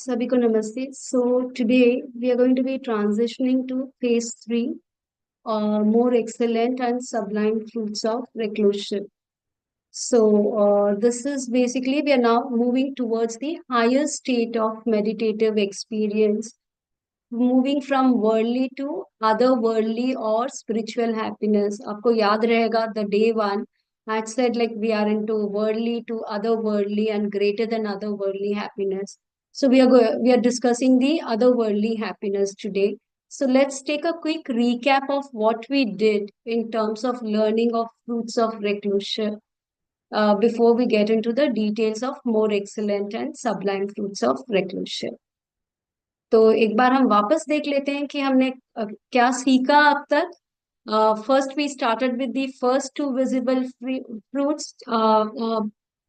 सभी को नमस्ते. So today we are going to be transitioning to phase 3, more excellent and sublime fruits of reclusion. So this is basically we are now moving towards the higher state of meditative experience, moving from worldly to otherworldly or spiritual happiness. आपको याद रहेगा the day one had said like we are into worldly to otherworldly and greater than otherworldly happiness. So we are discussing the otherworldly happiness today. So let's take a quick recap of what we did in terms of learning of fruits of reclusion before we get into the details of more excellent and sublime fruits of reclusion. तो एक बार हम वापस देख लेते हैं कि हमने क्या सीखा अब तक. First we started with the first two visible fruits.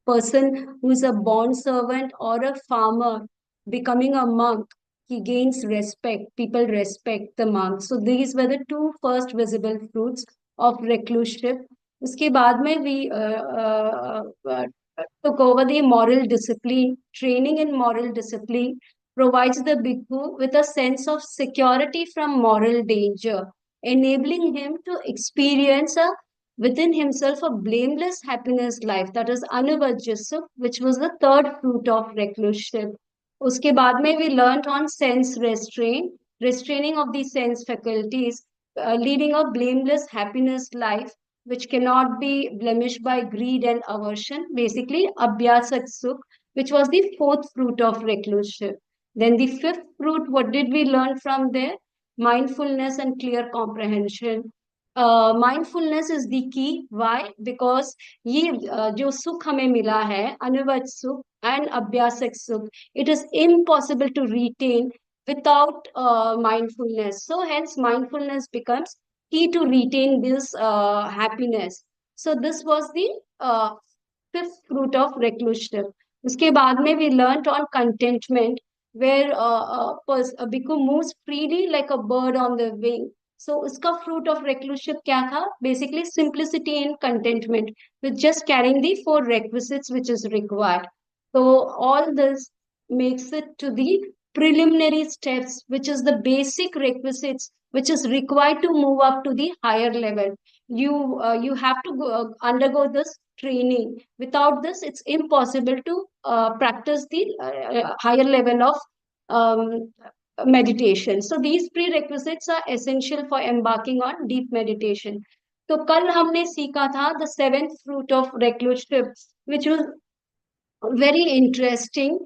Person who is a bond servant or a farmer becoming a monk, he gains respect. People respect the monk. So these were the two first visible fruits of recluship. उसके बाद में we took over the moral discipline. Training in moral discipline provides the bhikkhu with a sense of security from moral danger, enabling him to experience within himself a blameless happiness life, that is anuvajjasuk, which was the third fruit of recluship. उसके बाद में we learnt on sense restraint, restraining of the sense faculties, leading a blameless happiness life which cannot be blemished by greed and aversion, basically abhyasak sukh, which was the fourth fruit of recluship. Then the fifth fruit, what did we learn from there? Mindfulness and clear comprehension. Mindfulness is the key. Why? Because ये जो सुख हमें मिला है, अनुवच सुख and abhyasak sukh, it is impossible to retain without mindfulness. So hence mindfulness becomes key to retain this happiness. So this was the fifth fruit of reclusion. उसके बाद में we learnt on contentment, where a bhikkhu moves freely like a bird on the wing. So उसका fruit of reclusion क्या था? Basically simplicity and contentment with just carrying the four requisites which is required. So all this makes it to the preliminary steps, which is the basic requisites which is required to move up to the higher level. You have to undergo this training. Without this, it's impossible to practice the higher level of um, meditation. So these prerequisites are essential for embarking on deep meditation. तो कल हमने सीखा था the seventh fruit of reclusion, which was very interesting.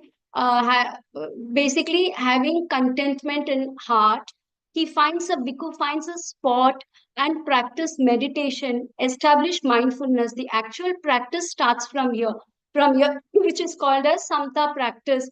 Basically, having contentment in heart, a bhikkhu finds a spot and practice meditation, establish mindfulness. The actual practice starts from here, which is called as samta practice.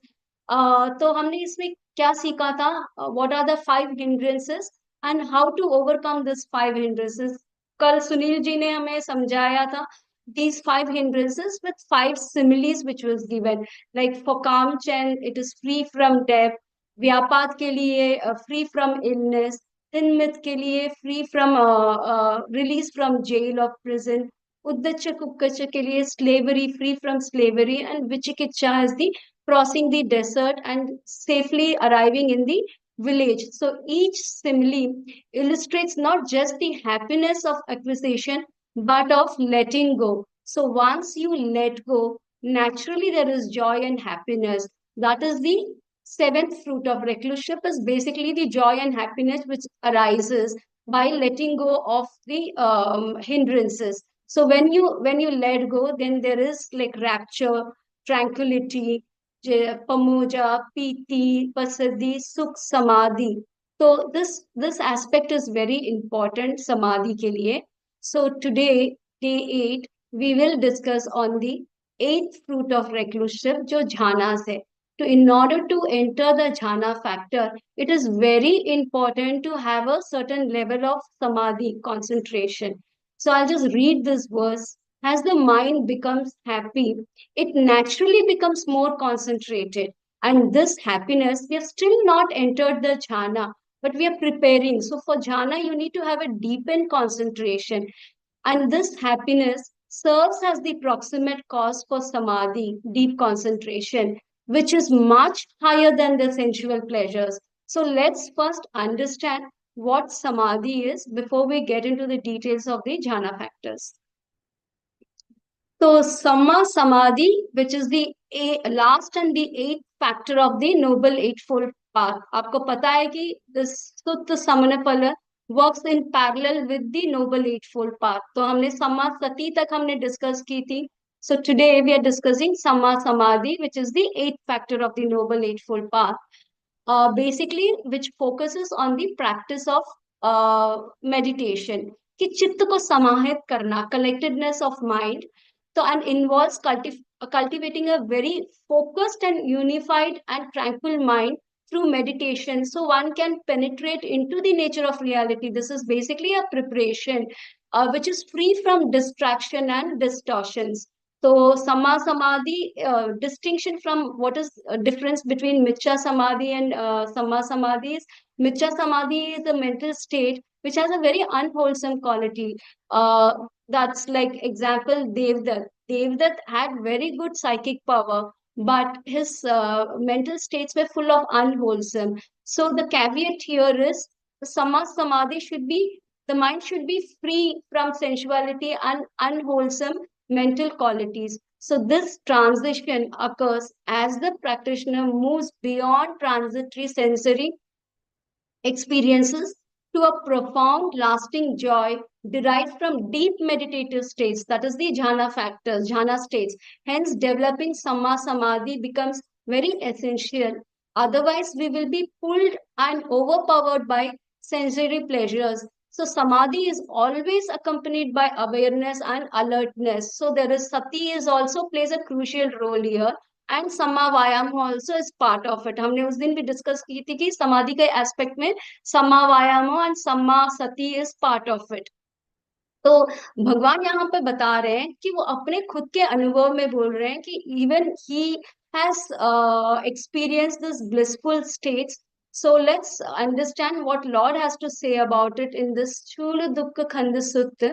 तो हमने इसमें क्या सीखा था? What are the 5 hindrances and how to overcome these 5 hindrances? कल सुनील जी ने हमें समझाया था these 5 hindrances with 5 similes which was given, like for calm chen it is free from debt, व्यापात के लिए free from illness, tinmit के लिए free from release from jail of prison, uddachya kukkachya के लिए slavery, free from slavery, and vichikicha is the crossing the desert and safely arriving in the village. So each simile illustrates not just the happiness of acquisition but of letting go. So once you let go, naturally there is joy and happiness. That is the seventh fruit of reclusion, is basically the joy and happiness which arises by letting go of the hindrances. So when you let go, then there is like rapture, tranquility, pamoja, piti, pasadi, sukh, samadhi. So this aspect is very important samadhi के लिए. So today, day 8, we will discuss on the eighth fruit of reclusion, जो jhanas है. So in order to enter the jhana factor, it is very important to have a certain level of samadhi, concentration. So I'll just read this verse. As the mind becomes happy, it naturally becomes more concentrated. And this happiness, we have still not entered the jhana, but we are preparing. So for jhana, you need to have a deepened concentration. And this happiness serves as the proximate cause for samadhi, deep concentration. which is much higher than the sensual pleasures. So let's first understand what samadhi is before we get into the details of the jhana factors. So Samma Samadhi, which is the last and the eighth factor of the Noble Eightfold Path. आपको पता है कि this Sutta Samanapala works in parallel with the Noble Eightfold Path. तो हमने Samma Sati तक हमने discuss की थी. So today we are discussing Samma Samadhi, which is the eighth factor of the Noble Eightfold Path. Basically, which focuses on the practice of meditation. कि चित्त को समाहित करना, collectedness of mind. So, and involves cultivating a very focused and unified and tranquil mind through meditation. So, one can penetrate into the nature of reality. This is basically a preparation which is free from distraction and distortions. So, Samma Samadhi, distinction from what is a difference between Michya Samadhi and Samma Samadhi is Michya Samadhi is a mental state which has a very unwholesome quality. That's like example Devdutt. Devdutt had very good psychic power, but his mental states were full of unwholesome. So the caveat here is Samma Samadhi should be the mind should be free from sensuality and unwholesome mental qualities. So this transition occurs as the practitioner moves beyond transitory sensory experiences to a profound, lasting joy derived from deep meditative states, that is the jhana factors, jhana states. Hence, developing samma samadhi becomes very essential. Otherwise, we will be pulled and overpowered by sensory pleasures. So, samadhi is always accompanied by awareness and alertness. So, there is sati is also plays a crucial role here. And सम्मा व्यायाम also is part of it. हमने उस दिन भी discuss की थी कि समाधि के एस्पेक्ट में सम्मा व्यायाम एंड सम्मा सती इज पार्ट ऑफ इट. तो भगवान यहाँ पे बता रहे हैं कि वो अपने खुद के अनुभव में बोल रहे हैं कि even he has experience this blissful states. So let's understand what lord has to say about it in this शूल दुख खंड सुत्त.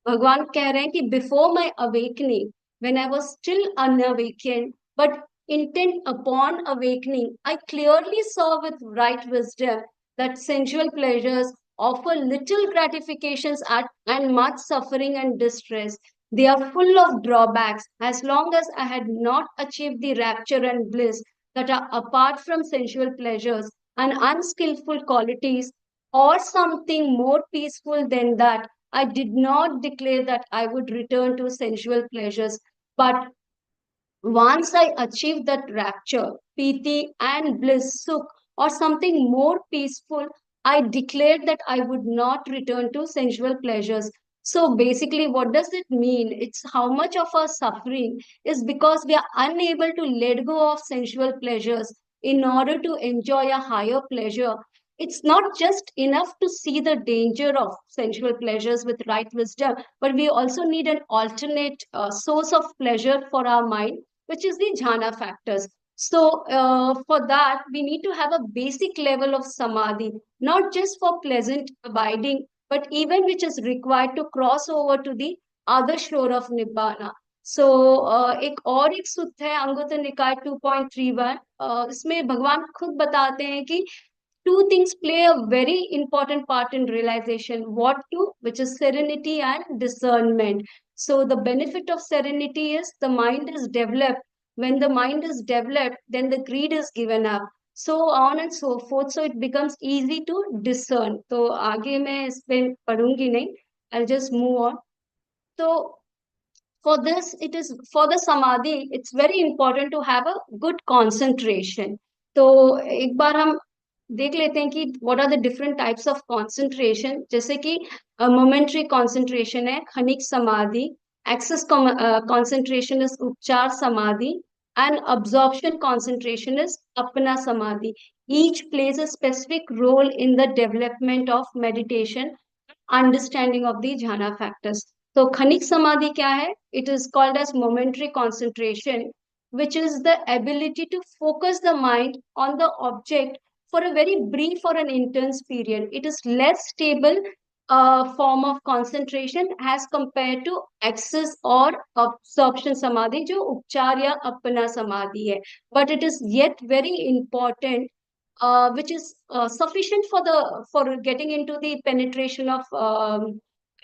भगवान कह रहे हैं कि before my awakening, when I was still unawakened, but intent upon awakening, I clearly saw with right wisdom that sensual pleasures offer little gratifications and much suffering and distress. They are full of drawbacks. As long as I had not achieved the rapture and bliss that are apart from sensual pleasures and unskillful qualities, or something more peaceful than that, I did not declare that I would return to sensual pleasures. But once I achieved that rapture, piti, and bliss, sukh, or something more peaceful, I declared that I would not return to sensual pleasures. So basically, what does it mean? It's how much of our suffering is because we are unable to let go of sensual pleasures in order to enjoy a higher pleasure. It's not just enough to see the danger of sensual pleasures with right wisdom, but we also need an alternate source of pleasure for our mind, which is the jhana factors. So, for that, we need to have a basic level of samadhi, not just for pleasant abiding, but even which is required to cross over to the other shore of nibbana. So, एक और एक सूत्र है अंगुत्तर निकाय 2.31. इसमें भगवान खुद बताते हैं कि two things play a very important part in realization. What two? Which is serenity and discernment. So the benefit of serenity is the mind is developed. When the mind is developed, then the greed is given up. So on and so forth. So it becomes easy to discern. तो आगे मैं इस पे पढ़ूंगी नहीं. I'll just move on. So for this, it is for the samadhi, it's very important to have a good concentration. तो एक बार हम देख लेते हैं कि what are the different types of concentration. जैसे कि मोमेंट्री कंसंट्रेशन है खनिक समाधि, एक्सेस कंसंट्रेशन इज उपचार समाधि, एंड अब्जॉर्प्शन कंसंट्रेशन इज अपना समाधि. Each plays a specific role in the development of meditation, understanding of the jhana factors. तो खनिक समाधि क्या है? It is called as momentary concentration, which is the ability to focus the mind on the object for a very brief or an intense period. It is less stable form of concentration as compared to access or absorption samadhi, जो उपचार या अपना समाधि है. But it is yet very important, which is sufficient for getting into the penetration of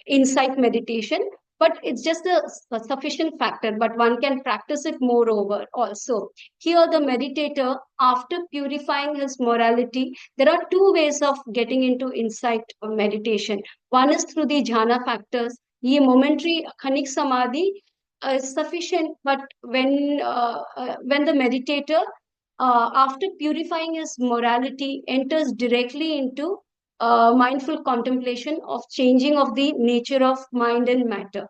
insight meditation. But it's just a sufficient factor. But one can practice it moreover also. Here, the meditator, after purifying his morality, there are two ways of getting into insight meditation. One is through the jhana factors. ये momentary khanik samadhi is sufficient, but when the meditator, after purifying his morality, enters directly into mindful contemplation of changing of the nature of mind and matter.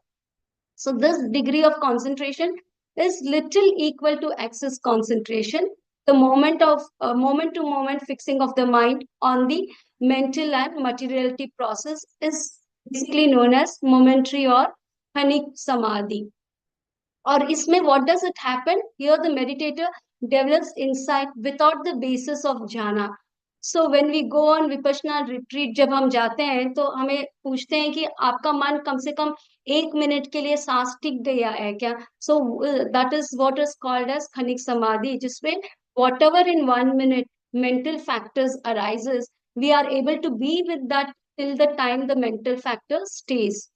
So this degree of concentration is little equal to access concentration. The moment to moment fixing of the mind on the mental and materiality process is basically known as momentary or khanik samadhi. और इसमें what does it happen? Here the meditator develops insight without the basis of jhana. So when we go on vipassana retreat, जब हम जाते हैं तो हमें पूछते हैं कि आपका मन कम से कम 1 मिनट के लिए सांस टिक गया है क्या? So that is what is called as khanik samadhi, जिसमें whatever in 1 minute mental factors arises, we are able to be with that till the time the mental factor stays.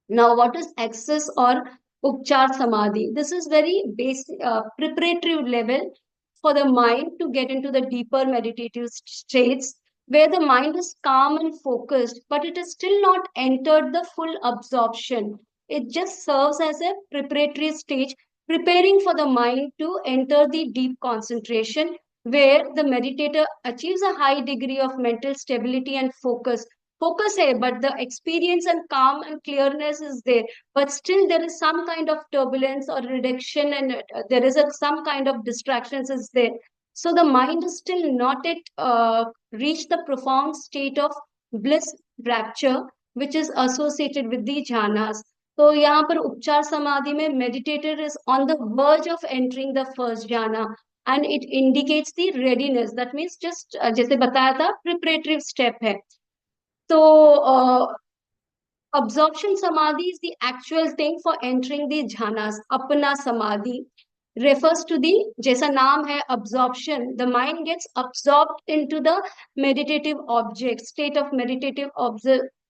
Now, what is access or upchar samadhi? This is very basic, preparatory level for the mind to get into the deeper meditative states where the mind is calm and focused, but it is still not entered the full absorption. It just serves as a preparatory stage, preparing for the mind to enter the deep concentration where the meditator achieves a high degree of mental stability and focus hai, but the experience and calm and clearness is there, but still there is some kind of turbulence or reduction, and there is some kind of distractions is there. So the mind is still not yet reached the profound state of bliss rapture which is associated with the jhanas. तो यहाँ पर उपचार समाधि में meditator is on the verge of entering the first jhana, and it indicates the readiness. That means just जैसे बताया था preparatory step है. So, absorption samadhi is the actual thing for entering the jhanas. Apna samadhi refers to the, jaisa naam hai, absorption. The mind gets absorbed into the meditative object, state of meditative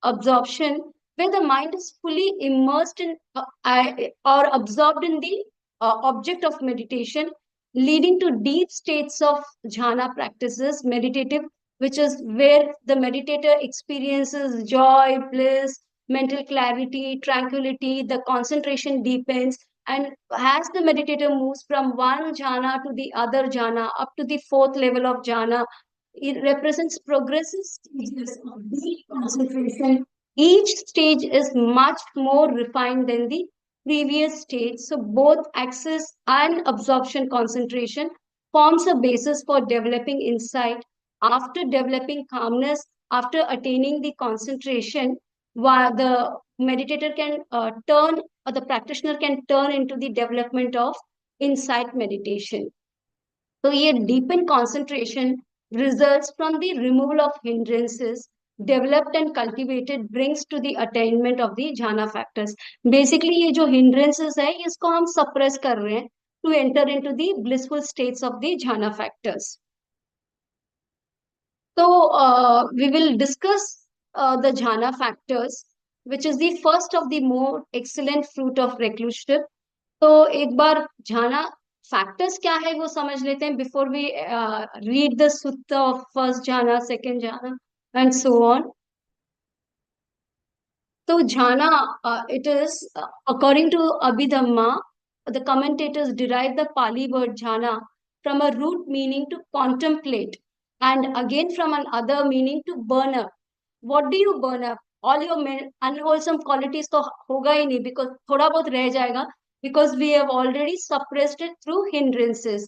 absorption, where the mind is fully immersed in or absorbed in the object of meditation, leading to deep states of jhana practices, meditative, which is where the meditator experiences joy, bliss, mental clarity, tranquility, the concentration deepens, and as the meditator moves from one jhana to the other jhana, up to the fourth level of jhana, it represents progressive stages of deep concentration. Each stage is much more refined than the previous stage. So both access and absorption concentration forms a basis for developing insight. After developing calmness, after attaining the concentration, while the meditator can turn, or the practitioner can turn into the development of insight meditation. So ये deepened concentration results from the removal of hindrances developed and cultivated brings to the attainment of the jhana factors. Basically ये जो hindrances है इसको हम suppress कर रहे हैं to enter into the blissful states of the jhana factors. So we will discuss the jhana factors, which is the first of the more excellent fruit of reclusive. तो एक बार jhana factors क्या है वो समझ लेते हैं before we read the sutta of first jhana, second jhana, and so on. So jhana, it is according to Abhidhamma, the commentators derive the Pali word jhana from a root meaning to contemplate, and again from another meaning to burn up. What do you burn up? All your unwholesome qualities तो होगा ही नहीं, because थोड़ा बहुत रह जाएगा, because we have already suppressed it through hindrances.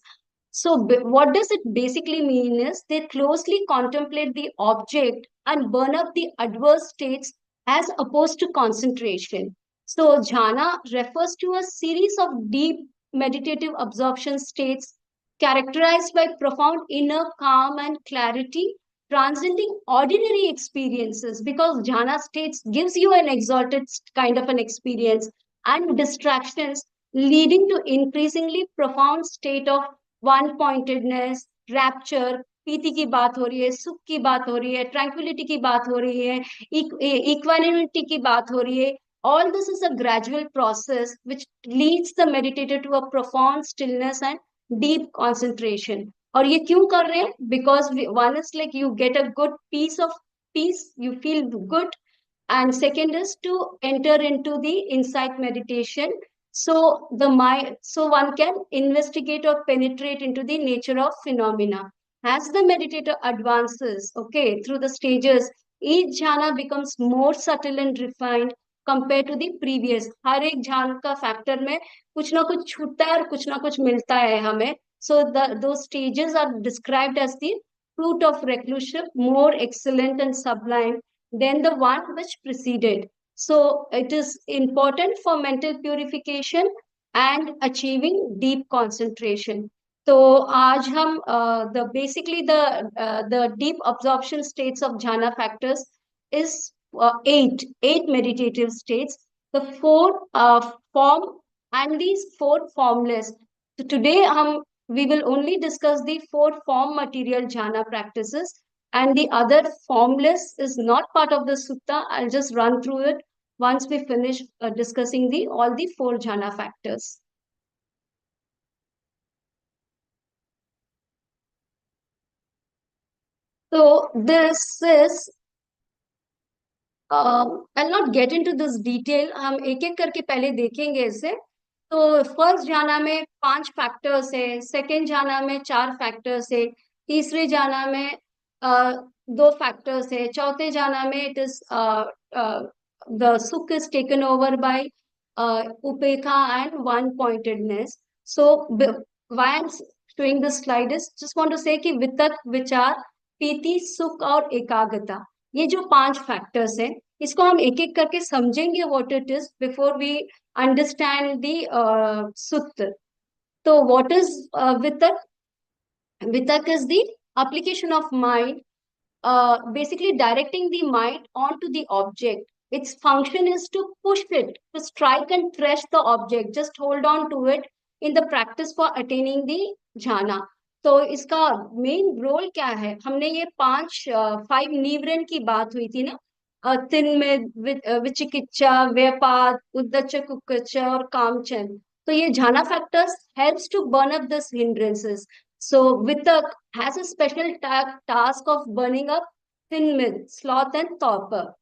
So what does it basically mean is they closely contemplate the object and burn up the adverse states as opposed to concentration. So jhana refers to a series of deep meditative absorption states characterized by profound inner calm and clarity, transcending ordinary experiences, because jhana states gives you an exalted kind of an experience, and distractions leading to increasingly profound state of one pointedness, rapture. पीति की बात हो रही है, सुख की बात हो रही है, ट्रैंक्विलिटी की बात हो रही है, इक्वानिमिटी की बात हो रही है. All this is a gradual process which leads the meditator to a profound stillness and deep concentration. और ये क्यों कर रहे हैं? Because one is like you get a good piece of peace, you feel good, and second is to enter into the insight meditation. So the mind, so one can investigate or penetrate into the nature of phenomena. As the meditator advances, okay, through the stages, each jhana becomes more subtle and refined compared to the previous. हर एक ध्यान का factor में कुछ ना कुछ छूटता है और कुछ ना कुछ मिलता है हमें. So those stages are described as the fruit of reclusive, more excellent and sublime than the one which preceded. So it is important for mental purification and achieving deep concentration. तो आज हम the basically the deep absorption states of jhana factors is eight meditative states. The four form and these four formless. So today we will only discuss the four form material jhana practices, and the other formless is not part of the sutta. I'll just run through it once we finish discussing the all the four jhana factors. So this is I'll not get into this detail. हम एक एक करके पहले देखेंगे इसे. तो first जाना में 5 फैक्टर्स है, सेकेंड जाना में 4 फैक्टर्स है, तीसरे जाना में 2 फैक्टर्स है, चौथे जाना में इट इज द सुख इज टेकन ओवर बाय उपेक्षा and one pointedness. So why I am showing this slide is just want to say कि वितक, विचार, पीति, सुख और एकाग्रता, ये जो 5 फैक्टर्स हैं, इसको हम एक एक करके समझेंगे what it is before we understand the सूत्र. तो व्हाट इज वितक? वितक is the application of mind, basically directing the mind onto the object. Its function is to push it, to strike and thresh the object. Just hold on to it in the practice for attaining the jhana. तो इसका main role क्या है? हमने ये 5 नीवरण की बात हुई थी ना, तिन्मय, विचिकिच्छा, व्यापाद, उद्धच्च, कुक्कुच्च और कामचन. तो ये jhana factors helps to burn up this hindrances. So vitak has a special task of burning up thin myth, sloth and torpor.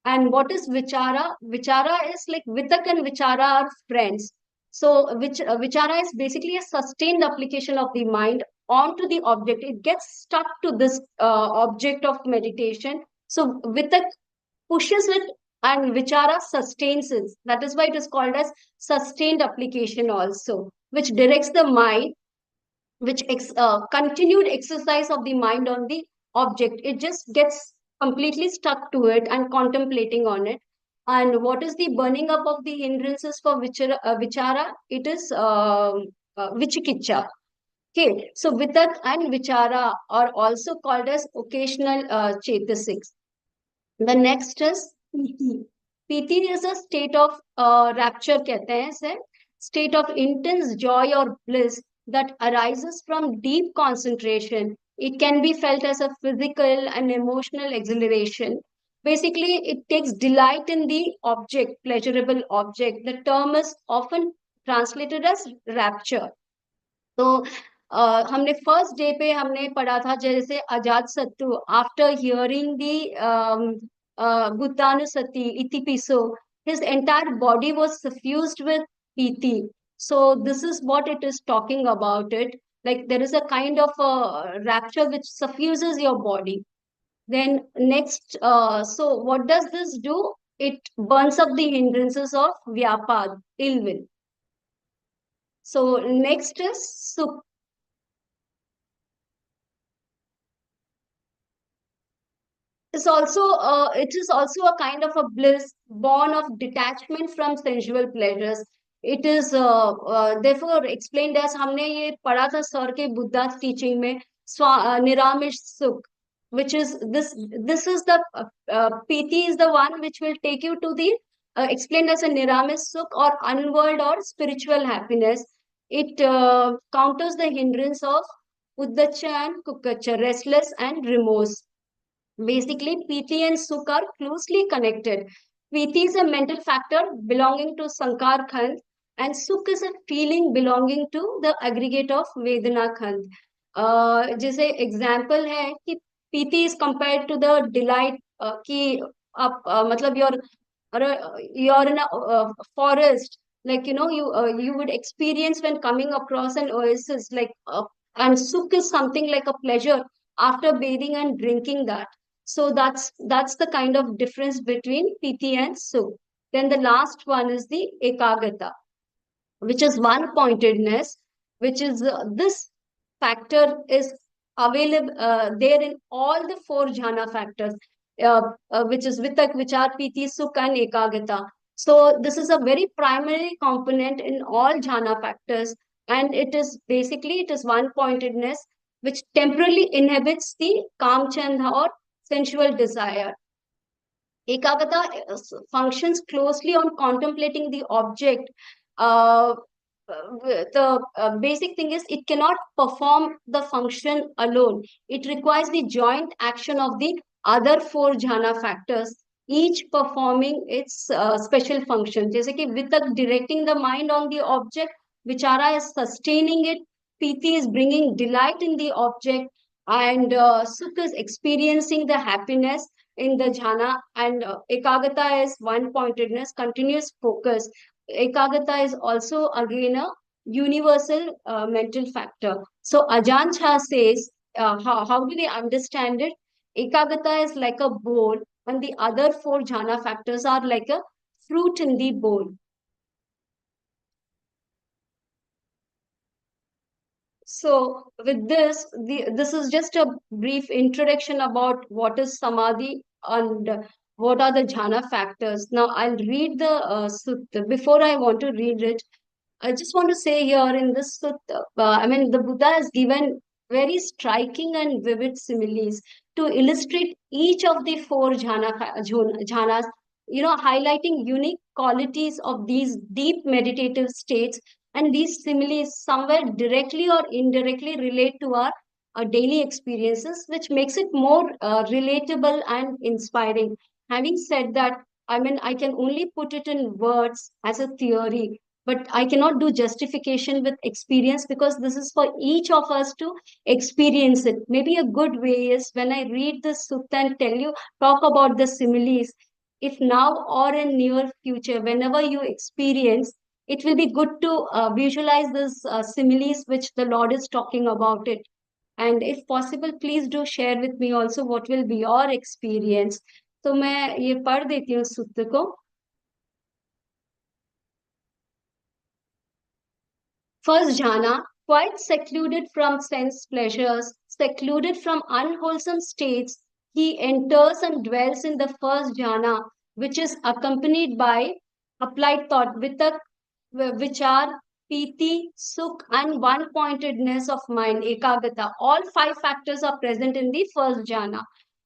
And what is vichara? Vichara is like vitak and vichara are friends. So vichara is basically a sustained application of the mind onto the object. It gets stuck to this object of meditation. So vitak pushes it and vichara sustains it. That is why it is called as sustained application also, which directs the mind, which continued exercise of the mind on the object. It just gets completely stuck to it and contemplating on it. And what is the burning up of the hindrances for vichara? It is vichikicha. Okay, so vitak and vichara are also called as occasional chetasiks. The next is piti. Piti is a state of rapture, कहते हैं इसे, state of intense joy or bliss that arises from deep concentration. It can be felt as a physical and emotional exhilaration. Basically, it takes delight in the object, pleasurable object. The term is often translated as rapture. तो हमने first day पे हमने पढ़ा था जैसे अजात शत्रु, after hearing the Bhutanusati Itipiso, his entire body was suffused with piti. So this is what it is talking about it. Like there is a kind of a rapture which suffuses your body. Then next, so what does this do? It burns up the hindrances of vyapad, ill will. So next is sukh. It is also a kind of a bliss born of detachment from sensual pleasures. It is therefore explained as, हमने ये पढ़ा था sir के Buddha teaching में, निरामिष सुख. which is this is the piti is the one which will take you to the explained as a niramis sukh or unworld or spiritual happiness. It counters the hindrance of uddacha and kukacha, restless and remorse. Basically, piti and sukh are closely connected. Piti is a mental factor belonging to sankar khand, and sukh is a feeling belonging to the aggregate of vedana khand. जैसे example है कि piti is compared to the delight कि आप मतलब you're in a forest, like you would experience when coming across an oasis, like and sukh is something like a pleasure after bathing and drinking that. So that's the kind of difference between piti and sukh. Then the last one is the ekagata, which is one pointedness, which is this factor is available there in all the four jhana factors, which is vitak, vichar, piti, sukh, and ekagata. So this is a very primary component in all jhana factors, and it is one pointedness which temporarily inhibits the kam chanda or sensual desire. Ekagata functions closely on contemplating the object. Uh, the basic thing is it cannot perform the function alone. It requires the joint action of the other four jhana factors, each performing its special function. जैसे कि वितक directing the mind on the object, vichara is sustaining it, piti is bringing delight in the object, and sukh is experiencing the happiness in the jhana, and ekagata is one pointedness, continuous focus. Ekagata is also again a universal mental factor. So Ajahn Chah says, how do we understand it? Ekagata is like a bowl, and the other four jhana factors are like a fruit in the bowl. So with this is just a brief introduction about what is samadhi and what are the jhana factors. Now I'll read the sutta. Before I want to read it, I just want to say here in this sutta, I mean, the Buddha has given very striking and vivid similes to illustrate each of the four jhanas, highlighting unique qualities of these deep meditative states. And these similes somewhere directly or indirectly relate to our daily experiences, which makes it more relatable and inspiring. Having said that, I mean, I can only put it in words as a theory, but I cannot do justification with experience because this is for each of us to experience it. Maybe a good way is when I read the sutta and tell you, talk about the similes. If now or in near future, whenever you experience, it will be good to visualize this similes which the Lord is talking about it. And if possible, please do share with me also what will be your experience. तो मैं ये पढ़ देती हूँ सूत्र को. First jhana, quite secluded from sense pleasures, secluded from unwholesome states, he enters and dwells in the first jhana, which is accompanied by applied thought, vitak, vichar, piti, sukh, and one-pointedness of mind, ekagata. All five factors are present in the first jhana.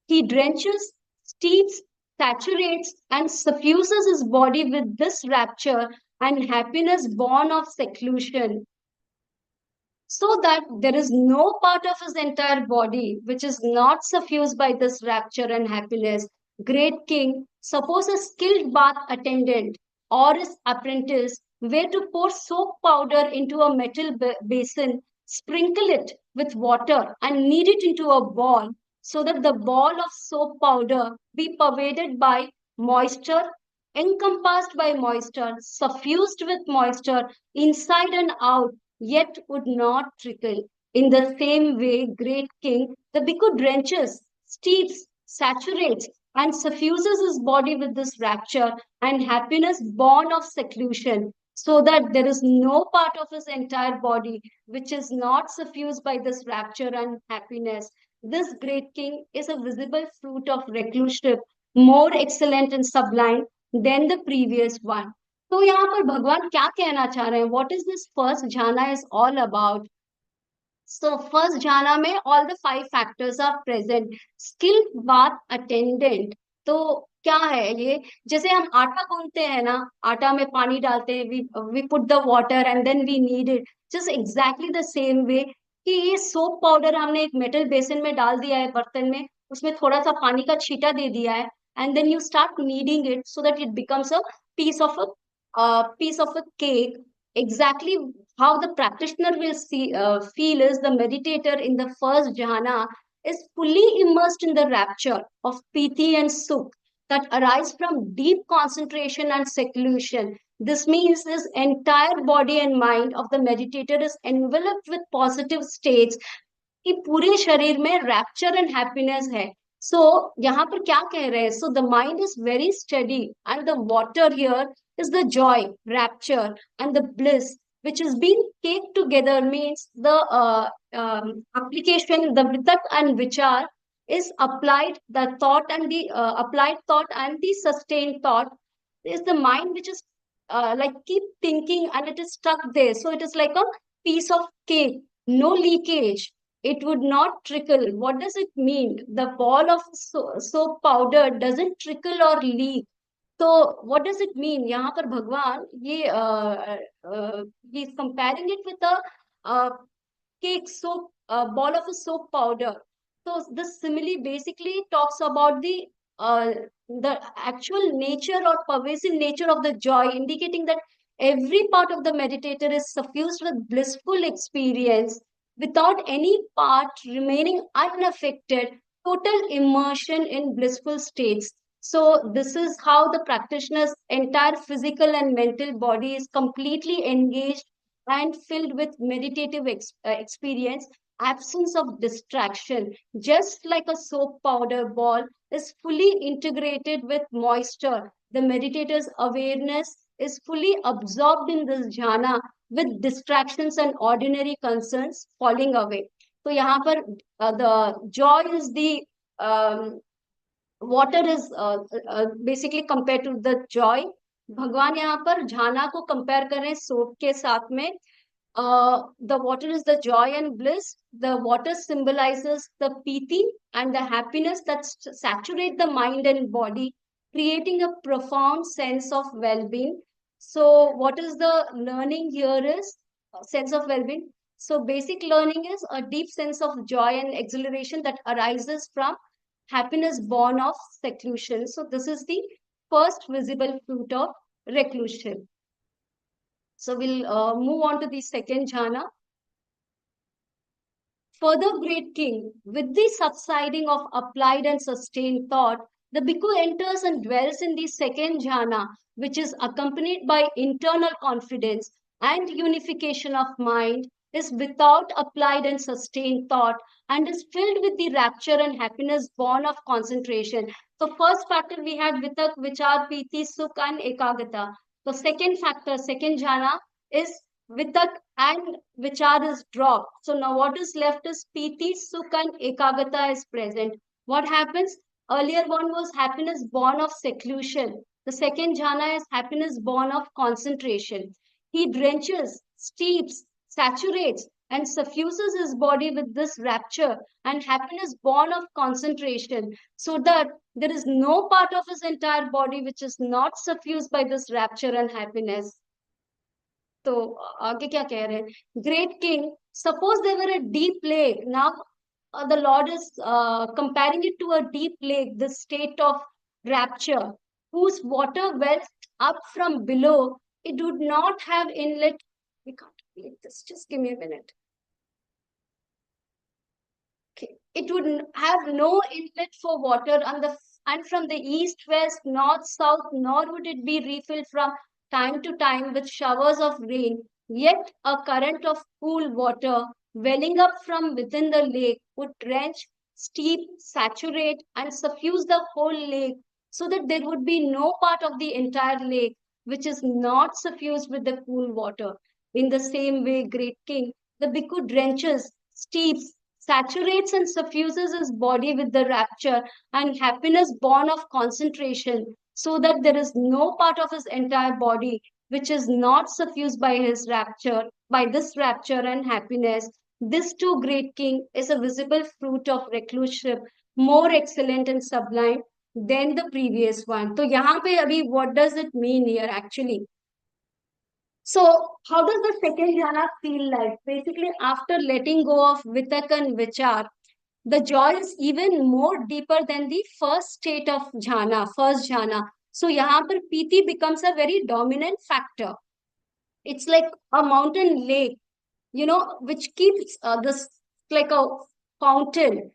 He drenches, steeps, saturates, and suffuses his body with this rapture and happiness born of seclusion, so that there is no part of his entire body which is not suffused by this rapture and happiness. Great king, suppose a skilled bath attendant or his apprentice were to pour soap powder into a metal basin, sprinkle it with water, and knead it into a ball, so that the ball of soap powder be pervaded by moisture, encompassed by moisture, suffused with moisture inside and out, yet would not trickle. In the same way, great king, the bhikkhu drenches, steeps, saturates, and suffuses his body with this rapture and happiness born of seclusion, so that there is no part of his entire body which is not suffused by this rapture and happiness. This great king is a visible fruit of reclusive, more excellent and sublime than the previous one. तो यहाँ पर भगवान क्या कहना चाह रहे हैं? What is this first jhana is all about? So first jhana में all the 5 factors are present. Skilled bath attendant. तो क्या है ये? जैसे हम आटा गूंथते हैं ना, आटा में पानी डालते हैं, we put the water and then we need it, just exactly the same way कि ये सोप पाउडर हमने एक मेटल बेसिन में डाल दिया है, बर्तन में, उसमें थोड़ा सा पानी का छींटा दे दिया है, and then you start needing it so that it becomes a piece of piece of a cake. Exactly how the practitioner will feel is the meditator in the first jhana is fully immersed in the rapture of piti and sukh that arise from deep concentration and seclusion. This means his entire body and mind of the meditator is enveloped with positive states कि पूरे शरीर में rapture and happiness है. सो यहाँ पर क्या कह रहे हैं? So the mind is very study and the water here is the joy, rapture, and the bliss which is being caked together. Means the application, the vitak and vichar is applied, the thought and the applied thought and the sustained thought is the mind which is like keep thinking and it is stuck there. So it is like a piece of cake, no leakage. It would not trickle. What does it mean? The ball of soap powder doesn't trickle or leak. तो what does it mean? यहाँ पर भगवान ये he is comparing it with a cake soap, ball of a soap powder. So the simile basically talks about the actual nature or pervasive nature of the joy, indicating that every part of the meditator is suffused with blissful experience without any part remaining unaffected, total immersion in blissful states. So this is how the practitioner's entire physical and mental body is completely engaged and filled with meditative experience, absence of distraction, just like a soap powder ball is fully integrated with moisture. The meditator's awareness is fully absorbed in this jhana with distractions and ordinary concerns falling away. So यहाँ पर the joy is the water is basically compared to the joy. भगवान यहाँ पर झाना को compare कर रहे हैं soap के साथ में. The water is the joy and bliss. The water symbolizes the piti and the happiness that saturate the mind and body, creating a profound sense of well-being. So what is the learning here is sense of well-being. So basic learning is a deep sense of joy and exhilaration that arises from happiness born of seclusion. So this is the first visible fruit of reclusion. So we'll move on to the second jhana. Further, great king, with the subsiding of applied and sustained thought, the bhikkhu enters and dwells in the second jhana, which is accompanied by internal confidence and unification of mind, is without applied and sustained thought, and is filled with the rapture and happiness born of concentration. So first factor we had vitak, vichar, piti, sukh, and ekagata. The second factor, second jhana, is vitak and vichar is dropped. So now what is left is piti, sukh, and ekagata is present. What happens? Earlier one was happiness born of seclusion. The second jhana is happiness born of concentration. He drenches, steeps, saturates, and suffuses his body with this rapture and happiness born of concentration, so that there is no part of his entire body which is not suffused by this rapture and happiness. तो आगे क्या कह रहे हैं? Great king, suppose there were a deep lake. Now the Lord is comparing it to a deep lake, the state of rapture, whose water wells up from below. It would not have inlet. We can't read this. Just give me a minute. Okay. It would have no inlet for water and from the east, west, north, south, nor would it be refilled from time to time with showers of rain. Yet a current of cool water welling up from within the lake would drench, steep, saturate, and suffuse the whole lake, so that there would be no part of the entire lake which is not suffused with the cool water. In the same way, great king, the bhikkhu drenches, steeps, saturates, and suffuses his body with the rapture and happiness born of concentration, so that there is no part of his entire body which is not suffused by his rapture, by this rapture and happiness. This too, great king, is a visible fruit of recluseship, more excellent and sublime than the previous one. So, यहाँ पे अभी what does it mean here actually? So, how does the second jhana feel like? Basically, after letting go of Vitaka and Vichar, the joy is even more deeper than the first state of jhana, first jhana. So, यहाँ पर piti becomes a very dominant factor. It's like a mountain lake, which keeps this like a fountain.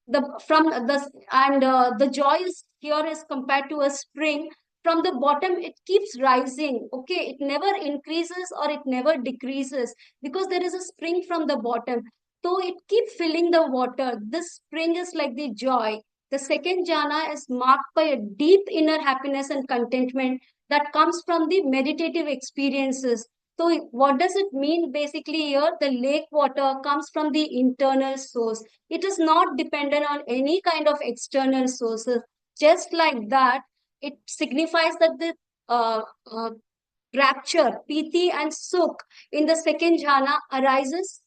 The from the and the joy is here is compared to a spring. From the bottom, it keeps rising. Okay, it never increases or it never decreases because there is a spring from the bottom. So it keeps filling the water. This spring is like the joy. The second jhana is marked by a deep inner happiness and contentment that comes from the meditative experiences. So, what does it mean basically here? The lake water comes from the internal source. It is not dependent on any kind of external sources. Just like that, it signifies that the uh, uh, rapture, piti, and sukh in the second jhana arises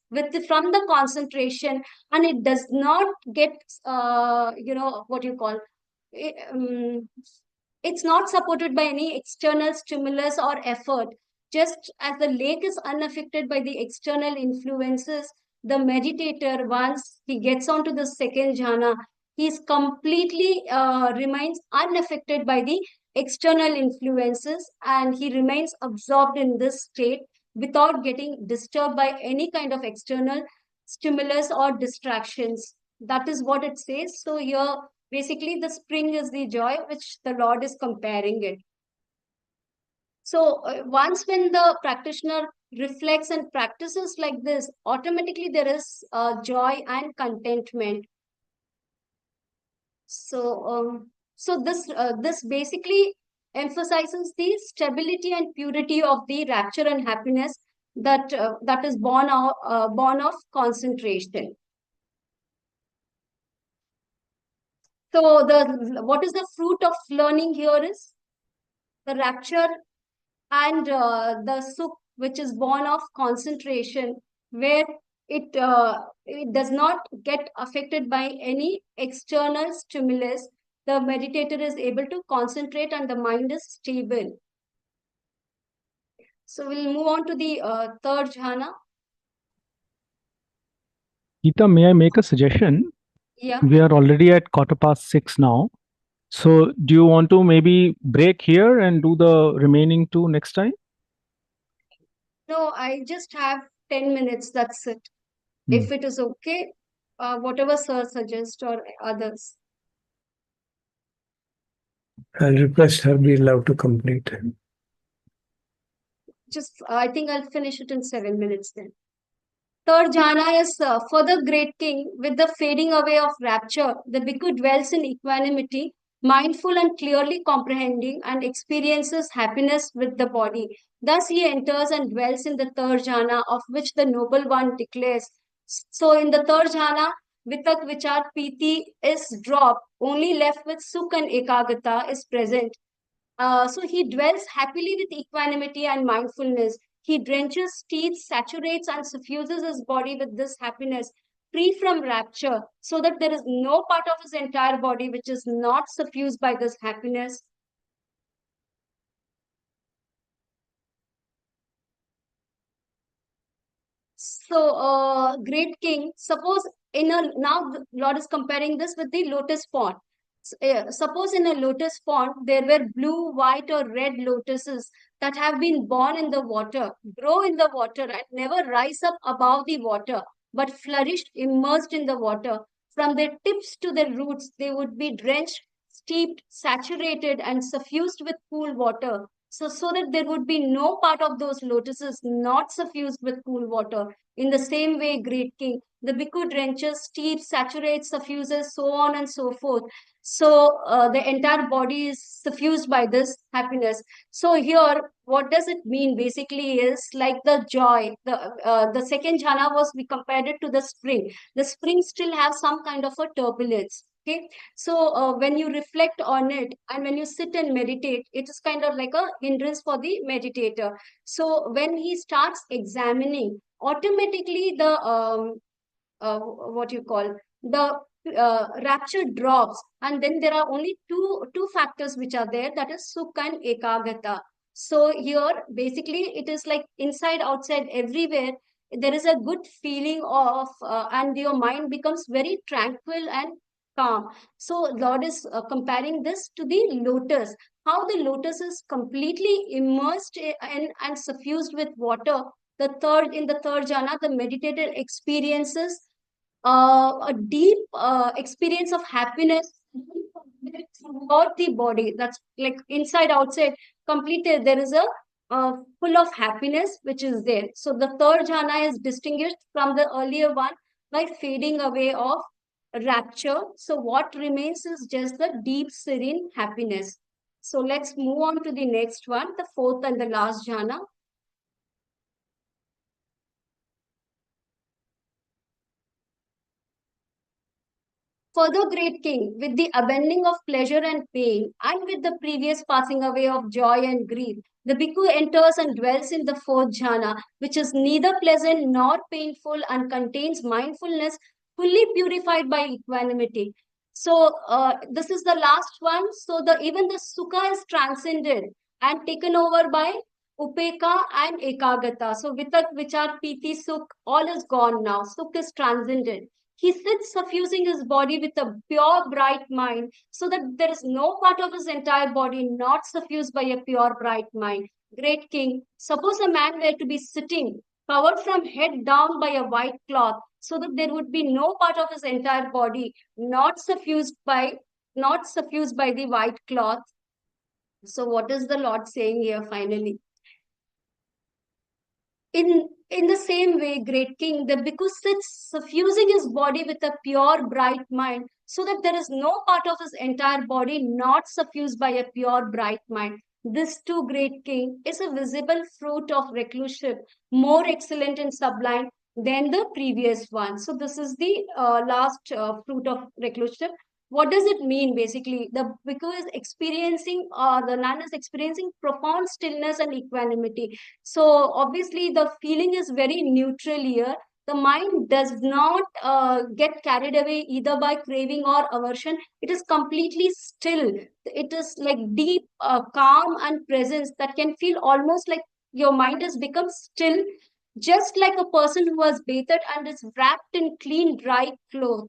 from the concentration, and it does not get what you call it, it's not supported by any external stimulus or effort. Just as the lake is unaffected by the external influences, the meditator, once he gets onto the second jhana, he is completely remains unaffected by the external influences, and he remains absorbed in this state without getting disturbed by any kind of external stimulus or distractions. That is what it says. So here, basically, the spring is the joy which the Lord is comparing it. So once when the practitioner reflects and practices like this, automatically there is joy and contentment. So this basically emphasizes the stability and purity of the rapture and happiness that is born of concentration. So the what is the fruit of learning here is the rapture and the sukh, which is born of concentration, where it does not get affected by any external stimulus. The meditator is able to concentrate and the mind is stable. So we'll move on to the third jhana. Geeta, may I make a suggestion? Yeah. We are already at 6:15 now. So do you want to maybe break here and do the remaining two next time? No, I just have 10 minutes. That's it. If it is okay, whatever sir suggests or others. I'll request her be allowed to complete. I think I'll finish it in 7 minutes then. Third jhana is for the great king. With the fading away of rapture, the bhikkhu dwells in equanimity, mindful and clearly comprehending, and experiences happiness with the body. Thus he enters and dwells in the third jhana, of which the noble one declares. So in the third jhana, vitak vichar piti is dropped, only left with sukh and ekagata is present. So he dwells happily with equanimity and mindfulness. He drenches, teeth, saturates, and suffuses his body with this happiness, free from rapture, so that there is no part of his entire body which is not suffused by this happiness. So, great king, suppose now the Lord is comparing this with the lotus pond. Suppose in a lotus pond, there were blue, white, or red lotuses that have been born in the water, grow in the water, and never rise up above the water, but flourished immersed in the water. From their tips to their roots, they would be drenched, steeped, saturated, and suffused with cool water. So that there would be no part of those lotuses not suffused with cool water. In the same way, great king, the bhikkhu drenches, steeps, saturates, suffuses, so on and so forth. So the entire body is suffused by this happiness. So here, what does it mean? Basically, is like the joy. The second jhana was we compared it to the spring. The spring still has some kind of a turbulence. Okay, so when you reflect on it and when you sit and meditate, it is kind of like a hindrance for the meditator. So when he starts examining, automatically the what you call the rapture drops, and then there are only two factors which are there, that is sukha and ekagata. So here basically it is like inside outside everywhere there is a good feeling of and your mind becomes very tranquil and calm. So Lord is comparing this to the lotus, how the lotus is completely immersed in and suffused with water. The third jhana, the meditator experiences a deep experience of happiness throughout the body. That's like inside, outside, completed. There is a full of happiness which is there. So the third jhana is distinguished from the earlier one by fading away of rapture. So what remains is just the deep, serene happiness. So let's move on to the next one, the fourth and the last jhana. Further, great king, with the abandoning of pleasure and pain, and with the previous passing away of joy and grief, the bhikkhu enters and dwells in the fourth jhana, which is neither pleasant nor painful and contains mindfulness fully purified by equanimity. So this is the last one. So the even the sukha is transcended and taken over by upeka and ekagata. So vitak, which are piti, sukh, all is gone now. Sukh is transcended. He sits suffusing his body with a pure, bright mind, so that there is no part of his entire body not suffused by a pure, bright mind. Great king, suppose a man were to be sitting, covered from head down by a white cloth, so that there would be no part of his entire body not suffused by the white cloth. So what is the Lord saying here finally? In the same way, great king, the bhikkhu sits suffusing his body with a pure, bright mind, so that there is no part of his entire body not suffused by a pure, bright mind. This too, great king, is a visible fruit of recluseship, more excellent and sublime than the previous one. So this is the last fruit of recluseship. What does it mean basically? The bhikkhu is experiencing, the nun is experiencing profound stillness and equanimity. So obviously the feeling is very neutral here. The mind does not get carried away either by craving or aversion. It is completely still. It is like deep calm and presence that can feel almost like your mind has become still, just like a person who has bathed and is wrapped in clean dry cloth.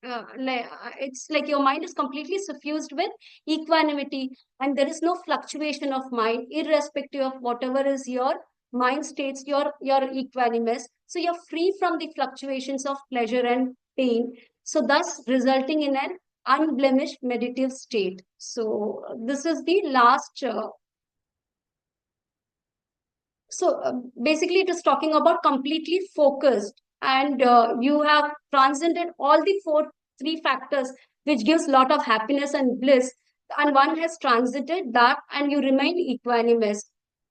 It's like your mind is completely suffused with equanimity, and there is no fluctuation of mind irrespective of whatever is your mind states, your equanimous. So you're free from the fluctuations of pleasure and pain, so thus resulting in an unblemished meditative state. So this is the last basically it is talking about completely focused, and you have transcended all the three factors which gives lot of happiness and bliss, and one has transited that and you remain equanimous.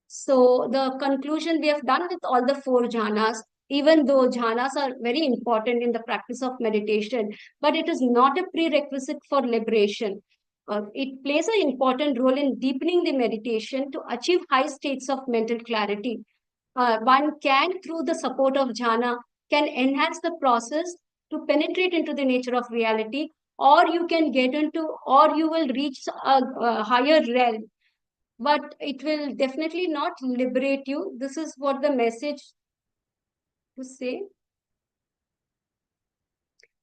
So the conclusion, we have done with all the four jhanas. Even though jhanas are very important in the practice of meditation, but it is not a prerequisite for liberation. It plays an important role in deepening the meditation to achieve high states of mental clarity. One can, through the support of jhana, can enhance the process to penetrate into the nature of reality, or you can get into, or you will reach a higher realm, but it will definitely not liberate you. This is what the message to say.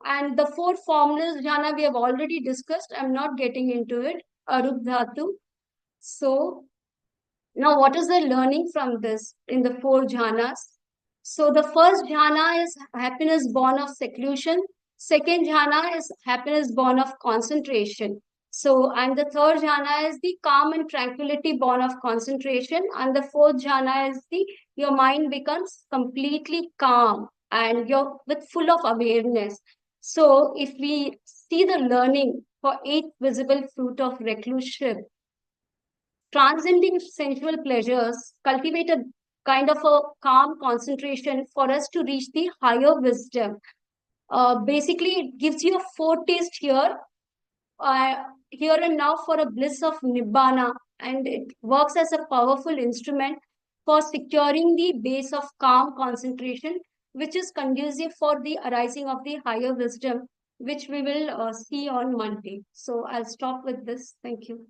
And the four formless jhana we have already discussed. I'm not getting into it. Arup dhatu. So now what is the learning from this in the four jhanas? So the first jhana is happiness born of seclusion. Second jhana is happiness born of concentration. So, and the third jhana is the calm and tranquility born of concentration. And the fourth jhana is the, your mind becomes completely calm and you're with full of awareness. So if we see the learning for eighth visible fruit of reclusion, transcending sensual pleasures, cultivate a kind of a calm concentration for us to reach the higher wisdom. Basically, it gives you a foretaste here here and now for a bliss of nibbana, and it works as a powerful instrument for securing the base of calm concentration, which is conducive for the arising of the higher wisdom, which we will see on Monday. So I'll stop with this. Thank you.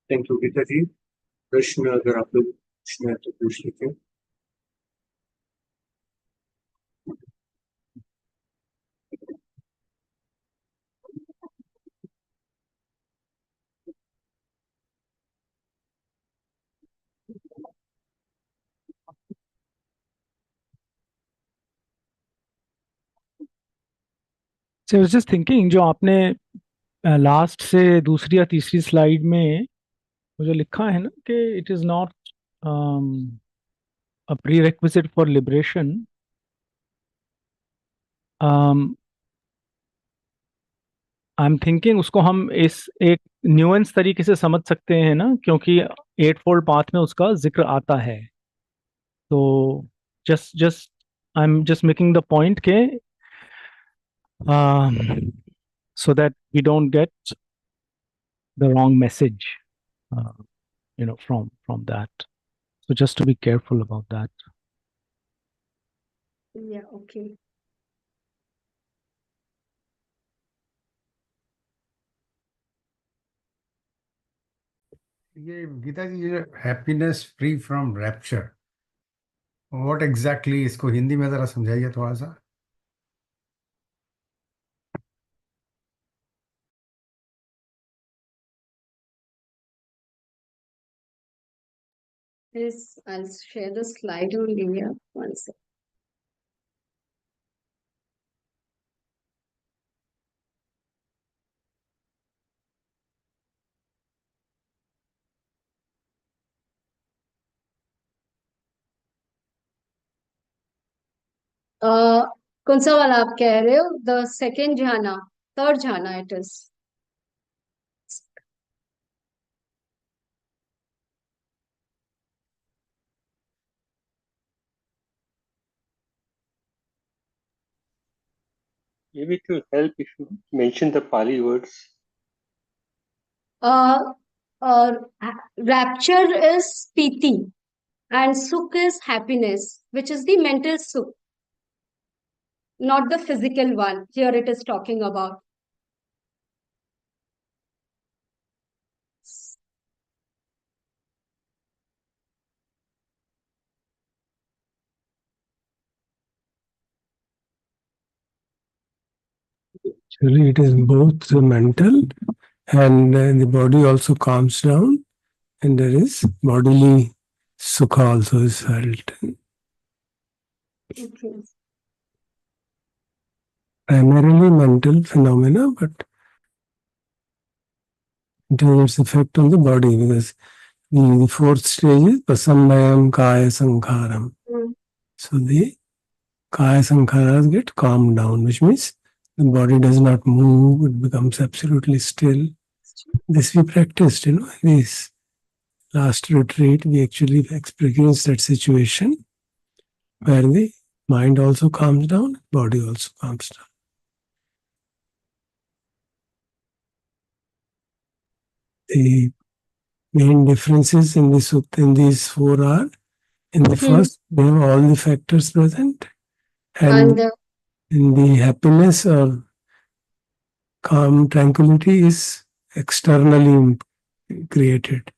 Thank you, Gita ji. प्रश्न अगर आप लोग पूछना है तो पूछ लेते हैं. So I was just thinking, जो आपने लास्ट से दूसरी या तीसरी स्लाइड में वो जो लिखा है ना कि it is not a prerequisite for liberation, I am thinking उसको हम इस एक न्यूएंस तरीके से समझ सकते हैं ना, क्योंकि एट फोल्ड पाथ में उसका जिक्र आता है. तो just just I am just making the point के so that we don't get the wrong message, from that. So just to be careful about that. Yeah, okay. ये गीता जी, ये happiness free from rapture, what exactly, इसको हिंदी में जरा समझाइए थोड़ा सा. Yes, I'll share the slide only here. One second. कौन सा वाला आप कह रहे हो? द सेकेंड झाना, थर्ड झाना it is. Maybe it will help if you mention the Pali words. Rapture is piti and sukh is happiness, which is the mental sukh, not the physical one. Here it is talking about. Actually, it is both the mental and the body also calms down, and there is bodily sukha also is felt. Okay. Primarily mental phenomena, but it has its effect on the body, because the fourth stage is pasammayam kaya sankharam. So the kaya sankharas get calmed down, which means the body does not move, it becomes absolutely still. This we practiced, this last retreat, we actually experienced that situation where the mind also calms down, body also calms down. The main differences in the sutta in these four are, in the first, we have all the factors present, and in the happiness or calm tranquility is externally created.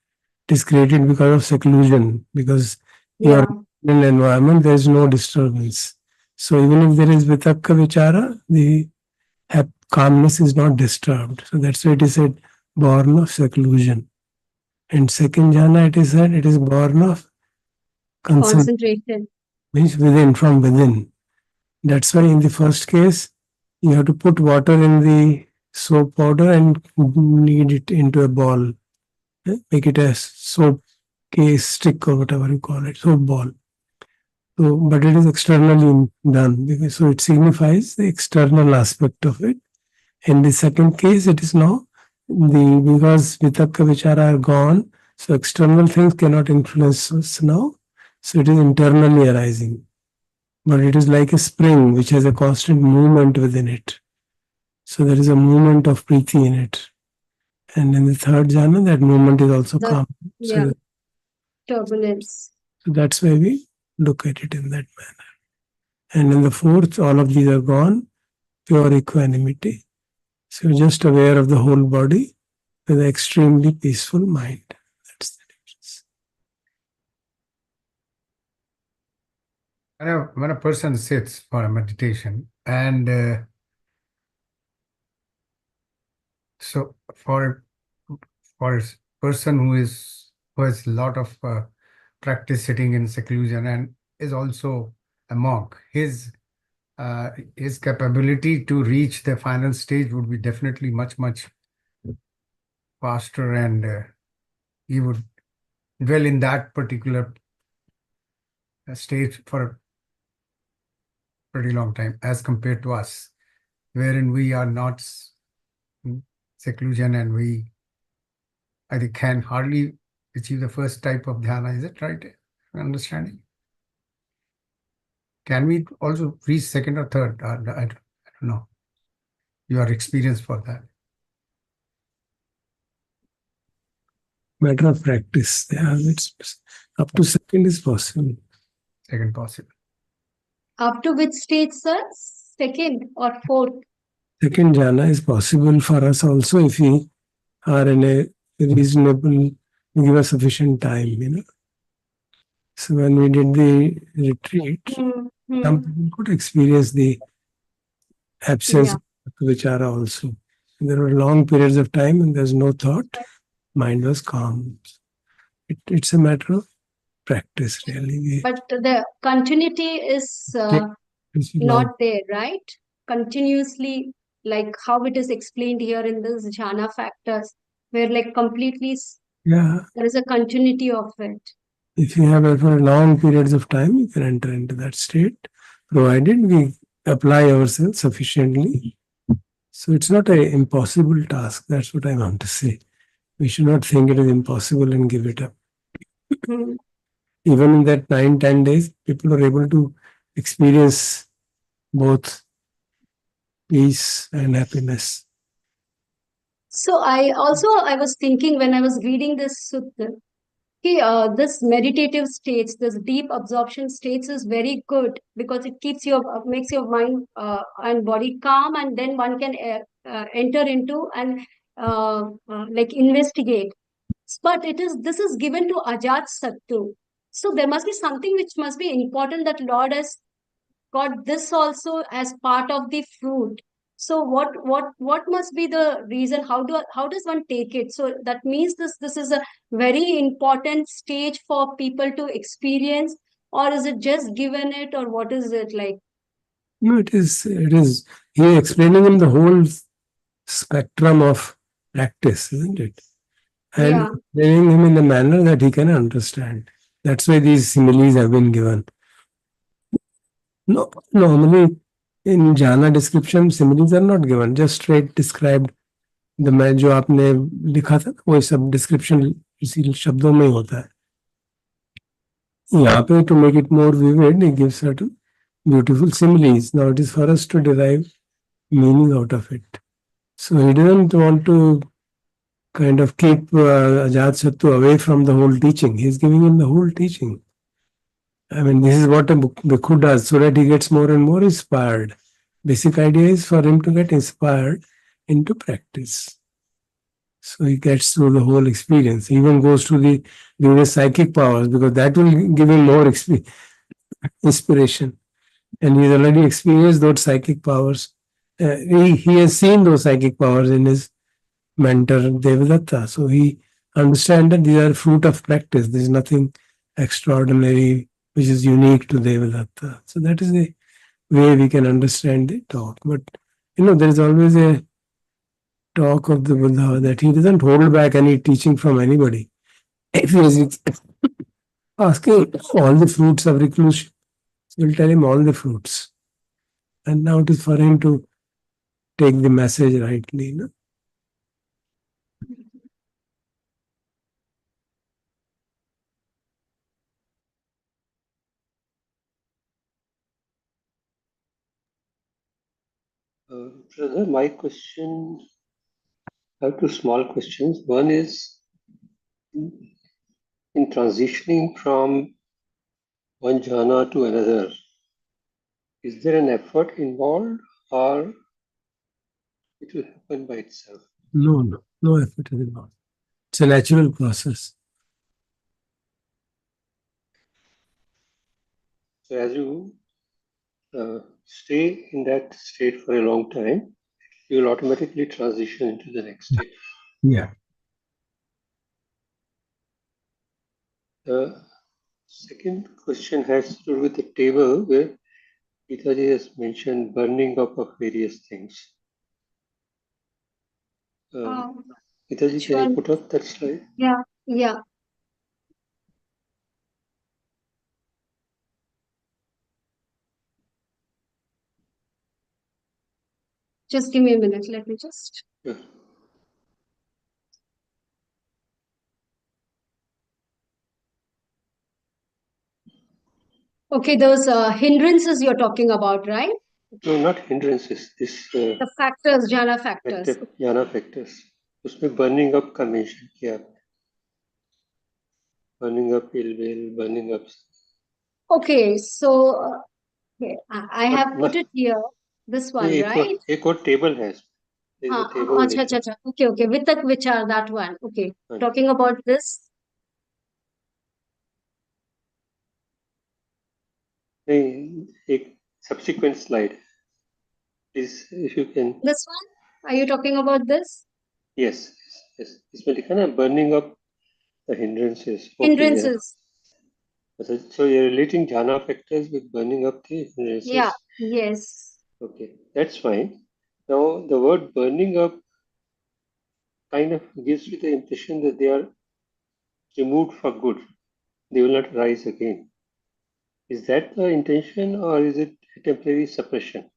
It is created because of seclusion, because you are in an environment, there is no disturbance. So even if there is vitakka vichara, the calmness is not disturbed. So that's why it is said born of seclusion. And second jhana, it is said it is born of concentration. Means within, from within. That's why in the first case, you have to put water in the soap powder and knead it into a ball. Make it a soap case stick or whatever you call it, soap ball. So, but it is externally done, because so it signifies the external aspect of it. In the second case, it is now because vitakka vichara are gone, so external things cannot influence us now. So it is internally arising. But it is like a spring which has a constant movement within it. So there is a movement of priti in it. And in the third jhana, that movement is also calm. Yeah, So, turbulence. so that's why we look at it in that manner. And in the fourth, all of these are gone, pure equanimity. So you're just aware of the whole body with an extremely peaceful mind. That's the difference. When a person sits for a meditation, and so for a person who has a lot of practice sitting in seclusion and is also a monk, his capability to reach the final stage would be definitely much faster, and he would dwell in that particular stage for a pretty long time as compared to us, wherein we are not seclusion, and we, I think, can hardly achieve the first type of dhyana. Is it right? Understanding? Can we also reach second or third? I don't know. You are experienced for that. Matter of practice. Yeah, it's up to second is possible. Second possible. Up to which stage, sir? Second or fourth? Second jhana is possible for us also if we are in a reasonable, give us sufficient time, you know. So when we did the retreat, some people could experience the absence of vichara also. There were long periods of time and there's no thought, mind was calm. It's a matter of practice, really. But the continuity is not there, right? Continuously, like how it is explained here in this jhana factors, where like completely there is a continuity of it. If you have it for long periods of time, you can enter into that state, provided we apply ourselves sufficiently. So it's not an impossible task. That's what I want to say. We should not think it is impossible and give it up. Even in that 9-10 days, people are able to experience both peace and happiness. So I was thinking when I was reading this sutta, this meditative states, this deep absorption states is very good because it keeps makes your mind and body calm, and then one can enter into and like investigate. But this is given to Ajat Sattu. So there must be something which must be important that Lord has got this also as part of the fruit. So what must be the reason? How does one take it? So that means this is a very important stage for people to experience, or is it just given it, or what is it like? No, it is. He explaining him the whole spectrum of practice, isn't it? And explaining him in a manner that he can understand. That's why these similes have been given. No, normally in jhana description, similes are not given, just straight described. The मैं जो आपने लिखा था वो सब description इसी शब्दों में होता है. यहाँ पे to make it more vivid, he gives certain beautiful similes. Now it is for us to derive meaning out of it. So he doesn't want to kind of keep Ajat Sattu away from the whole teaching. He's giving him the whole teaching. I mean, this is what a bhikkhu does so that he gets more and more inspired. Basic idea is for him to get inspired into practice. So he gets through the whole experience. He even goes to the various psychic powers because that will give him more inspiration. And he's already experienced those psychic powers. He has seen those psychic powers in his mentor Devadatta. So he understands that these are fruit of practice. There is nothing extraordinary which is unique to Devadatta. So that is the way we can understand the talk. But there is always a talk of the Buddha that he doesn't hold back any teaching from anybody. If he is asking all the fruits of reclusion, he will tell him all the fruits. And now it is for him to take the message rightly. Brother, my question, I have two small questions. One is, in transitioning from one jhana to another, is there an effort involved or it will happen by itself? No effort is involved. It's a natural process. So as you stay in that state for a long time, you will automatically transition into the next state. Yeah. The second question has to do with the table where Gitaji has mentioned burning up of various things. Gitaji, can you put up that slide? Yeah. Just give me a minute. Let me just. Yeah. Okay, those hindrances you're talking about, right? No, not hindrances. This The factors, jhana factors. jhana factors. उसमें burning up का mention किया आपने. Burning up ill will, burning up. Okay, so okay, I have put it here. This one, right? एक और table है. There is a table. अच्छा. Okay. Vitak Vichar, that one. Okay. Talking about this. एक subsequent slide. Please, if you can. This one? Are you talking about this? Yes. इसमें लिखा ना burning up the hindrances. Hindrances. Okay, yeah. So you're relating jhana factors with burning up the hindrances. Yeah. Yes. Okay, that's fine. Now the word burning up kind of gives you the impression that they are removed for good. They will not rise again. Is that the intention or is it a temporary suppression?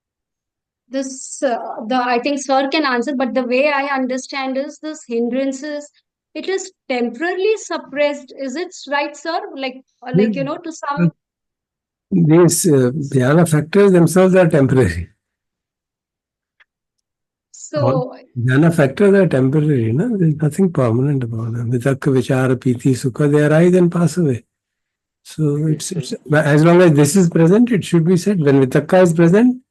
This, I think sir can answer, but the way I understand is this hindrances, it is temporarily suppressed. Is it right, sir? Like to some. These jhana factors themselves are temporary. So jhana factors are temporary, no? There's nothing permanent about them. Vitakka, vichara, piti, sukha, they arise and pass away. So it's as long as this is present, it should be said. When vitakka is present,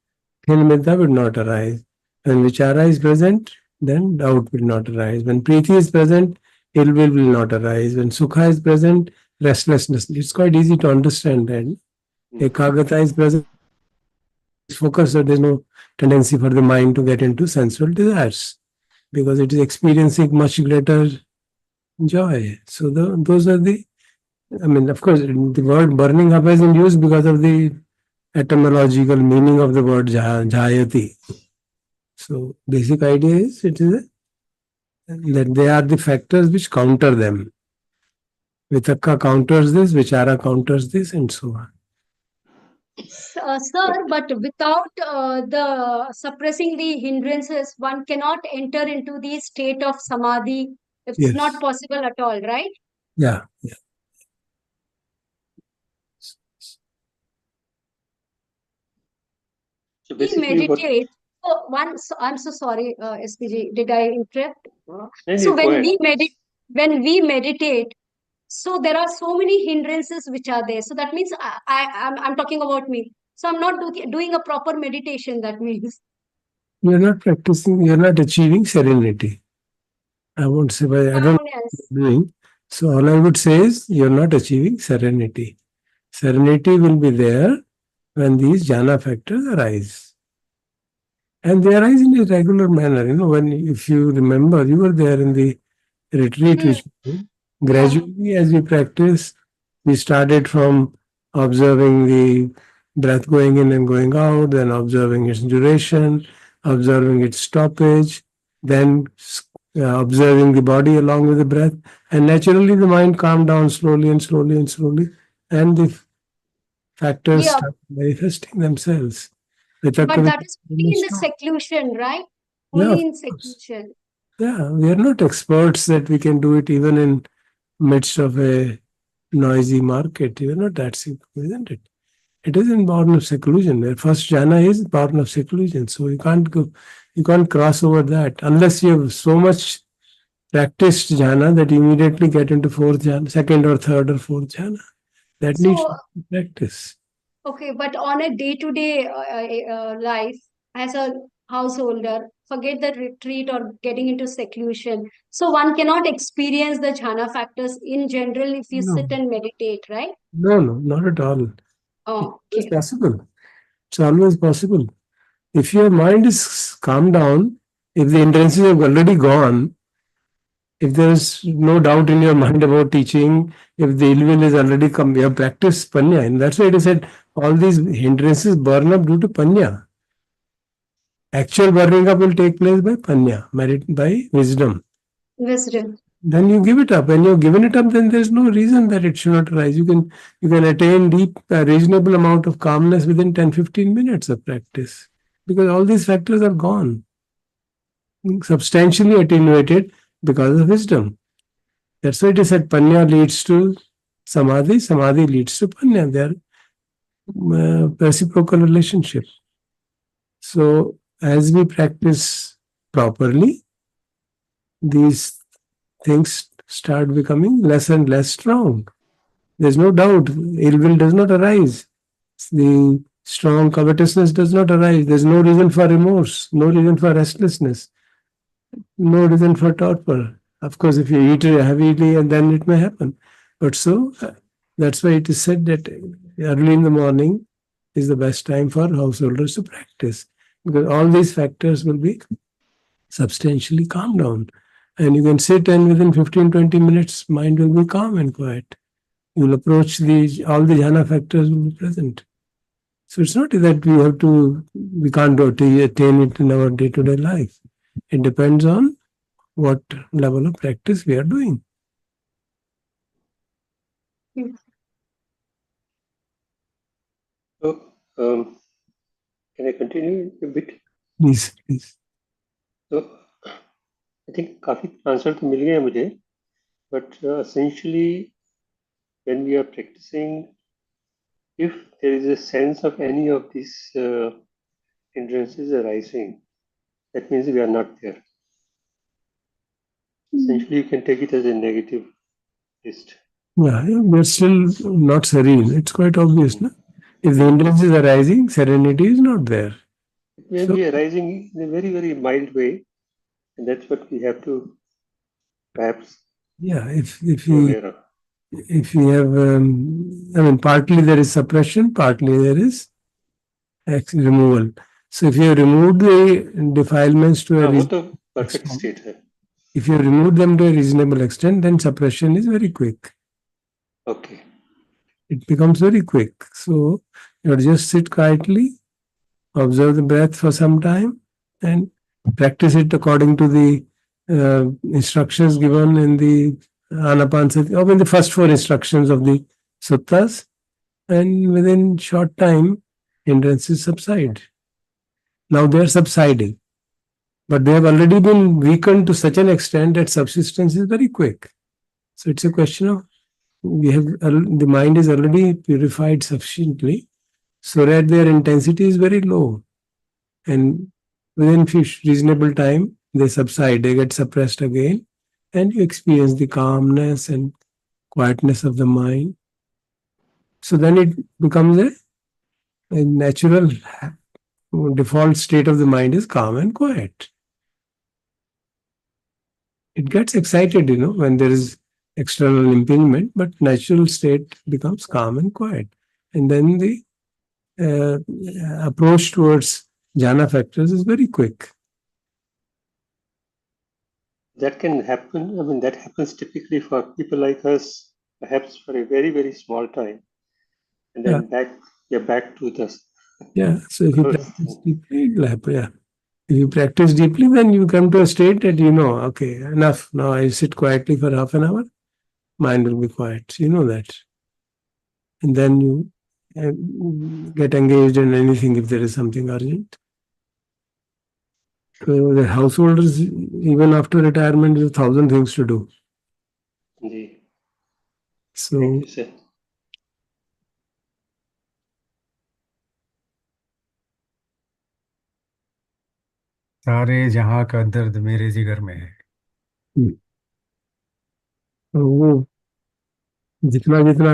Hil-midda would not arise. When vichara is present, then doubt will not arise. When priti is present, ill will not arise. When sukha is present, restlessness. It's quite easy to understand that. Ekagata is present, focus, so there's no tendency for the mind to get into sensual desires because it is experiencing much greater joy. So those are the, of course, the word burning up has been used because of the etymological meaning of the word jayati. So basic idea is that they are the factors which counter them. Vitakka counters this, vichara counters this, and so on. Sir, but without the suppressing the hindrances, one cannot enter into the state of samadhi. It's not possible at all, right? Yeah. So we meditate. I'm so sorry, SPG. Did I interrupt? So when we meditate, so there are so many hindrances which are there. So that means I'm talking about me. So I'm not doing a proper meditation. That means you're not practicing. You're not achieving serenity. I won't say, but I don't doing. So all I would say is you're not achieving serenity. Serenity will be there when these jhana factors arise. And they arise in a regular manner. If you remember, you were there in the retreat which gradually as we practice, we started from observing the breath going in and going out, then observing its duration, observing its stoppage, then observing the body along with the breath. And naturally the mind calmed down slowly, and the factors start manifesting themselves. But that is only in the seclusion, right? Only in seclusion. Yeah, we are not experts that we can do it even in midst of a noisy market. You're not that simple, isn't it? It is in born of seclusion. The first jhana is born of seclusion. So you can't cross over that unless you have so much practiced jhana that you immediately get into fourth jhana, second or third or fourth jhana. That needs practice. Okay, but on a day-to-day life, as a householder, forget the retreat or getting into seclusion. So one cannot experience the jhana factors in general if you sit and meditate, right? No, not at all. Oh, It's possible. It's always possible. If your mind is calmed down, if the hindrances have already gone, if there is no doubt in your mind about teaching, if the ill will is already come, you have practiced panya. And that's why it is said all these hindrances burn up due to panya. Actual burning up will take place by panya, by wisdom. Wisdom. Then you give it up. When you've given it up, then there's no reason that it should not arise. You can attain deep, reasonable amount of calmness within 10-15 minutes of practice. Because all these factors are gone. Substantially attenuated because of wisdom. That's why it is said panya leads to samadhi, samadhi leads to panya. They are reciprocal relationship. So as we practice properly, these things start becoming less and less strong. There's no doubt ill will does not arise. The strong covetousness does not arise. There's no reason for remorse, no reason for restlessness, no reason for torpor. Of course, if you eat heavily, and then it may happen. But so that's why it is said that early in the morning is the best time for householders to practice, because all these factors will be substantially calmed down. And you can sit, and within 15-20 minutes, mind will be calm and quiet. You'll approach all the jhana factors will be present. So it's not that we can't attain it in our day-to-day life. It depends on what level of practice we are doing. So, can I continue a bit? Please. So, I think काफी answer तो मिल गया मुझे, but essentially, when we are practicing, if there is a sense of any of these hindrances arising, that means we are not there. Essentially, you can take it as a negative list. Yeah, we're still not serene. It's quite obvious, no? If the hindrance is arising, serenity is not there. It may be arising in a very, very mild way, and that's what we have to perhaps be aware of. If we have, partly there is suppression, partly there is removal. So if you have removed the defilements to a perfect state, if you remove them to a reasonable extent, then suppression is very quick. Okay. It becomes very quick. So you just sit quietly, observe the breath for some time, and practice it according to the instructions given in the Anapanasati, or in the first 4 instructions of the suttas, and within short time, hindrances subside. Now they are subsiding, but they have already been weakened to such an extent that subsistence is very quick. So it's a question of the mind is already purified sufficiently so that their intensity is very low, and within reasonable time they subside, they get suppressed again, and you experience the calmness and quietness of the mind. So then it becomes a natural default state of the mind is calm and quiet. It gets excited, when there is external impingement, but natural state becomes calm and quiet. And then the approach towards jhana factors is very quick. That can happen. That happens typically for people like us, perhaps for a very, very small time. And then back to the... Yeah, so if you practice deeply, it will happen. Yeah. If you practice deeply, then you come to a state that okay, enough. Now I sit quietly for half an hour, mind will be quiet. You know that. And then you get engaged in anything if there is something urgent. So the householders, even after retirement, there's 1,000 things to do. Indeed. So, thank you, sir. सारे जहां का दर्द मेरे जिगर में है। तो वो जितना जितना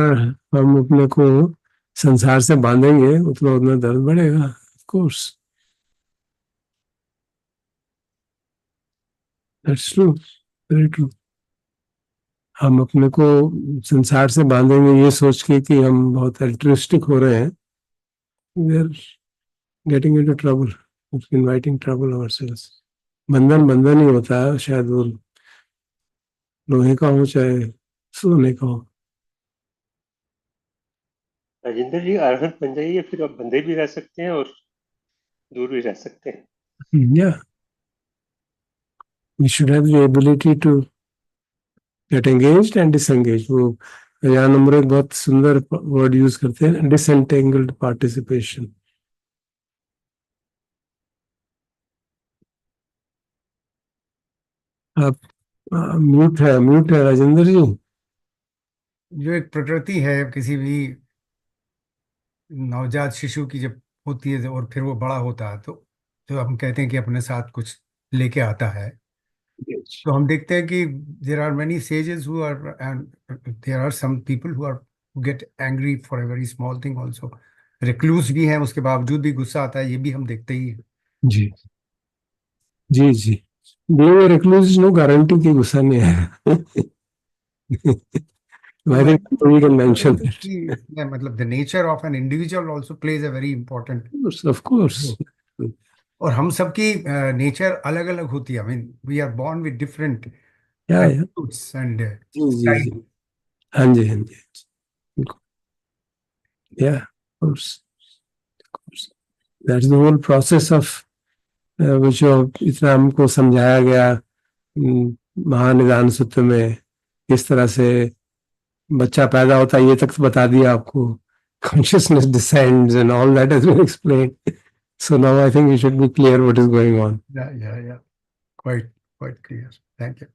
हम अपने को संसार से बांधेंगे उतना उतना दर्द बढ़ेगा, of course. That's true, very true. हम अपने को संसार से बांधेंगे ये सोच के कि हम बहुत अल्ट्रिस्टिक हो रहे हैं, we are getting into trouble, inviting trouble ourselves. बंधन बंधन ही होता है, शायद वो लोहे का हो चाहे सोने का हो। राजेंद्र जी, अरहत बन जाइए, फिर आप बंधे भी रह सकते हैं और दूर भी रह सकते हैं। Yeah, we should have the ability to get engaged and disengaged. वो यहाँ नंबर एक बहुत सुंदर वर्ड यूज करते हैं, डिसएंटेंगल्ड पार्टिसिपेशन। आप म्यूट है राजेंद्र जी। जो एक प्रकृति है किसी भी नवजात शिशु की, जब होती है और फिर वो बड़ा होता है, तो हम कहते हैं कि अपने साथ कुछ लेके आता है। तो हम देखते हैं कि there are many sages who are, and there are some people who are get angry for a very small thing also. Recluse भी हैं, उसके बावजूद भी गुस्सा आता है, ये भी हम देखते ही हैं। जी जी जी। बीइंग रिक्लूस नो गारंटी कि गुस्सा नहीं आएगा। I think we can mention that. Yeah, मतलब the nature of an individual also plays a very important. Of course. और हम सबकी नेचर अलग अलग होती है। I mean, we are born with different Yeah, yeah. attitudes and जी जी जी। हाँ जी हाँ जी, बिल्कुल। Yeah, of course. Of course. That's the whole process of which इतना हमको समझाया गया महानिदान सूत्र में, किस तरह से बच्चा पैदा होता है ये तक बता दिया आपको, consciousness descends and all that has been explained. So now I think we should be clear what is going on. yeah, quite clear. Thank you.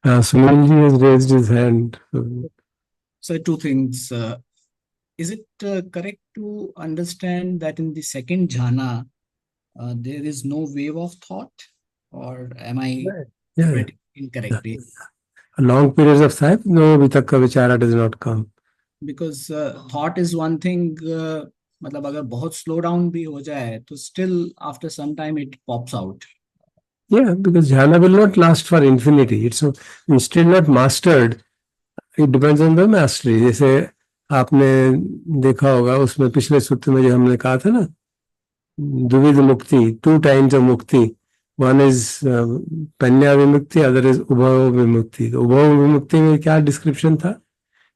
Sunilji has raised his hand. So two things. Is it correct to understand that in the second jhana, there is no wave of thought, or am I Yeah. read incorrectly? Long periods of time, no vitakka vichara does not come. Because thought is one thing. मतलब अगर बहुत slow down भी हो जाए, तो still after some time it pops out. Yeah, because jhana will not last for infinity. It's still not mastered. It depends on the mastery. जैसे आपने देखा होगा उसमें पिछले सूत्र में जो हमने कहा था ना, द्विविध मुक्ति, 2 types of मुक्ति, one is पन्या Vimukthi, other is उभव विमुक्ति। तो उभव विमुक्ति में क्या डिस्क्रिप्शन था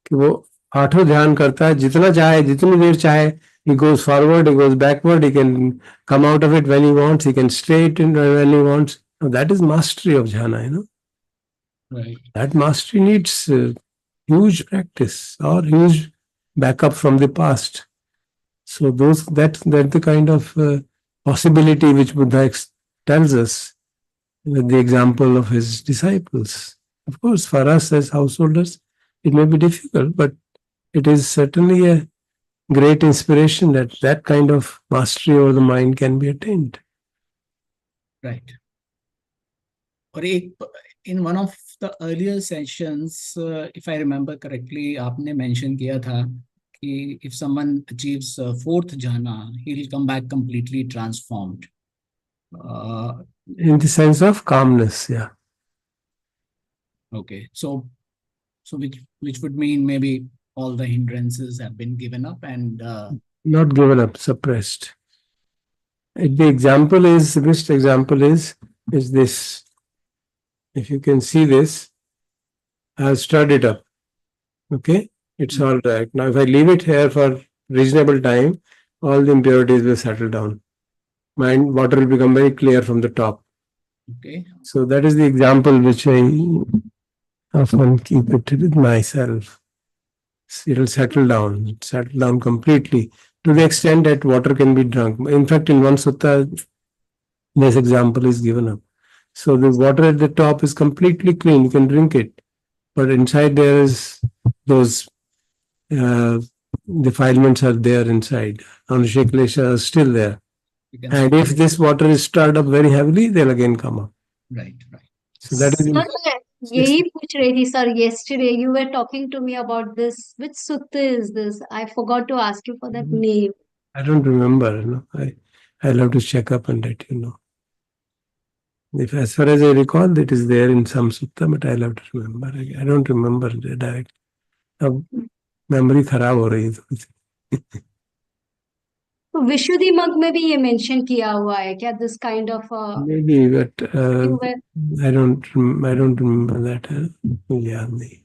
कि वो 8 ध्यान करता है, जितना चाहे जितनी देर चाहे, he goes forward, he goes backward, he can come out of it when he wants, he can stay it in when he wants. Now that is mastery of jhana, you know. Right. That mastery needs huge practice or huge backup from the past. So that's the kind of possibility which Buddha tells us with the example of his disciples. Of course, for us as householders, it may be difficult, but it is certainly a great inspiration that kind of mastery over the mind can be attained. Right. और एक in one of the earlier sessions, if I remember correctly, आपने mention किया था कि if someone achieves fourth jhana, he will come back completely transformed. In the sense of calmness, yeah. Okay, so which would mean maybe all the hindrances have been given up and not given up, suppressed. The example is, the best example is this. If you can see this, I've stirred it up. Okay, it's all right. Now, if I leave it here for reasonable time, all the impurities will settle down. Water will become very clear from the top. Okay. So that is the example which I often keep it with myself. It'll settle down completely to the extent that water can be drunk. In fact, in one sutta, this example is given up. So the water at the top is completely clean, you can drink it. But inside there is those defilements are there inside. Anusha Klesha are still there. And if this water is stirred up very heavily, they'll again come up. Right. So that is Sir, यही पूछ रही थी sir. Yesterday you were talking to me about this. Which sutta is this? I forgot to ask you for that name. I don't remember. No, I'll have to check up and let you know. If, as far as I recall, it is there in some sutta, but I'll have to remember. I don't remember the direct. अब memory खराब हो रही है थोड़ी सी. तो विशुद्धि मग में भी ये मेंशन किया हुआ है क्या? This kind of Maybe, but you were I don't remember that. Yeah, नहीं.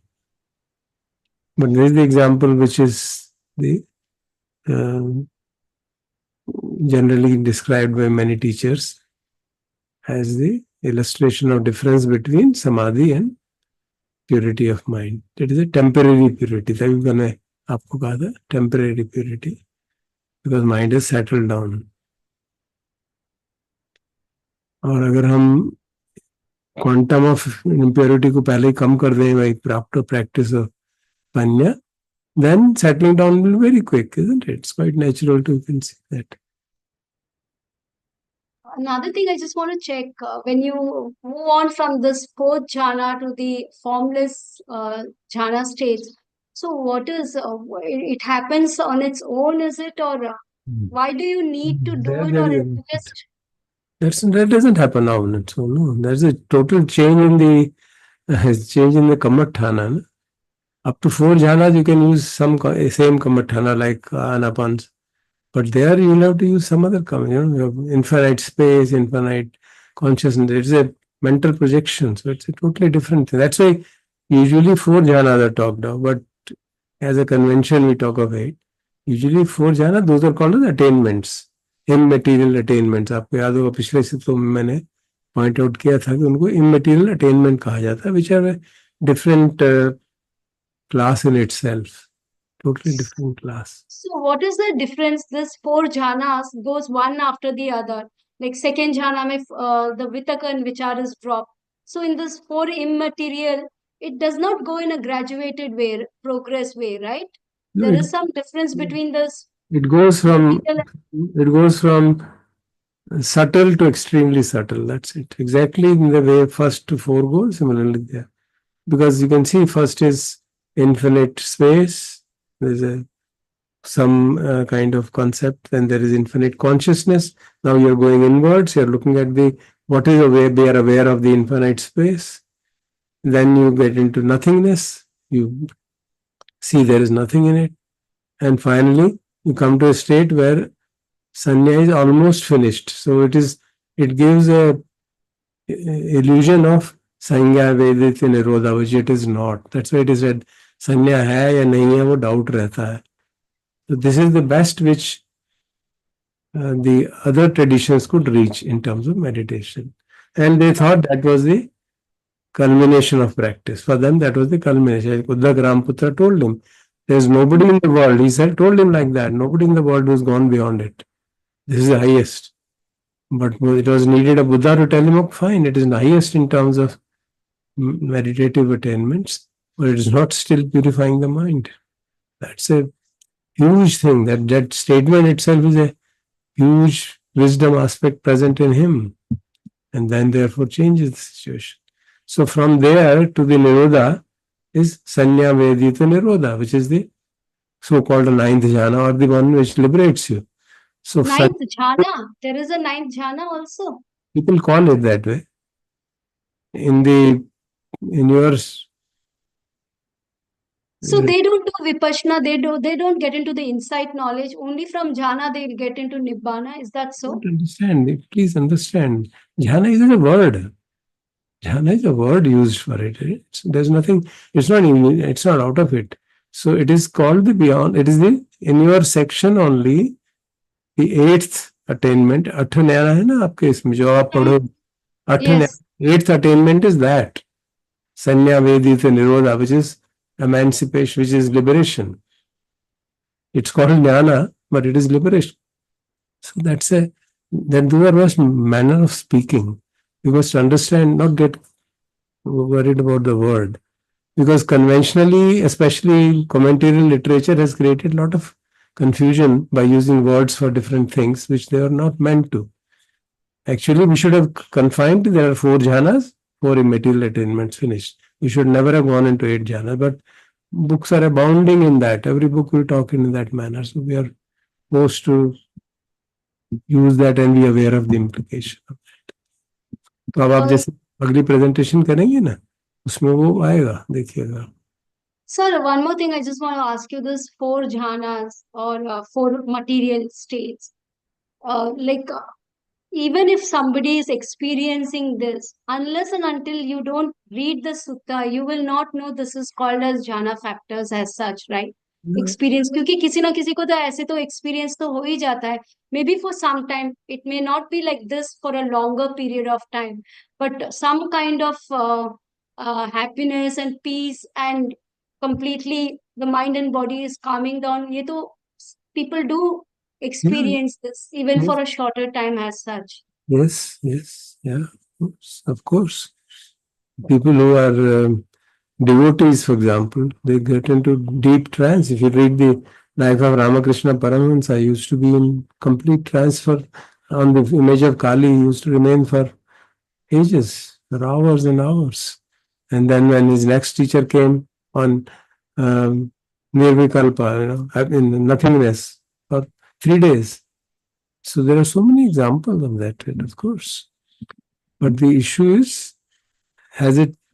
But there is the example which is the generally described by many teachers as the illustration of difference between samadhi and purity of mind. It is a temporary purity. तभी मैंने आपको कहा था temporary purity because mind is settled down. और अगर हम quantum of impurity को पहले ही कम कर दें by proper practice of panya, then settling down will be very quick, isn't it? It's quite natural to conceive that. another thing I just want to check when you move on from this fourth jhana to the formless jhana stage. So what is it happens on its own, is it, or why do you need to do it, or it just That doesn't happen now. So no, there's a total change in the kamatthana. No? Up to 4 jhanas, you can use some same kamatthana like anapans. But there you will have to use some other comment. You have infinite space, infinite consciousness. It's a mental projection. So it's a totally different thing. That's why usually 4 jhanas are talked of. But as a convention, we talk of 8. Usually 4 jhanas, those are called as attainments. Immaterial attainments. आपको याद होगा पिछले सूत्रों में मैंने point out किया था कि उनको immaterial attainment कहा जाता है, which are a different class in itself. Totally different class. So what is the difference? This 4 jhanas goes one after the other. Like second jhana mein the vitaka and vichar is dropped. So in this 4 immaterial, it does not go in a graduated way, progress way, right? No, There is some difference between this. It goes from subtle to extremely subtle. That's it. Exactly in the way first to 4 go, similarly there. Because you can see first is infinite space. There's some kind of concept. Then there is infinite consciousness. Now you're going inwards. You're looking at what is aware. They are aware of the infinite space. Then you get into nothingness. You see there is nothing in it. And finally, you come to a state where sanya is almost finished. So it gives a illusion of sanya vediti nirodha, which it is not. That's why it is said sanya hai ya nahi hai, wo doubt rehta hai. So this is the best which the other traditions could reach in terms of meditation. And they thought that was the culmination of practice. For them, that was the culmination. Uddhak Ramputra told him, there's nobody in the world. He told him like that. Nobody in the world who's gone beyond it. This is the highest. But it was needed a Buddha to tell him, oh, fine, it is the highest in terms of meditative attainments, but it is not still purifying the mind. That's a huge thing. That statement itself is a huge wisdom aspect present in him. And then therefore changes the situation. So from there to the Nirodha is Sanya Vedita Nirodha, which is the so-called 9th jhana, or the one which liberates you. So 9th jhana, there is a 9th jhana also. People call it that way. In yours. So they don't do vipassana, they don't get into the insight knowledge. Only from jhana they'll get into nibbana. Is that so? Please understand. Jhana is a word. Jhana is a word used for it. There's nothing, it's not out of it. So it is called the beyond, it is in your section only, the 8th attainment. 8th hai na aapke isme jo aap padho. 8th attainment is that. Sanya Vedita Nirodha, which is emancipation, which is liberation. It's called jnana, but it is liberation. So those are just manner of speaking. You must understand, not get worried about the word. Because conventionally, especially commentary literature, has created a lot of confusion by using words for different things which they are not meant to. Actually, we should have confined, there are 4 jhanas, 4 immaterial attainments, finished. We should never have gone into 8 jhanas, but books are abounding in that. Every book will talk in that manner. So we are forced to use that and be aware of the implication of that. तो अब आप जैसे अगली presentation करेंगे ना, उसमें वो आएगा, देखिएगा. Sir, one more thing I just want to ask you, this 4 jhanas or 4 material states. Even if somebody is experiencing this, unless and until you don't read the sutta, you will not know this is called as jhana factors as such, right? Experience, क्योंकि किसी ना किसी को तो ऐसे तो experience तो हो ही जाता है. Maybe for some time, it may not be like this for a longer period of time, but some kind of happiness and peace and completely the mind and body is calming down. ये तो people do experience this even for a shorter time as such. Yes, yeah, of course. People who are devotees, for example, they get into deep trance. If you read the life of Ramakrishna Paramahansa, used to be in complete trance on the image of Kali. He used to remain for ages, for hours and hours. And then when his next teacher came on Nirvikalpa, in nothingness, for 3 days. So there are so many examples of that, of course. But the issue is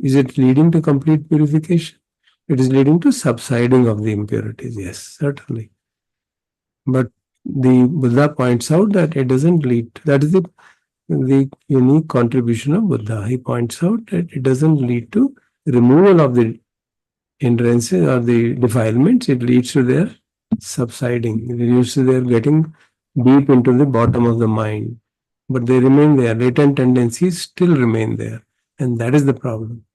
is it leading to complete purification? It is leading to subsiding of the impurities, yes, certainly. But the Buddha points out that it doesn't lead. That is the unique contribution of Buddha. He points out that it doesn't lead to removal of the hindrances or the defilements. It leads to their subsiding. It leads to their getting deep into the bottom of the mind. But they remain there. Latent tendencies still remain there. And that is the problem.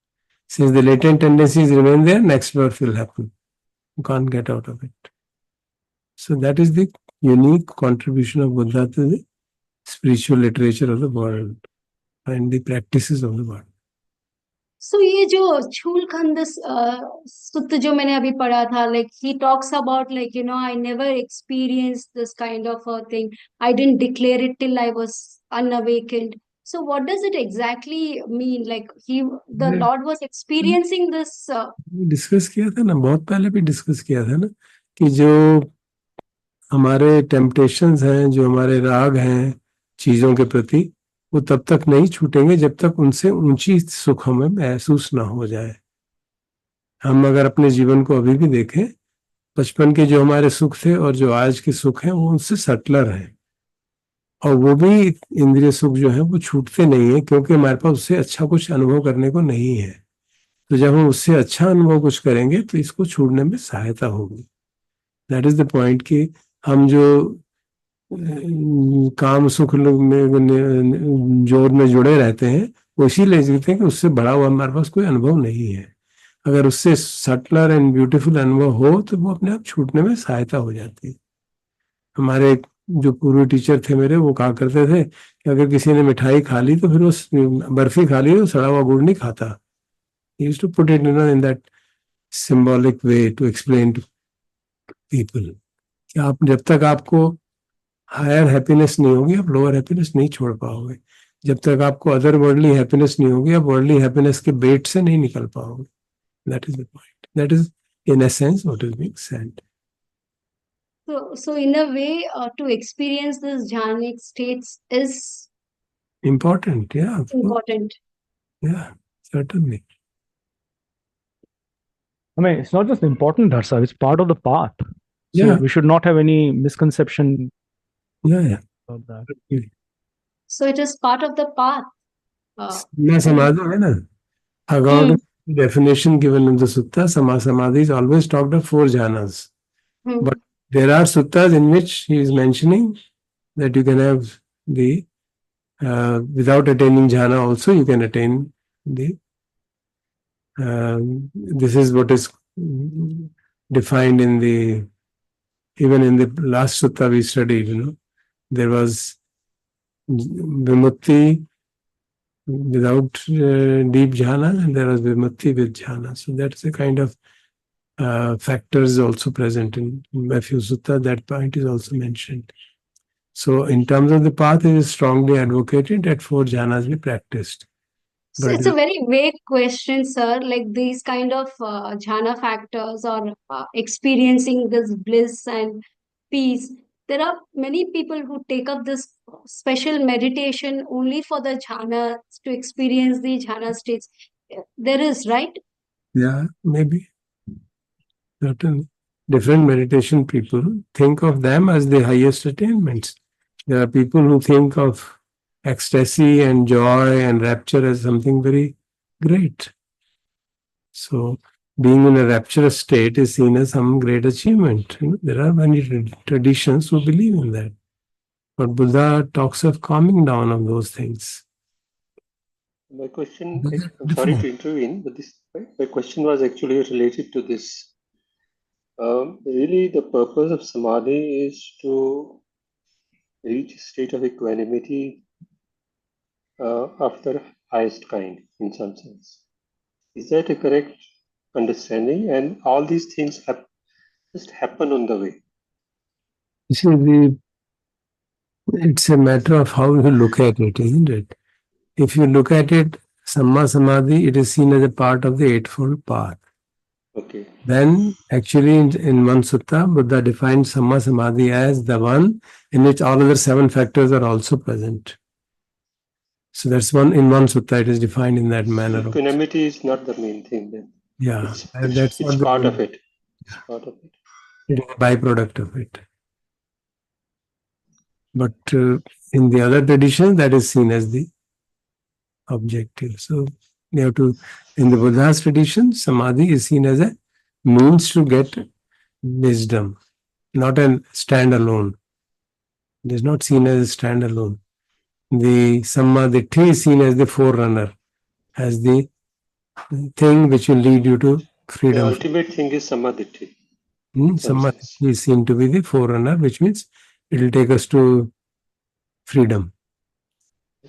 Since the latent tendencies remain there, next birth will happen. You can't get out of it. So that is the unique contribution of Buddha to the spiritual literature of the world and the practices of the world. So ये जो Chulkhand Sutta जो मैंने अभी पढ़ा था, like he talks about like, I never experienced this kind of a thing. I didn't declare it till I was unawakened. So what does it exactly mean? Like the Lord was experiencing this. Discuss किया था ना, बहुत पहले भी discuss किया था ना, कि जो हमारे टेम्पटेशंस हैं, जो हमारे राग हैं चीजों के प्रति, वो तब तक नहीं छूटेंगे जब तक उनसे ऊंची सुख हमें महसूस ना हो जाए. हम अगर अपने जीवन को अभी भी देखें, बचपन के जो हमारे सुख थे और जो आज के सुख हैं, वो उनसे सटलर हैं. और वो भी इंद्रिय सुख जो है वो छूटते नहीं है, क्योंकि हमारे पास उससे अच्छा कुछ अनुभव करने को नहीं है. तो जब हम उससे अच्छा अनुभव कुछ करेंगे तो इसको छूटने में सहायता होगी. दैट इज द पॉइंट कि हम जो काम सुख में जोर में जुड़े रहते हैं, वो इसीलिए जीते हैं कि उससे बड़ा हुआ हमारे पास कोई अनुभव नहीं है. अगर उससे सटलर एंड ब्यूटीफुल अनुभव हो तो वो अपने आप छूटने में सहायता हो जाती है. हमारे जो पूर्व टीचर थे मेरे, वो कहा करते थे कि अगर किसी ने मिठाई खा ली तो फिर वो बर्फी खा ली तो सड़ा हुआ गुड़ नहीं खाता. He used to put it in that symbolic way to explain to people कि आप जब तक आपको हायर हैप्पीनेस नहीं होगी, आप लोअर हैप्पीनेस नहीं छोड़ पाओगे. जब तक आपको अदर वर्ल्डली हैप्पीनेस नहीं होगी, आप वर्ल्डली हैप्पीनेस के बेट से नहीं निकल पाओगे. That is the point. That is in essence what is being said. So in a way, to experience this jhanic states is important. Yeah. important. Yeah, certainly. I mean, it's not just important, Dharsa, it's part of the path. So Yeah. we should not have any misconception Yeah. about that. So it is part of the path. Samadhi है ना. According to the definition given in the sutta, Samadhi is always talked of 4 jhanas. But there are suttas in which he is mentioning that you can have the without attaining jhana also you can attain the this is what is defined in the even in the last sutta we studied. There was vimutti without deep jhana, and there was vimutti with jhana. So that's a kind of factors also present in Matthew Sutta. That point is also mentioned. So in terms of the path, it is strongly advocated that 4 jhanas be practiced. So But it's a very vague question, sir. Like these kind of jhana factors or experiencing this bliss and peace. There are many people who take up this special meditation only for the jhana to experience the jhana states. There is, right? yeah, maybe certain different meditation people think of them as the highest attainments. There are people who think of ecstasy and joy and rapture as something very great. So being in a rapturous state is seen as some great achievement. There are many traditions who believe in that. But Buddha talks of calming down of those things. My question, I'm sorry to intervene, but my question was actually related to this. Really, the purpose of samadhi is to reach a state of equanimity of the highest kind, in some sense. Is that a correct understanding? And all these things just happen on the way. You see, it's a matter of how you look at it, isn't it? If you look at it, Samma Samadhi, it is seen as a part of the Eightfold Path. Okay. Then, actually, in one sutta, Buddha defines Samma Samadhi as the one in which all other 7 factors are also present. So that's in one sutta, it is defined in that manner. Equanimity is not the main thing then. Yeah, It's part of it. It's part of it. It is a byproduct of it. But in the other traditions, that is seen as the objective. So you have to, in the Buddha's tradition, samadhi is seen as a means to get wisdom, not a standalone. It is not seen as a standalone. The samadhi is seen as the forerunner, as the thing which will lead you to freedom. The ultimate thing is samadhi. Samadhi is seen to be the forerunner, which means it will take us to freedom.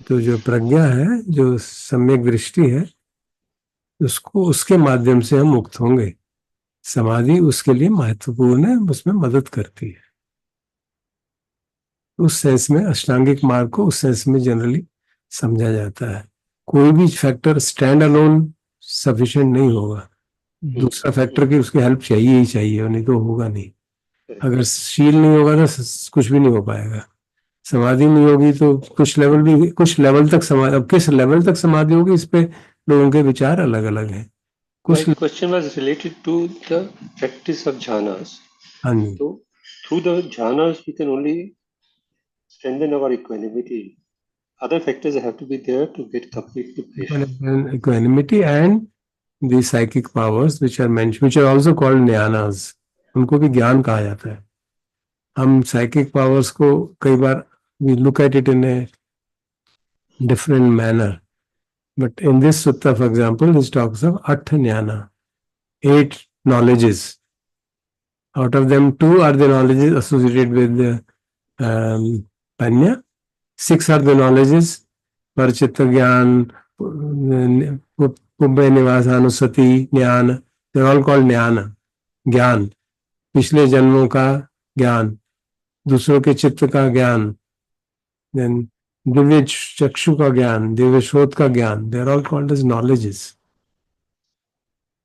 तो जो प्रज्ञा है, जो सम्यक दृष्टि है, उसको उसके माध्यम से हम मुक्त होंगे. समाधि उसके लिए महत्वपूर्ण है, उसमें मदद करती है. उस सेंस में अष्टांगिक मार्ग को उस सेंस में जनरली समझा जाता है. कोई भी फैक्टर स्टैंड अलोन सफिशिएंट नहीं होगा. दूसरा फैक्टर की उसकी हेल्प चाहिए ही चाहिए, नहीं तो होगा नहीं. अगर शील नहीं होगा तो कुछ भी नहीं हो पाएगा. समाधि नहीं होगी तो कुछ लेवल तक समाधि, अब किस लेवल तक समाधि होगी इस पे लोगों के विचार अलग अलग हैं. My question was related to the practice of jhanas. So through the jhanas we can only strengthen our equanimity. Other factors have to be there to get complete preparation. Equanimity and the psychic powers which are mentioned, which are also called jnanas. उनको भी ज्ञान कहा जाता है. हम psychic powers को कई बार we look at it in a different manner. But in this sutta, for example, it talks of Atth Jnana, 8 knowledges. Out of them, 2 are the knowledges associated with the Panya. 6 are the knowledges, Parachitta Jnana, Pubbya Nivasanusati Jnana. They're all called Jnana, Jnana. पिछले जन्मों का ज्ञान, दूसरों के चित्त का ज्ञान, then Divya चक्षु का ज्ञान, दिव्य शोध का ज्ञान, they are all called as knowledges.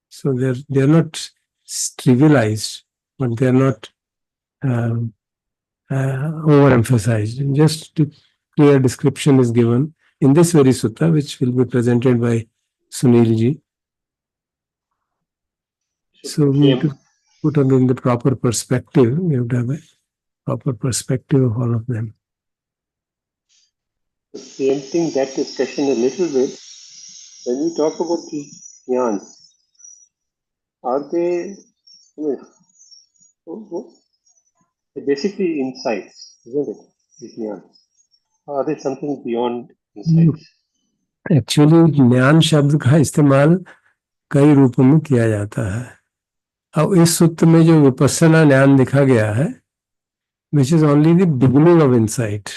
So they are not trivialized, but they are not overemphasized. Just a clear description is given in this very sutta, which will be presented by Sunil ji. So we have to put them in the proper perspective. We have to have a proper perspective of all of them. Preempting that discussion a little bit, when we talk about the jnans, are they basically insights, isn't it? These jnans. Or are they something beyond insights? Actually, ज्ञान शब्द का इस्तेमाल कई रूपों में किया जाता है. अब इस सूत्र में जो विपස්සना ज्ञान लिखा गया है, which is only the beginning of insight.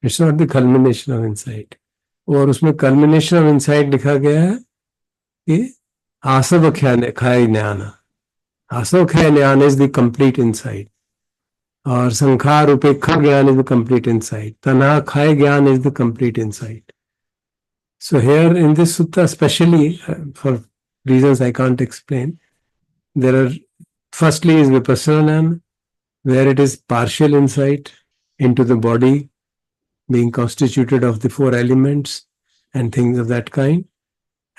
It's not the culmination of insight. और उसमें culmination of insight लिखा गया है कि आसव खाय ज्ञान. Asokha Jnana is the complete insight. Or Sankhar Upekha Jnana is the complete insight. Tanha Khai Jnana is the complete insight. So here in this sutta, especially for reasons I can't explain, there are, firstly is Vipassana Jnana, where it is partial insight into the body being constituted of the four elements and things of that kind.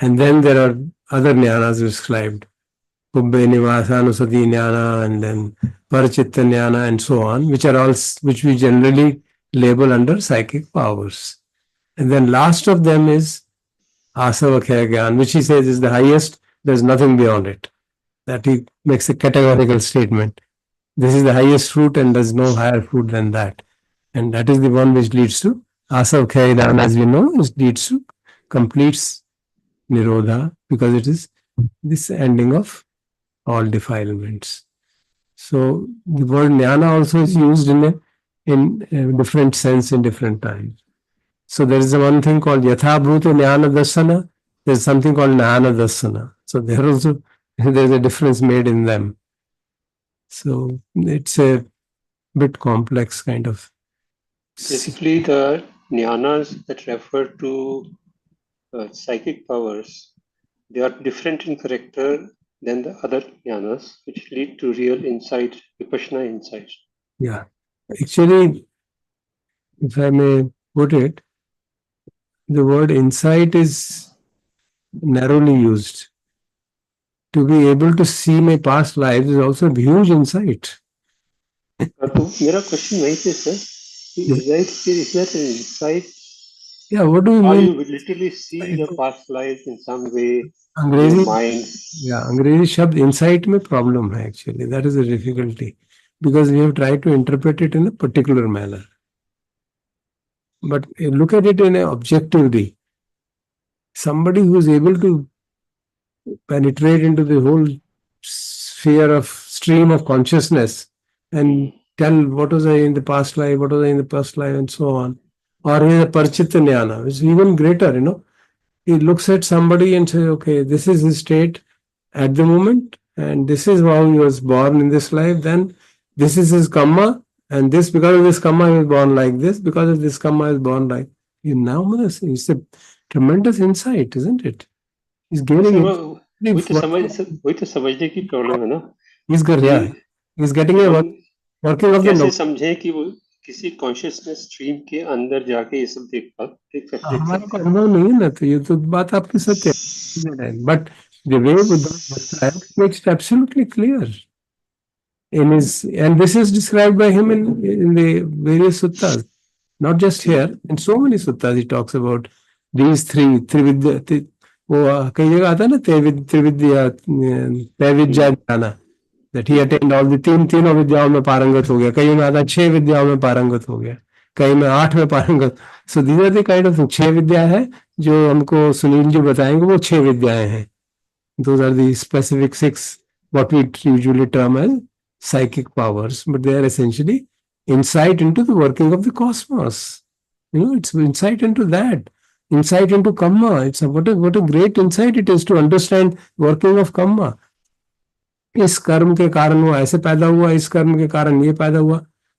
And then there are other jnanas described, Kubbe Nivasanusati jnana and then Parachitta jnana and so on, which are all, which we generally label under psychic powers. And then last of them is Asavakhya Gyan, which he says is the highest, there's nothing beyond it. That he makes a categorical statement. This is the highest fruit and there's no higher fruit than that. And that is the one which leads to Asavakhya Gyan, as we know, which leads to complete Nirodha, because it is this ending of all defilements. So the word jnana also is used in a different sense in different times. So there is one thing called Yatha Bhuta Jnana Darsana. There is something called Jnana Darsana. So there also there is a difference made in them. So it's a bit complex kind of. Basically, the jnanas that refer to psychic powers, they are different in character than the other jnanas, which lead to real insight, vipassana insight. Yeah. Actually, if I may put it, the word insight is narrowly used. To be able to see my past lives is also a huge insight. तो मेरा question वही पे sir, is that an insight? Yeah, what do you Or mean? you will literally see your past life in some way in अंग्रेजी your mind? Yeah, अंग्रेजी शब्द insight में problem है actually. That is a difficulty because we have tried to interpret it in a particular manner. But look at it in an objective way. Somebody who is able to penetrate into the whole sphere of stream of consciousness and tell what was I in the past life, what was I in the past life, and so on. Or in a Parchitta Jnana, which is even greater, you know. He looks at somebody and says, okay, this is his state at the moment, and this is how he was born in this life, then this is his karma, and this, because of this karma, he was born like this, because of this karma, he was born like. It's a tremendous insight, isn't it? He's gaining it. वही तो समझने की problem है ना He's got, yeah. He's getting a working of the कैसे note. समझे कि वो किसी कॉन्शियसनेस स्ट्रीम के अंदर जाके ये सब देख सकते हमारे को अनुभव नहीं है ना, तो ये तो बात आपकी सत्य है. But the way Buddha makes it absolutely clear. And this is described by him in the various suttas, not just here. In so many suttas, he talks about these three, Trividya. वो कई जगह आता है ना त्रिविद्या त्रैविद्या ज्ञाना, that he attained all the तीनों विद्याओं में पारंगत हो गया. कई में आता 6 विद्याओं में पारंगत हो गया, कई में 8 में पारंगत. So these are the kind of 6 विद्या है जो हमको सुनील जी बताएंगे, वो 6 विद्याएं हैं. Those are the specific 6 what we usually term as psychic powers, but they are essentially insight into the working of the cosmos. You know, it's insight into that. Insight into karma. It's what a great insight it is to understand working of karma. इस कर्म के कारण वो ऐसे पैदा हुआ, इस कर्म के कारण ये पैदा हुआ,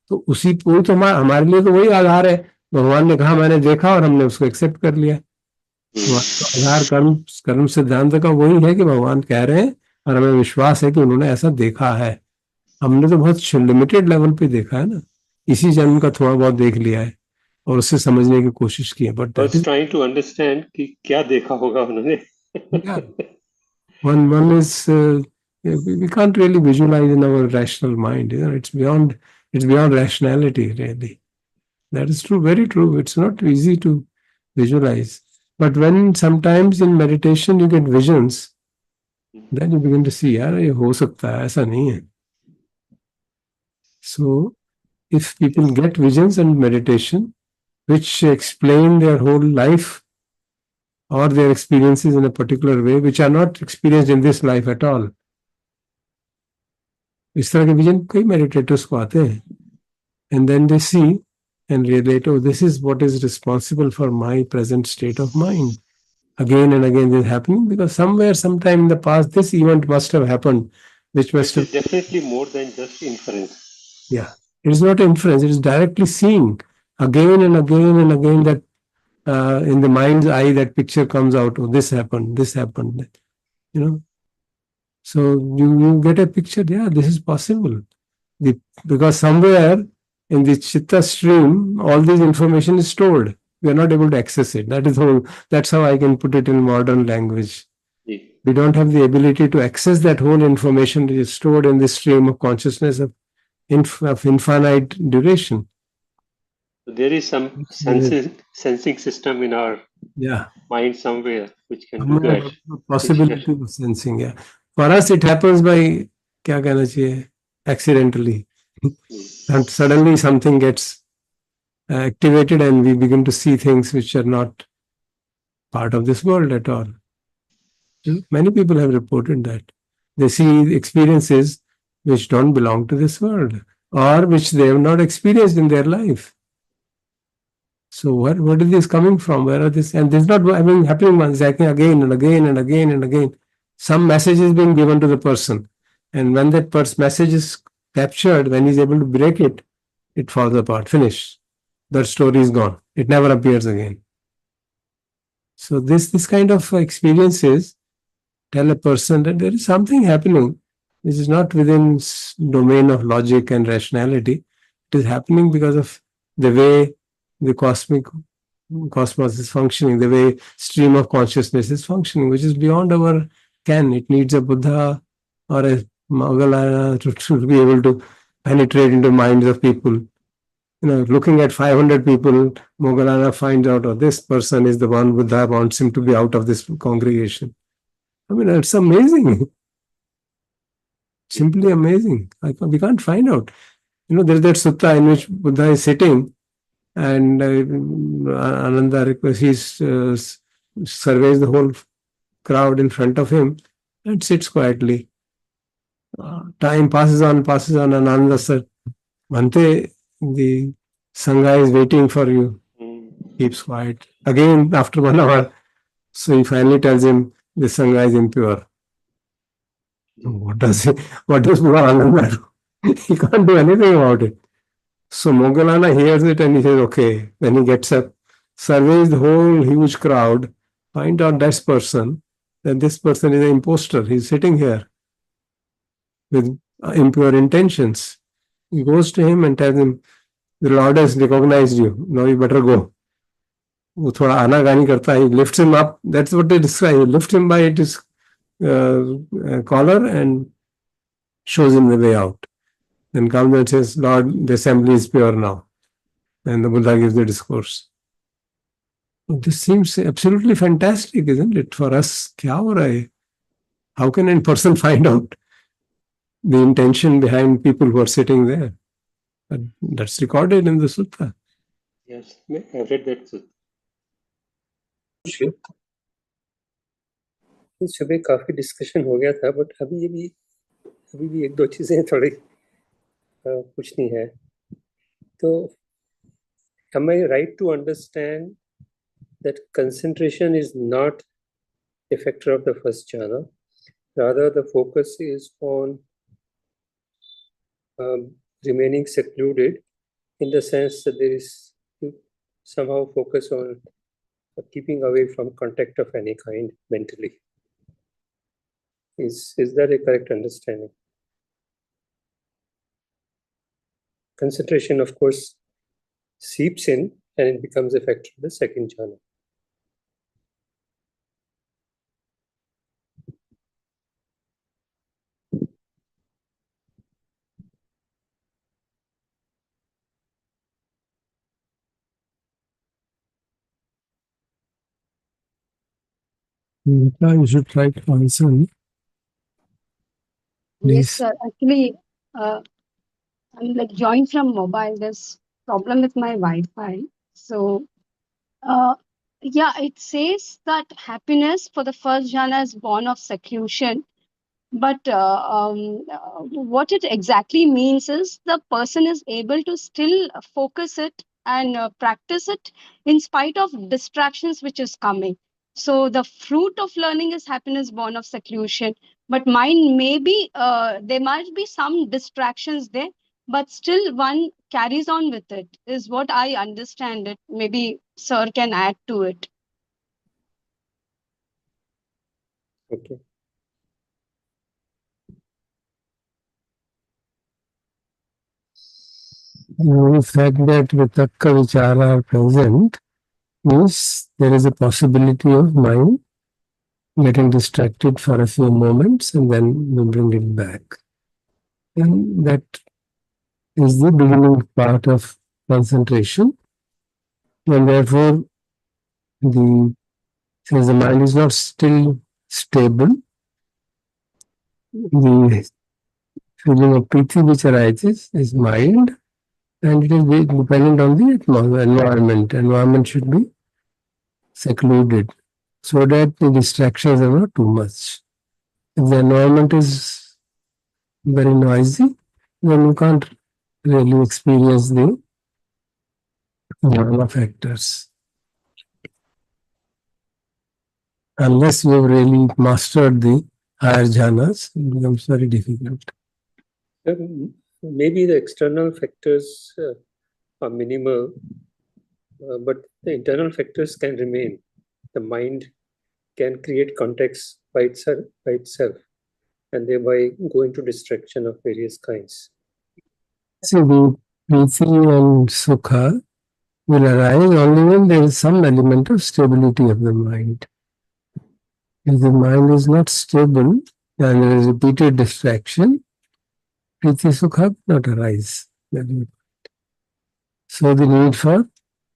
तो उसी वो तो हमारे लिए तो वही आधार है. भगवान ने कहा, मैंने देखा और हमने उसको एक्सेप्ट कर लिया. आधार कर्म सिद्धांत का वही है कि भगवान कह रहे हैं और हमें विश्वास है कि उन्होंने ऐसा देखा है. हमने तो बहुत लिमिटेड लेवल पे देखा है ना, इसी जन्म का थोड़ा बहुत देख लिया है और उससे समझने की कोशिश की है. बट ट्राइंग टू अंडरस्टैंड कि क्या देखा होगा उन्होंने. one is we can't really visualize in our rational mind. You know, it's beyond rationality really. That is true, very true. It's not easy to visualize. But when sometimes in meditation you get visions, then you begin to see, यार ये हो सकता है, ऐसा नहीं है. So if people get visions and meditation which explain their whole life or their experiences in a particular way, which are not experienced in this life at all, इस तरह के विजन कई मेडिटेटर्स को आते हैं. And then they see and relate, oh, this is what is responsible for my present state of mind. Again and again this is happening because somewhere, sometime in the past, this event must have happened which must have... It's definitely more than just inference. Yeah, it is not inference, it is directly seeing again and again and again that in the mind's eye that picture comes out, oh, this happened, you know. So you get a picture, yeah, this is possible. Because somewhere in the chitta stream, all this information is stored. We are not able to access it. That's how I can put it in modern language. Yeah. We don't have the ability to access that whole information that is stored in the stream of consciousness of infinite duration. There is some sensing system in our mind somewhere which can do that. Possibility of sensing, yeah. For us, it happens by kya कहना चाहिए, accidentally. And suddenly something gets activated and we begin to see things which are not part of this world at all. Many people have reported that. They see experiences which don't belong to this world or which they have not experienced in their life. So what is this coming from? Where are this? And this is not happening once, again and again and again and again. Some message is being given to the person. And when that message is captured, when he's able to break it, it falls apart, finished. That story is gone. It never appears again. So this kind of experiences tell a person that there is something happening which is not within domain of logic and rationality. It is happening because of the way the cosmos is functioning, the way stream of consciousness is functioning, which is beyond our ken. It needs a Buddha or a Moggallana to be able to penetrate into minds of people. Looking at 500 people, Moggallana finds out, oh, this person is the one Buddha wants him to be out of this congregation. I mean, it's amazing. Simply amazing. We can't find out. There's that sutta in which Buddha is sitting and Ananda requests, he surveys the whole crowd in front of him and sits quietly. Time passes on, and Ananda said, Bhante, the Sangha is waiting for you. Keeps quiet. Again, after 1 hour, so he finally tells him, the Sangha is impure. What does Buddha Ananda do? He can't do anything about it. So Moggallana hears it and he says, okay. Then he gets up, surveys the whole huge crowd, find out this person, that this person is an imposter. He's sitting here with impure intentions. He goes to him and tells him, the Lord has recognized you. Now you better go. वो थोड़ा आनाकानी करता है. He lifts him up. That's what they describe. He lifts him by his collar and shows him the way out. Then comes and says, Lord, the assembly is pure now. And the Buddha gives the discourse. This seems absolutely fantastic, isn't it? For us, kya ho raha hai? How can a person find out the intention behind people who are sitting there? But that's recorded in the sutta. Yes, I read that sutta. सुबह काफी discussion हो गया था, but अभी भी एक दो चीजें थोड़ी पूछनी है. तो am I right to understand that concentration is not a factor of the first jhana? Rather, the focus is on remaining secluded, in the sense that there is somehow focus on keeping away from contact of any kind mentally. Is that a correct understanding? Concentration, of course, seeps in and it becomes a factor of the second jhana. You should try to answer. Yes, sir. Actually, I'm like joined from mobile. There's problem with my Wi-Fi. So, yeah, it says that happiness for the first jhana is born of seclusion. But what it exactly means is the person is able to still focus it and practice it in spite of distractions which is coming. So the fruit of learning is happiness born of seclusion. But mind may be, there might be some distractions there, but still one carries on with it, is what I understand it. Maybe Sir can add to it. Okay. The fact that vitakka vichara are present means there is a possibility of mind getting distracted for a few moments and then we bring it back. And that is the beginning part of concentration. And therefore, since the mind is not still stable, the feeling of piti which arises is mild and it is dependent on the environment. Environment should be secluded so that the distractions are not too much. If the environment is very noisy, then you can't really experience the jhana factors. Unless you have really mastered the higher jhanas, it becomes very difficult. Maybe the external factors are minimal, but the internal factors can remain. The mind can create context by itself and thereby go into distraction of various kinds. So the priti and sukha will arise only when there is some element of stability of the mind. If the mind is not stable and there is repeated distraction, priti sukha will not arise. So the need for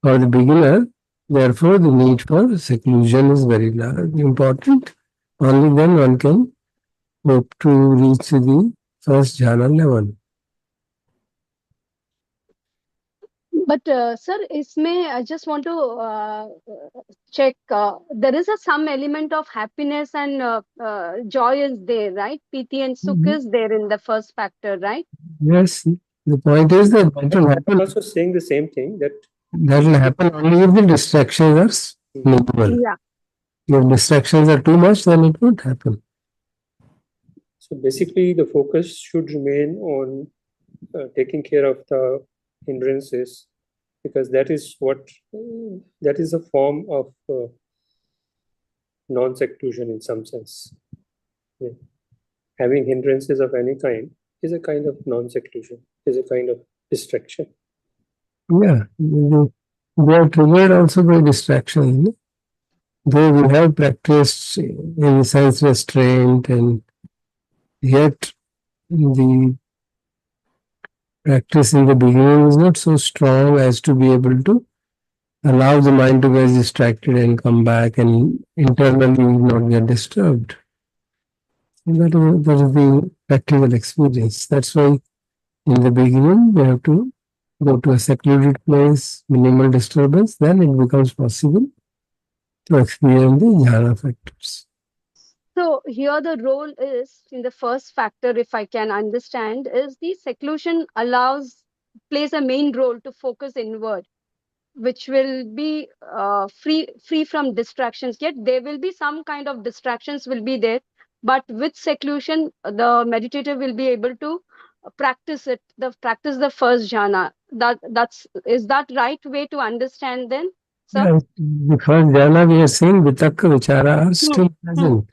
the beginner, therefore the need for seclusion is very important. Only then one can hope to reach the first jhana level. But sir, isme I just want to check. There is some element of happiness and joy is there, right? Piti and sukh is there in the first factor, right? Yes, the point is that will happen. I'm also saying the same thing, that will happen only if the distractions are minimal. Yeah. If distractions are too much, then it won't happen. So basically, the focus should remain on taking care of the hindrances, because that is a form of non-seclusion in some sense. Yeah. Having hindrances of any kind is a kind of non-seclusion, is a kind of distraction. Yeah, they are triggered also by distraction. Though we have practiced in sense restraint, and yet the practice in the beginning is not so strong as to be able to allow the mind to get distracted and come back and internally not get disturbed. That is the practical experience. That's why in the beginning we have to go to a secluded place, minimal disturbance, then it becomes possible to experience the jhana factors. So here the role is in the first factor, if I can understand, is the seclusion plays a main role to focus inward, which will be free from distractions. Yet there will be some kind of distractions will be there, but with seclusion, the meditator will be able to practice the first jhana. Is that right way to understand then, sir? Yeah, the first jhana we are saying vitakka vichara are still present.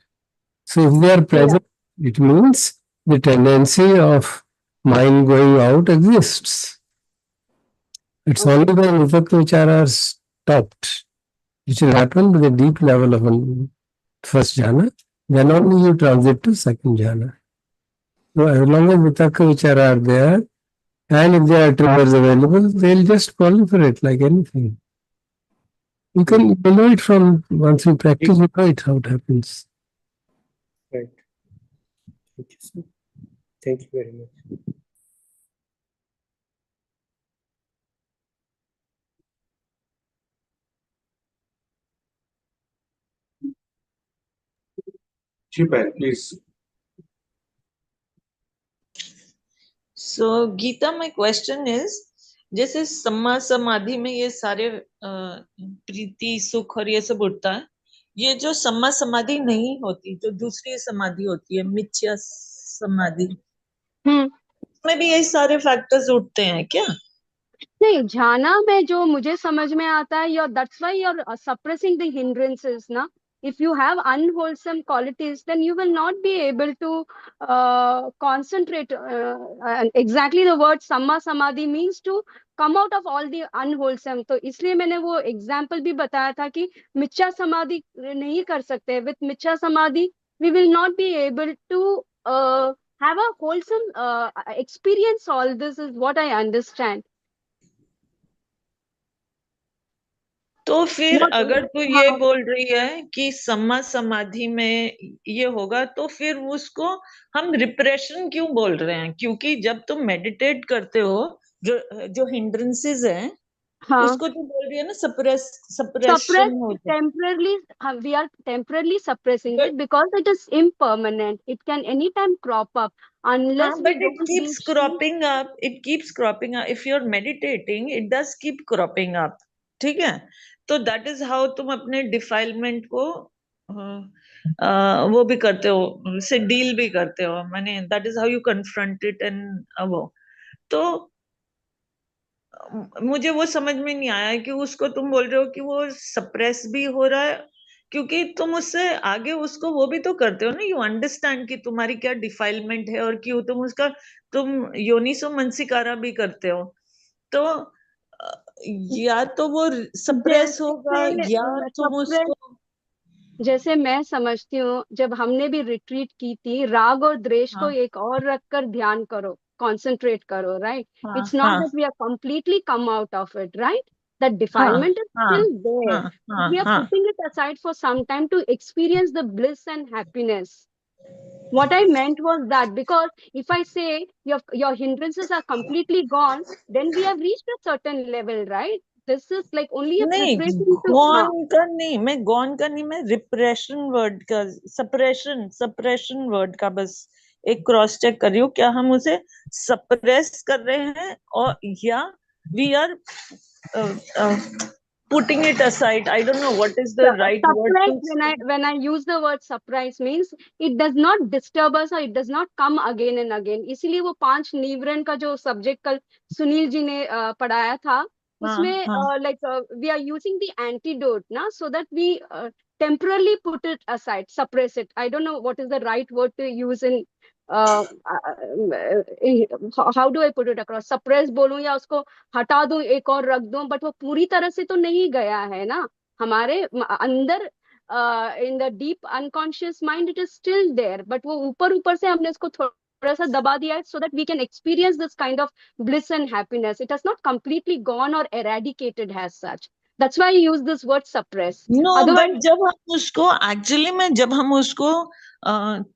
So if they are present, it means the tendency of mind going out exists. It's only when vitakka vichara are stopped, which will happen with a deep level of first jhana, then only you transit to second jhana. So as long as vitakka vichara are there, and if there are triggers available, they'll just proliferate like anything. You know it from once you practice, you know it how it happens. Right. Thank you, sir. Thank you very much. Please. So Geeta, my question is, जैसे सम्मा समाधि में ये सारे प्रीति सुख और ये सब उठता है, ये जो सम्मा समाधि नहीं होती, जो दूसरी समाधि होती है, मिथ्या समाधि, में भी यही सारे फैक्टर्स उठते हैं क्या? नहीं, झाना में जो मुझे समझ में आता है, your that's why you are suppressing the hindrances ना. If you have unwholesome qualities, then you will not be able to concentrate. And exactly the word samma samadhi means to come out of all the unwholesome. तो इसलिए मैंने वो example भी बताया था कि मिथ्या समाधि नहीं कर सकते. With मिथ्या समाधि we will not be able to have a wholesome experience. All this is what I understand. तो फिर What? अगर तू ये बोल रही है कि सम्मा समाधि में ये होगा, तो फिर उसको हम रिप्रेशन क्यों बोल रहे हैं? क्योंकि जब तुम मेडिटेट करते हो, जो जो हिंड्रेंसेस हैं, उसको तो बोल रही है ना, सप्रेशन होता है. Temporarily, we are temporarily suppressing it because it is impermanent. It can anytime crop up unless we but it don't keeps reach. cropping up. It keeps cropping up. If you're meditating, it does keep cropping up. ठीक है? तो that is how तुम अपने defilement को वो भी करते हो, से डील भी करते हो. मैंने that is how you confront it and वो. तो मुझे वो समझ में नहीं आया कि उसको तुम बोल रहे हो कि वो सप्रेस भी हो रहा है, क्योंकि तुम उससे आगे उसको वो भी तो करते हो ना. यू अंडरस्टैंड कि तुम्हारी क्या डिफाइलमेंट है और क्यों तुम उसका, तुम योनिसो मनसिकारा भी करते हो. तो या तो वो सप्रेस होगा या तुम उसको. जैसे मैं समझती हूँ, जब हमने भी रिट्रीट की थी, राग और द्वेष को एक और रखकर ध्यान करो, concentrate करो, right? It's not that we are completely come out of it, right? That defilement is still there. We are putting it aside for some time to experience the bliss and happiness. What I meant was that, because if I say your hindrances are completely gone, then we have reached a certain level, right? This is like only a नहीं, preparation to. Gone का नहीं, मैं gone का नहीं, मैं repression word का, suppression word का बस एक क्रॉस चेक कर रही हूँ. क्या हम उसे सप्रेस कर रहे हैं और या we are putting it aside? I don't know what is the right word to say. When I use the word surprise means it does not disturb us or it does not come again and again. इसीलिए वो 5 निवरण का जो subject कल सुनील जी ने पढ़ाया था, उसमें like we are using the antidote na, so that we temporarily put it aside, suppress it. I don't know what is the right word to use in how do I put it across? Suppress बोलूं या उसको हटा दूं, एक और रख दूं, but वो पूरी तरह से तो नहीं गया है ना हमारे अंदर. In the deep unconscious mind it is still there, but वो ऊपर ऊपर से हमने उसको थोड़ा सा दबा दिया है, so that we can experience this kind of bliss and happiness. It has not completely gone or eradicated as such. That's why I use this word suppress. No, Otherwise, but जब हम उसको एक्चुअली में, जब हम उसको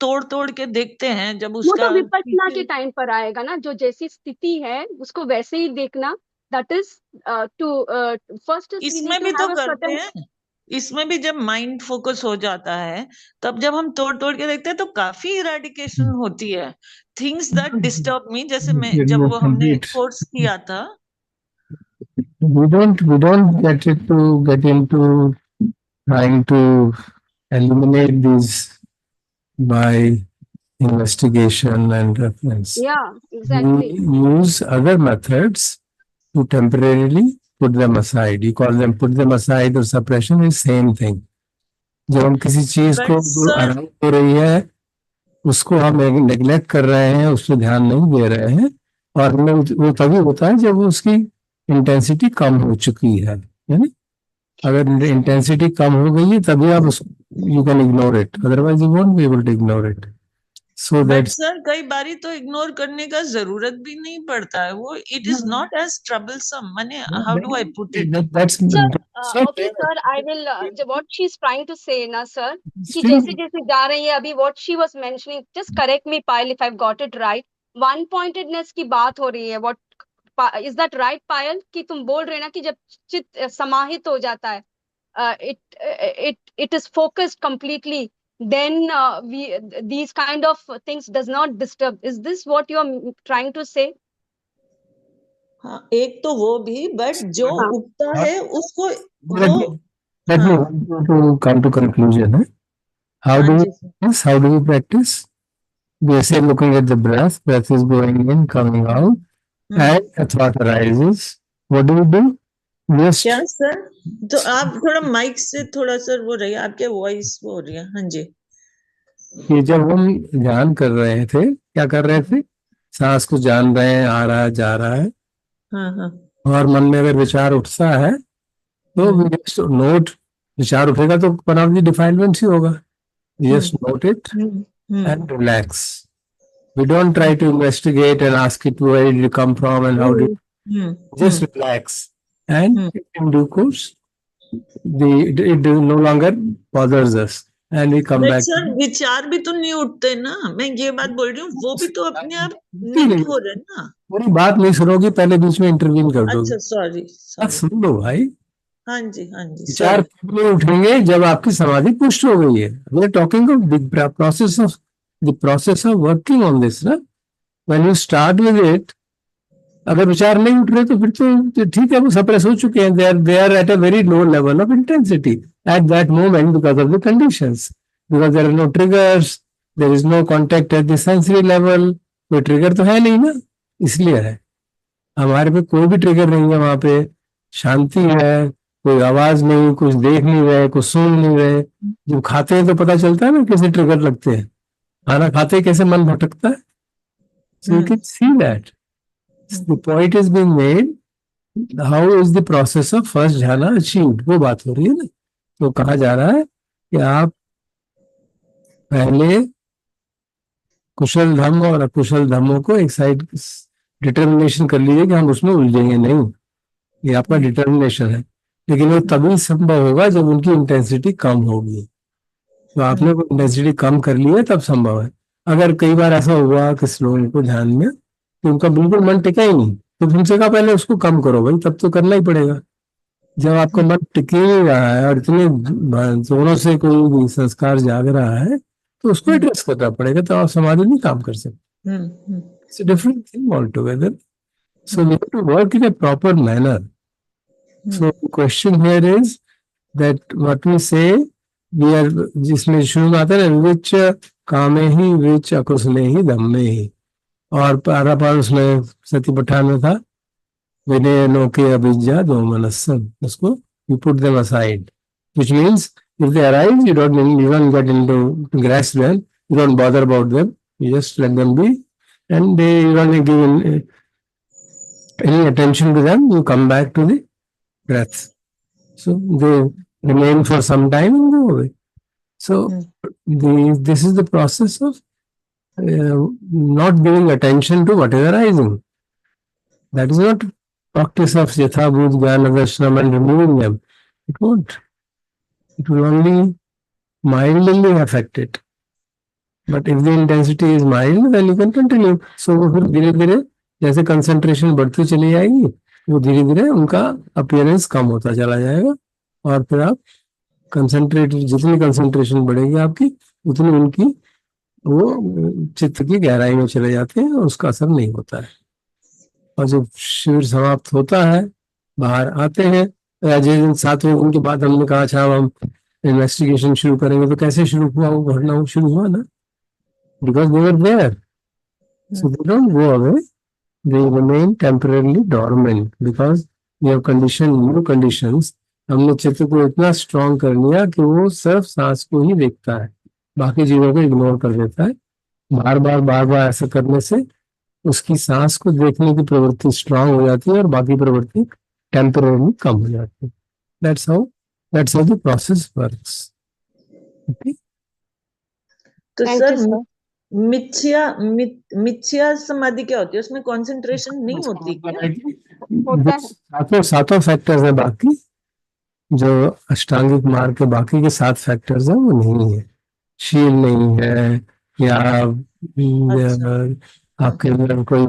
तोड़ तोड़ के देखते हैं, जब वो उसका तो विपश्यना के टाइम पर आएगा ना, जो जैसी स्थिति है उसको वैसे ही देखना. That is to first is we need इसमें टू भी तो हैव अ करते सर्टेन. हैं. इसमें भी जब माइंड फोकस हो जाता है, तब जब हम तोड़ तोड़ के देखते हैं तो काफी इरेडिकेशन होती है. थिंग्स दैट डिस्टर्ब मी, जैसे मैं जब वो हमने कोर्स किया था, we don't get into trying to eliminate these by investigation and reference. Yeah, exactly. We use other methods to temporarily put them aside. You call them put them aside or suppression is same thing. जब हम किसी चीज को जो arrive हो रही है उसको हम नेग्लेक्ट कर रहे हैं, उस पर ध्यान नहीं दे रहे हैं, और हमें वो तभी होता है जब उसकी इंटेंसिटी कम हो चुकी है ना. अगर इंटेंसिटी कम हो गई है तभी आप उसको you can ignore it, otherwise you won't be able to ignore it. So that sir कई बारी तो इग्नोर करने का जरूरत भी नहीं पड़ता है. वो it is not as troublesome. माने how do I put it? Okay sir, I will what she's trying to say na sir, कि जैसे जैसे जा रही है अभी, what she was mentioning, just correct me Payal if I've got it right, one pointedness की बात हो रही है. What is that right Payal, कि तुम बोल रहे ना कि जब चित्त समाहित हो जाता है, it is focused completely, then these kind of things does not disturb. Is this what you are trying to say? हाँ, एक तो वो भी, बट जो उगता है उसको वो Let me help you to come to conclusion. How do we practice? How do we practice? We say looking at the breath is going in, coming out, and a thought arises. What do we do? Just क्या sir? तो आप थोड़ा mic से थोड़ा sir वो रही आपके voice वो हो रही है. हाँ जी. ये जब हम ध्यान कर रहे थे, क्या कर रहे थे? सांस को जान रहे हैं, आ रहा है, जा रहा है. हाँ हाँ. और मन में अगर विचार उठता है तो we just note. विचार उठेगा तो one of the defilements ही होगा. Just note it and relax. We don't try to investigate and ask it where did it come from and how did it. Just relax. And in due course, it no longer bothers us. And we come back. Sir विचार भी तो नहीं उठते ना. मैं ये बात बोल रही हूँ, वो भी तो अपने आप नीट हो रहे ना. पूरी बात नहीं सुनोगी, पहले बीच में इंटरवीन कर दोगे. अच्छा सॉरी. बात सुन लो भाई. हाँ जी हाँ जी. विचार तब नहीं उठेंगे जब आपकी समाधि पुष्ट हो गई है. We are talking of the process of working on this ना. When you start with it, अगर विचार नहीं उठ रहे तो फिर तो ठीक है, वो सप्रेस हो चुके हैं. They are at a very low level of intensity at that moment because of the conditions. Because there are no triggers, there is no contact at the sensory level. कोई ट्रिगर तो है नहीं ना, इसलिए है. हमारे पे कोई भी ट्रिगर नहीं है. वहां पे शांति है, कोई आवाज नहीं, कुछ देख नहीं रहे, कुछ सुन नहीं रहे. जब खाते हैं तो पता चलता है ना कैसे ट्रिगर लगते हैं. खाना खाते कैसे मन भटकता है. So you can see that. The point is being made. How is the process of first jhana achieved? वो बात हो रही है ना. तो कहा जा रहा है कि आप पहले कुशल धम्म और अकुशल धम्मों को एक साइड डिटर्मिनेशन कर लीजिए कि हम उसमें उलझेंगे नहीं. ये आपका डिटर्मिनेशन है. लेकिन वो तभी संभव होगा जब उनकी इंटेंसिटी कम होगी. तो आपने वो इंटेंसिटी कम कर ली है तब संभव है. अगर कई बार ऐसा हुआ किस लोगों को ध्यान में कि उनका बिल्कुल मन टिका ही नहीं, तो उनसे कहा पहले उसको कम करो भाई. तब तो करना ही पड़ेगा. जब आपका मन टिक ही नहीं रहा है और इतने जोरों से कोई संस्कार जाग रहा है तो उसको एड्रेस करना पड़ेगा. तो आप समाधि नहीं काम कर सकते. It's a different thing all together. So we have to work in a proper manner. So the question here is that what we say, we are, जिसमें शुरू में आता है ना, विच कामे ही विच अकुशले ही धम्मे ही. और पारा पार उसमें सती पठान में था विनय नोके अभिज्ञा दो मनस्सम. उसको you put them aside, which means if they arise, you don't get into grasp them, you don't bother about them, you just let them be, and you don't give any attention to them. You come back to the breath. So they remain for some time and go away. So this is the process of not giving attention to what is arising. That is not practice of yatha bhut jnana darshanam and removing them. It won't. It will only mildly affect it. But if the intensity is mild, then you can continue. So फिर धीरे धीरे जैसे concentration बढ़ती चली जाएगी, वो धीरे धीरे उनका अपीयरेंस कम होता चला जाएगा. और फिर आप जितनी कंसंट्रेशन बढ़ेगी आपकी, उतनी उनकी वो चित्त की गहराई में चले जाते हैं और उसका असर नहीं होता है. और जब शिविर समाप्त होता है, बाहर आते हैं, जिस दिन 7वें दिन के बाद हमने कहा अच्छा हम इन्वेस्टिगेशन शुरू करेंगे, तो कैसे शुरू हुआ? वो घटना शुरू हुआ ना, because they were there. So they don't go away. They remain temporarily dormant because we have conditioned new conditions. हमने चित्त को इतना स्ट्रॉन्ग कर लिया कि वो सिर्फ सांस को ही देखता है, बाकी चीजों को इग्नोर कर देता है. बार बार ऐसा करने से उसकी सांस को देखने की प्रवृत्ति स्ट्रांग हो जाती है और बाकी प्रवृत्ति टेम्पररी कम हो जाती है. That's how the process works. Okay? तो सर मिथ्या समाधि क्या होती है? उसमें कंसंट्रेशन नहीं होती क्या? सातों फैक्टर्स है. बाकी जो अष्टांगिक मार्ग के बाकी के 7 फैक्टर्स हैं वो नहीं है. शील नहीं है, या आपके अंदर कोई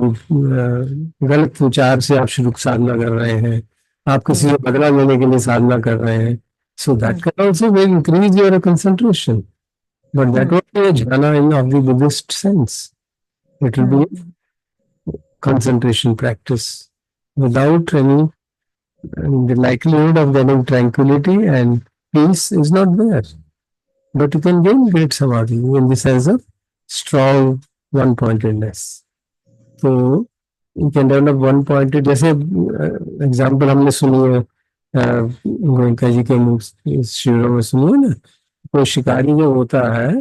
गलत विचार से आप शुरू साधना कर रहे हैं, आप किसी से बदला लेने के लिए साधना कर रहे हैं. So that can also increase your concentration. But that won't be a jhana in of the Buddhist sense. It will be a concentration practice without any the likelihood of getting tranquility and peace is not there. But you can gain great samadhi in the sense of strong one-pointedness. So you can develop one-pointed, जैसे example हमने सुनी है गोयनका जी के मुख शिविरों में सुनी है ना, कोई शिकारी जो होता है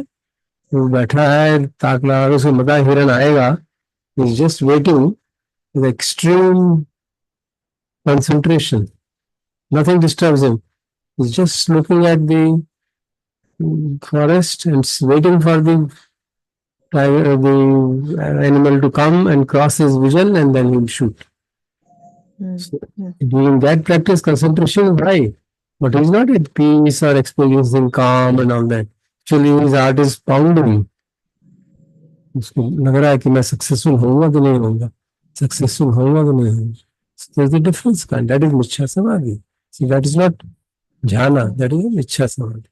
वो बैठा है ताक लगा के, उसे मता हिरन आएगा, is just waiting with extreme concentration. Nothing disturbs him. He's just looking at the forest and waiting for the animal to come and cross his vision, and then he'll shoot. So, during that practice, concentration is high, but he's not at peace or experiencing calm and all that. Actually, his heart is pounding. उसको लग रहा है कि मैं successful होऊंगा कि नहीं होऊंगा, सक्सेसफुल होऊंगा कि नहीं होऊंगा. So there's a difference. That is michya samadhi. See, that is not jhana. That is michya samadhi.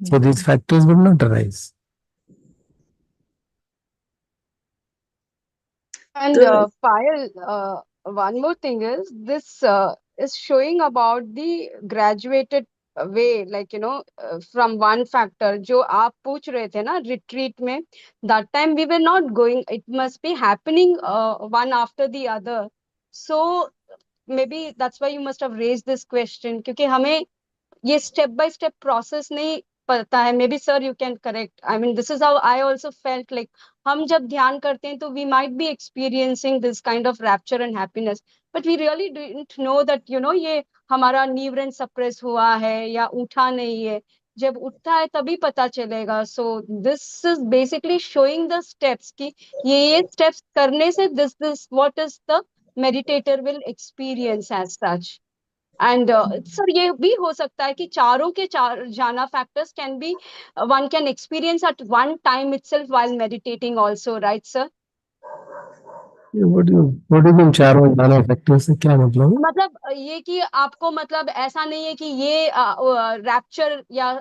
So these factors will not arise. And Payal, one more thing is this is showing about the graduated way, like from one factor. जो आप पूछ रहे थे ना retreat में, that time we were not going. It must be happening one after the other. So maybe that's why you must have raised this question, क्योंकि हमें ये step by step process नहीं पता है. Maybe sir you can correct. I mean this is how I also felt like हम जब ध्यान करते हैं तो we might be experiencing this kind of rapture and happiness, but we really didn't know that ये हमारा न्यूरन सप्रेस हुआ है या उठा नहीं है. जब उठता है तभी पता चलेगा. So this is basically showing the steps कि ये steps करने से this what is the meditator will experience as such. And sir ये भी हो सकता है कि चारों के jhana factors can be one can experience at one time itself while meditating also, right sir? What do you mean चारों jhana factors से क्या मतलब है? मतलब ये कि आपको मतलब ऐसा नहीं है कि ये रैप्चर या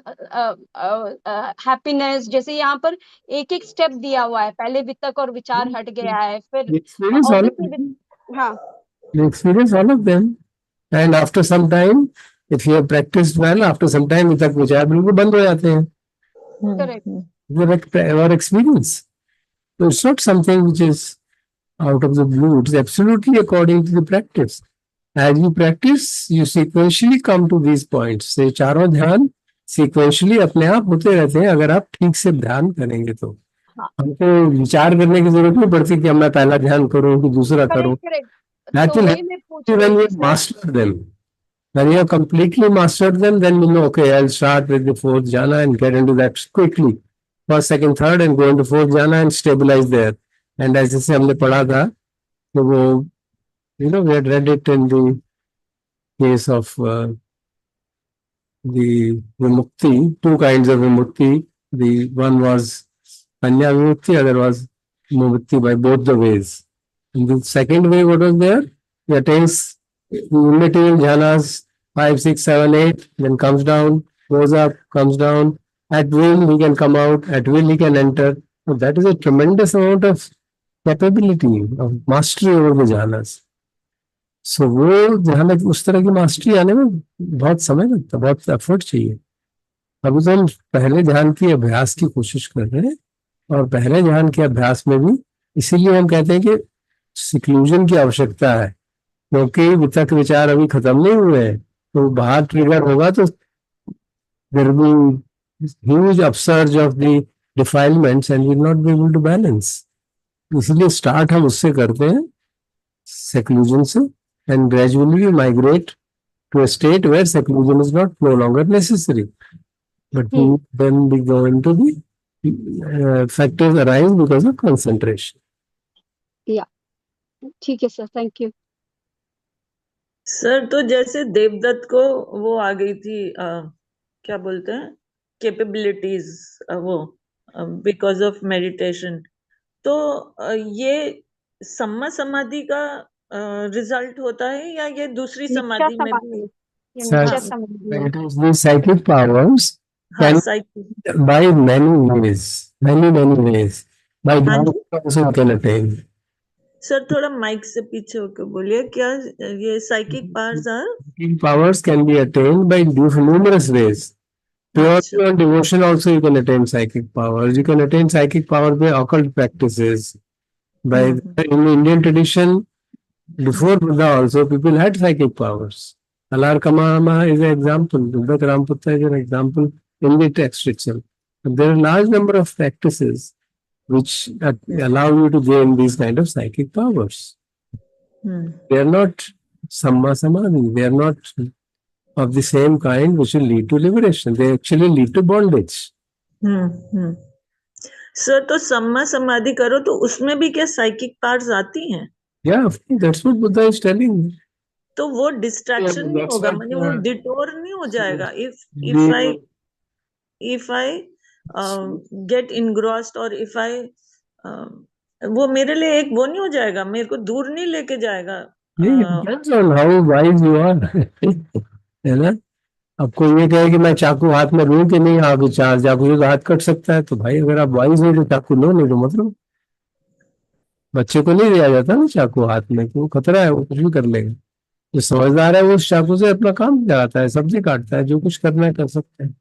हैप्पीनेस, जैसे यहाँ पर एक एक स्टेप दिया हुआ है. पहले वितक और विचार हट गया है, फिर हाँ, You experience all of them. And after some time, if you have practiced well, after some time वितक विचार बिल्कुल बंद हो जाते हैं. correct. Our experience. So it's not something which is out of the blue. It's absolutely according to the practice. As you practice, you sequentially come to these points. से चारों ध्यान sequentially अपने आप होते रहते हैं अगर आप ठीक से ध्यान करेंगे तो. हमको विचार करने की जरूरत नहीं पड़ती कि मैं पहला ध्यान करूं कि दूसरा करूं. That will happen when you master them. When you have completely mastered them, then you know, okay, I'll start with the fourth jhana and get into that quickly. First, second, third, and go into fourth jhana and stabilize there. And as जैसे हमने पढ़ा था, तो वो, we had read it in the case of the vimukti, two kinds of vimukti. The one was panya vimukti, other was mukti by both the ways. In the second way, what was there? He attains immaterial jhanas, 5, 6, 7, 8, then comes down, goes up, comes down. At will, he can come out. At will, he can enter. So that is a tremendous amount of capability of mastery over the jhanas. So वो जहां उस तरह की mastery आने में बहुत समय लगता है, बहुत एफर्ट चाहिए. अभी तो हम पहले ध्यान की अभ्यास की कोशिश कर रहे हैं, और पहले ध्यान के अभ्यास में भी इसीलिए हम कहते हैं कि सिक्लूजन की आवश्यकता है, क्योंकि वितक विचार अभी खत्म नहीं हुए हैं. तो बाहर ट्रिगर होगा तो there will be huge upsurge of the defilements and will not be able to balance. इसलिए स्टार्ट हम उससे करते हैं, seclusion से, and gradually migrate to a state where seclusion is no longer necessary. But then we go into the factors arise because of concentration. Yeah. ठीक है sir, thank you. Sir तो जैसे देवदत्त को वो आ गई थी क्या बोलते हैं कैपेबिलिटीज वो बिकॉज ऑफ मेडिटेशन, तो ये सम्मा समाधि का रिजल्ट होता है या ये दूसरी समाधि में भी? Psychic powers can by many ways, many ways. By also can attain. Sir थोड़ा माइक से पीछे होकर बोलिए, क्या ये psychic powers are? Psychic powers can be attained by numerous ways. Purely on devotion also you can attain psychic powers. You can attain psychic power by occult practices. By in Indian tradition, before Buddha also, people had psychic powers. Alar Kamama is an example. Buddha Karamputta is an example in the text itself. But there are a large number of practices which allow you to gain these kind of psychic powers. They are not Samma Samadhi. They are not of the same kind which will lead to liberation. They actually lead to bondage. Sir तो सम्मा समाधि करो तो उसमें भी क्या psychic parts आती हैं? Yeah, that's what Buddha is telling. तो वो डिस्ट्रैक्शन नहीं होगा, माने वो डिटोर नहीं हो जाएगा if I get engrossed or if I वो मेरे लिए एक वो नहीं हो जाएगा, मेरे को दूर नहीं लेके जाएगा. Depends on how wise you are. है ना? अब कोई ये कहे कि मैं चाकू हाथ में लूं कि नहीं, हाँ चार चाकू हाथ कट सकता है, तो भाई अगर आप वाइज हो तो चाकू लो, नहीं तो मतलब बच्चे को नहीं दिया जाता ना चाकू हाथ में, तो खतरा है, वो कुछ भी कर लेगा. जो समझदार है वो उस चाकू से अपना काम लगाता है, सब्जी काटता है, जो कुछ करना है कर सकता है.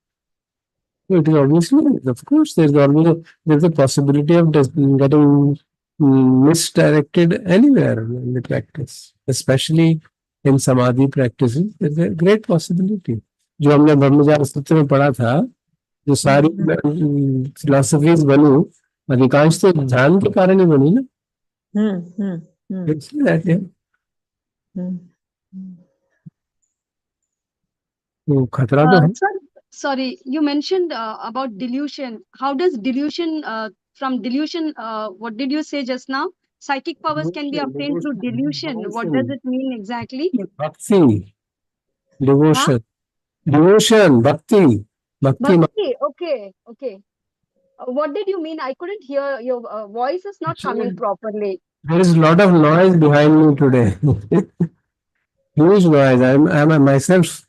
So it is obviously, of course, there's a possibility of getting misdirected anywhere in the practice, especially in samadhi practices. There's a great possibility. जो हमने ब्रह्मचार सूत्र में पढ़ा था, जो सारी फिलोसफीज बनी, अधिकांश तो ध्यान के कारण ही बनी ना. तो खतरा तो है. Sorry, you mentioned about delusion. How does delusion, from delusion, what did you say just now? Psychic powers can be obtained through delusion. What does it mean exactly? Bhakti, devotion, devotion, bhakti. Bhakti, okay. What did you mean? I couldn't hear. Your voice is not coming properly. There is a lot of noise behind me today. Huge noise. I'm myself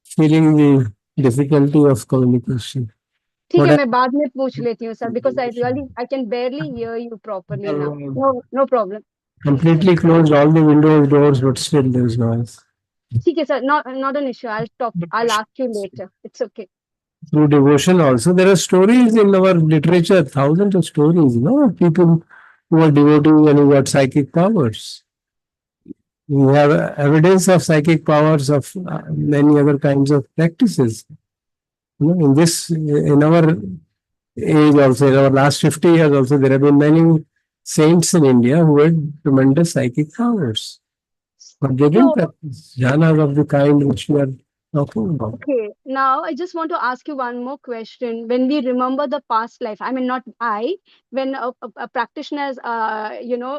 feeling the difficulty of communication. ठीक है, मैं बाद में पूछ लेती हूँ, sir, because I can barely hear you properly now. No problem. Completely closed all the windows, doors, but still there is noise. ठीक है, sir, not an issue. I'll ask you later. It's okay. Through devotion also, there are stories in our literature, thousands of stories, of people who are devotees and who got psychic powers. We have evidence of psychic powers of many other kinds of practices. In our age also, in our last 50 years also, there have been many saints in India who had tremendous psychic powers. But they didn't practice jhanas of the kind which we are talking about. Okay, now I just want to ask you one more question. When we remember the past life, I mean, not I, when a practitioner has,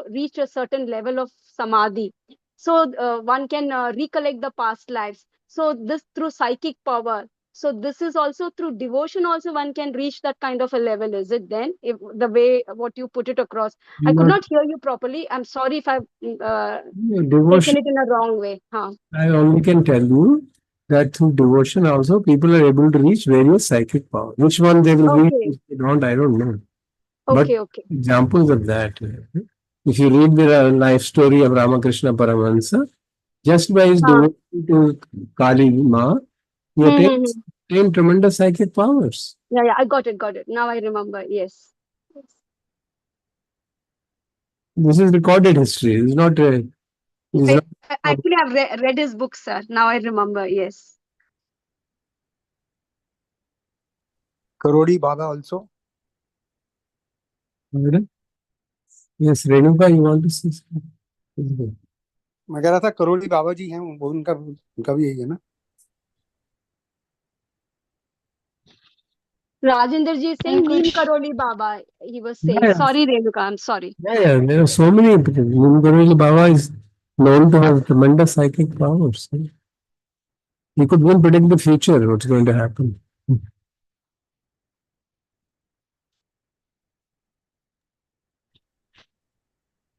reached a certain level of samadhi, so one can recollect the past lives. So this through psychic power. So this is also through devotion also one can reach that kind of a level, is it then? If the way what you put it across. I could not hear you properly. I'm sorry if I've taken it in a wrong way. I only can tell you that through devotion also people are able to reach various psychic powers. Which one they will reach, if they don't, I don't know. Okay. Examples of that. If you read the life story of Ramakrishna Paramahansa, just by his devotion to Kali Ma, he attained tremendous psychic powers. Yeah, I got it. Now I remember, yes. This is recorded history. It's not actually, I've read his book, sir. Now I remember, yes. Karodi Baba also. Yes, Renuka, you want to say something? मैं कह रहा था करोड़ी बाबा जी हैं, वो उनका भी यही है ना. Rajendra ji is saying Neem Karoli Baba. He was saying. Yeah. Sorry, Renuka, I'm sorry. Yeah, there are so many. Neem Karoli Baba is known to have tremendous psychic powers. He could even predict the future, what's going to happen.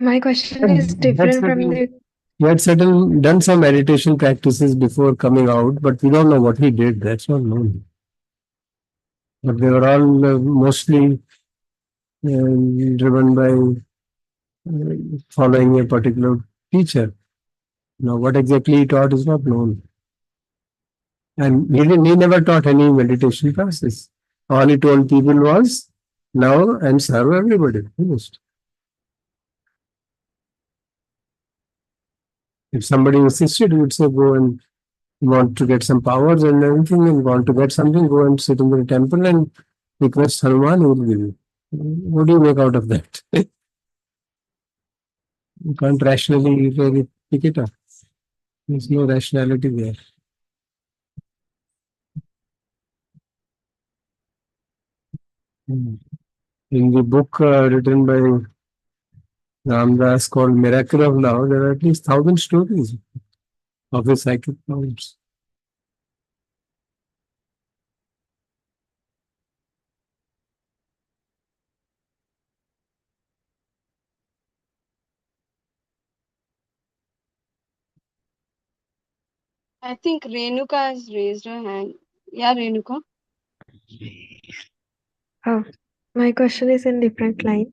My question is different from the. He had done some meditation practices before coming out, but we don't know what he did. That's not known. But they were all mostly driven by following a particular teacher. Now, what exactly he taught is not known. And he never taught any meditation classes. All he told people was, now and serve everybody. Finished. If somebody insisted, he would say, go and want to get some powers and everything, and want to get something, go and sit in the temple and request Hanuman, he will give you. What do you make out of that? You can't rationally really pick it up. There's no rationality there. In the book written by Ramdas called Miracle of Love, there are at least 1,000 stories of his psychic powers. I think Renuka has raised her hand. Yeah, Renuka. Oh, my question is in different line.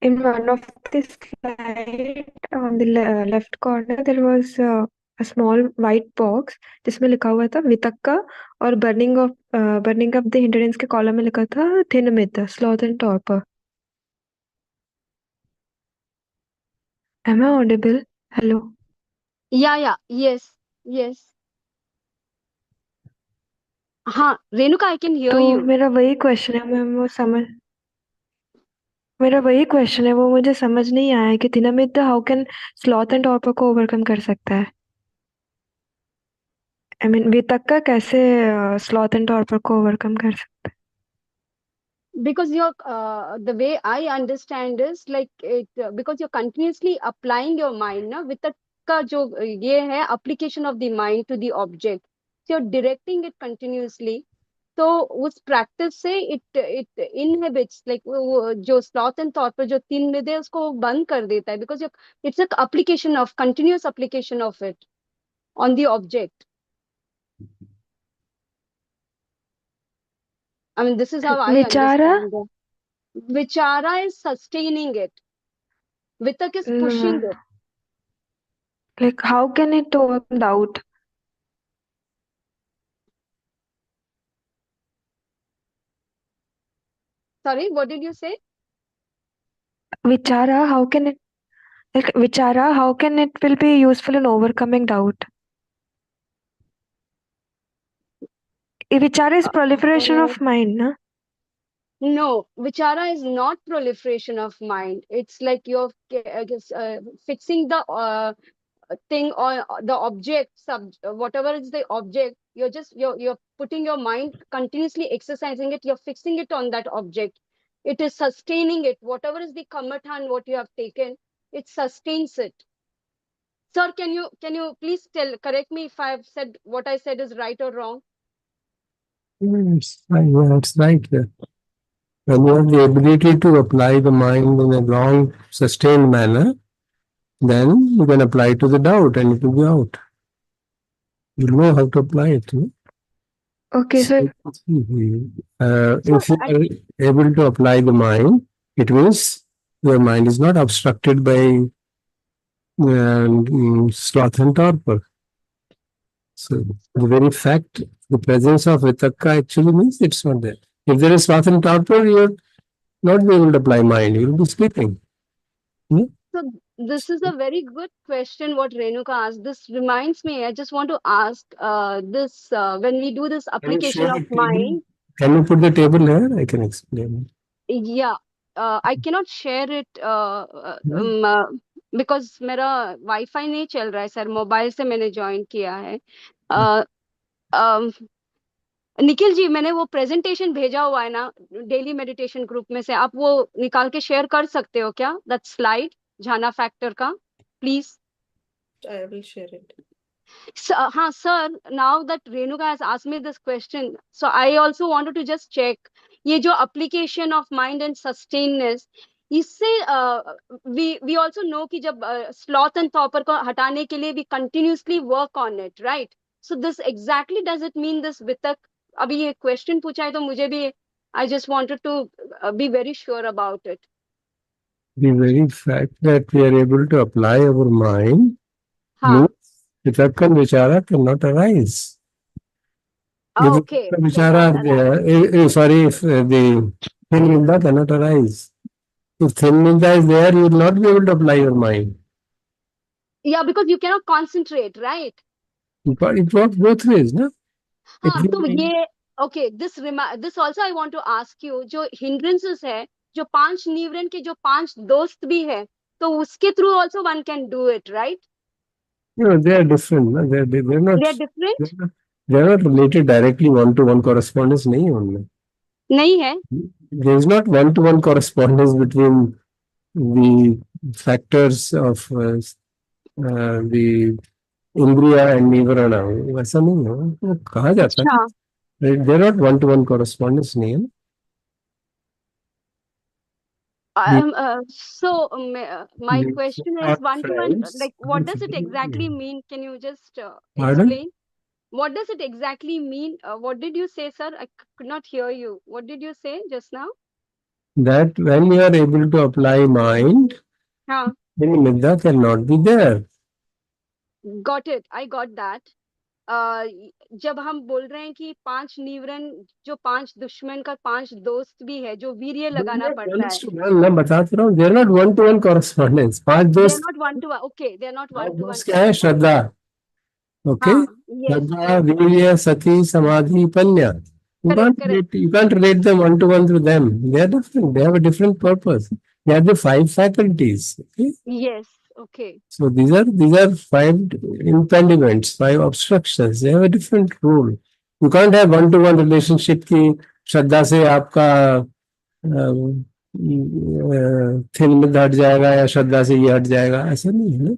In one of the slide on the left corner, there was a small white box जिसमें लिखा हुआ था वितक्का और burning up the hindrance के column में लिखा था thin myth, sloth and torpor. Am I audible? Hello. Yeah, yes. हाँ, रेणुका, I can hear तो you. मेरा वही क्वेश्चन है, मेरा वही क्वेश्चन है, वो मुझे समझ नहीं आया कि थिनामिद how can sloth and torpor को ओवरकम कर सकता है? आई मीन वितक्का कैसे स्लॉथ एंड टॉर्पर को ओवरकम कर सकता है? Because the way I understand is like it because you're continuously applying your mind ना वितर्क का जो ये है application of the mind to the object, so you're directing it continuously. तो उस practice से it inhibits like जो sloth and thought पर जो तीन मिद है उसको बंद कर देता है, because it's a application of continuous application of it on the object. I mean, this is how I understand it. Vichara is sustaining it. Vitak is pushing it. Like how can it overcome doubt? Sorry, what did you say? Vichara, how can it will be useful in overcoming doubt? Vichara is proliferation of mind, na? No, vichara is not proliferation of mind. It's like you're fixing the thing or the object, whatever is the object. You're putting your mind continuously exercising it. You're fixing it on that object. It is sustaining it. Whatever is the kamathan, what you have taken, it sustains it. Sir, can you please correct me if I've said what I said is right or wrong? It's right. When you have the ability to apply the mind in a long, sustained manner, then you can apply it to the doubt and it will be out. You know how to apply it. No? Okay, so if you are able to apply the mind, it means your mind is not obstructed by sloth and torpor. So the very fact, the presence of vitakka actually means it's not there. If there is sloth and torpor, you are not be able to apply mind. You will be sleeping. So this is a very good question what Renuka asked. This reminds me, I just want to ask this when we do this application of mind. Can you put the table here? I can explain. Yeah, I cannot share it because मेरा wifi नहीं चल रहा है sir, mobile से मैंने join किया है. निखिल जी, मैंने वो प्रेजेंटेशन भेजा हुआ है ना डेली मेडिटेशन ग्रुप में से, आप वो निकाल के शेयर कर सकते हो क्या? दैट स्लाइड झाना फैक्टर का, please. I will share it. हाँ sir, now that Renuka has asked me this question, so I also wanted to just check ये जो application of mind and sustainedness, इससे we also know कि जब sloth and torpor को हटाने के लिए we continuously work on it, right? So this exactly does it mean this vitak? अभी ये question पूछा है तो मुझे भी I just wanted to be very sure about it. The very fact that we are able to apply our mind हाँ means Vitakka and Vichara cannot arise. If okay Vitakka and cannot Vichara are arise. there, sorry, if the thin Nidda cannot arise. If thin Nidda is there, you will not be able to apply your mind. Yeah, because you cannot concentrate, right? It works both ways, no? हाँ तो ये okay, this also I want to ask you, जो hindrances है, जो 5 निवरण के जो 5 दोस्त भी है, तो उसके through also one can do it, right? No, they are different. No? They're not. They are different? They're not related directly. One-to-one correspondence नहीं है उनमें. नहीं है. There is not one-to-one correspondence between the factors of the Indriya and Nivarana. वैसा नहीं है. वो कहा जाता है. अच्छा. They're not one-to-one correspondence नहीं है. So my The question four is one-to-one, friends. like what does it exactly mean? Can you just Pardon? explain? What does it exactly mean? What did you say, sir? I could not hear you. What did you say just now? That when you are able to apply mind, हाँ. then Nidda cannot be there. Got it. I got that. जब हम बोल रहे हैं कि 5 निवरण, जो 5 दुश्मन का 5 दोस्त भी है, जो वीर्य लगाना पड़ता है. मैं बताता रहा हूँ, they are not one-to-one correspondence. 5 They are दोस्त. not one to one. Okay, they are not one to one. क्या है? श्रद्धा. Okay. हाँ. Yes. Shraddha, Virya, Sati, Samadhi, Panya. You can't relate them one-to-one to them. They are different. They have a different purpose. They are the 5 faculties. Okay. Yes. Okay. So these are 5 impediments, 5 obstructions. They have a different role. You can't have one-to-one relationship की श्रद्धा से आपका thin में हट जाएगा या श्रद्धा से ये हट जाएगा, ऐसा नहीं है ना.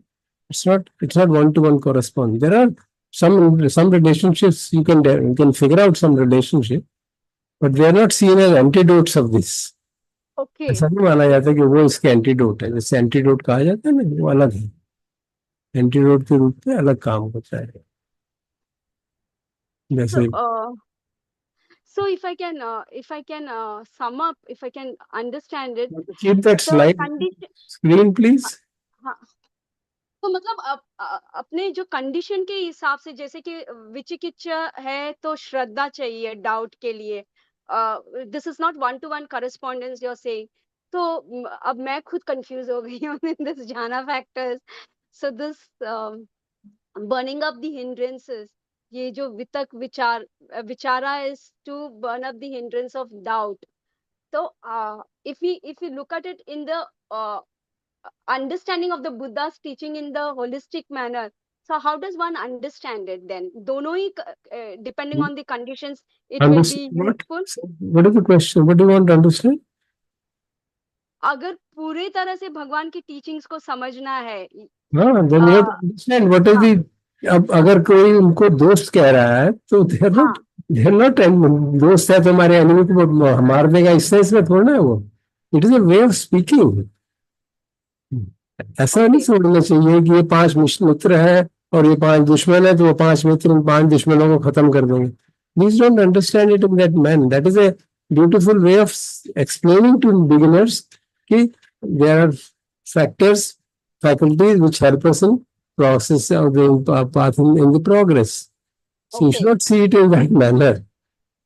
It's not one-to-one correspondence. There are some relationships you can figure out some relationship, but they are not seen as antidotes of this. Okay. ऐसा नहीं माना जाता कि वो इसके एंटीडोट है. जैसे एंटीडोट कहा जाता है ना, वो अलग है. एंटीडोट के रूप में अलग काम होता है. जैसे So if I can sum up, if I can understand it. Keep that slide screen, please. हाँ. तो मतलब अपने जो कंडीशन के हिसाब से, जैसे कि विचिकित्सा है तो श्रद्धा चाहिए डाउट के लिए. This is not one to one correspondence you are saying. तो अब मैं खुद कंफ्यूज हो गई हूँ in this jhana factors. So this burning up the hindrances, ये जो वितक विचारा is to burn up the hindrance of doubt. So if we look at it in the understanding of the Buddha's teaching in the holistic manner, so how does one understand it then? दोनों ही depending on the conditions it will be useful. What is the question? What do you want to understand? अगर पूरे तरह से भगवान की teachings को समझना है. हाँ, then you have to understand what is the. अब अगर कोई उनको दोस्त कह रहा है तो they're not दोस्त है तो हमारे एनिमी को मार देगा, इस सेंस में थोड़ा है वो. It is a way of speaking. ऐसा नहीं सोचना चाहिए कि ये 5 मित्र है और ये 5 दुश्मन है, तो वो 5 मित्र उन 5 दुश्मनों को खत्म कर देंगे. Please don't understand it in that manner. That is a beautiful way of explaining to beginners कि there are faculties which help us in process of the path in the progress. So you should not see it in that manner.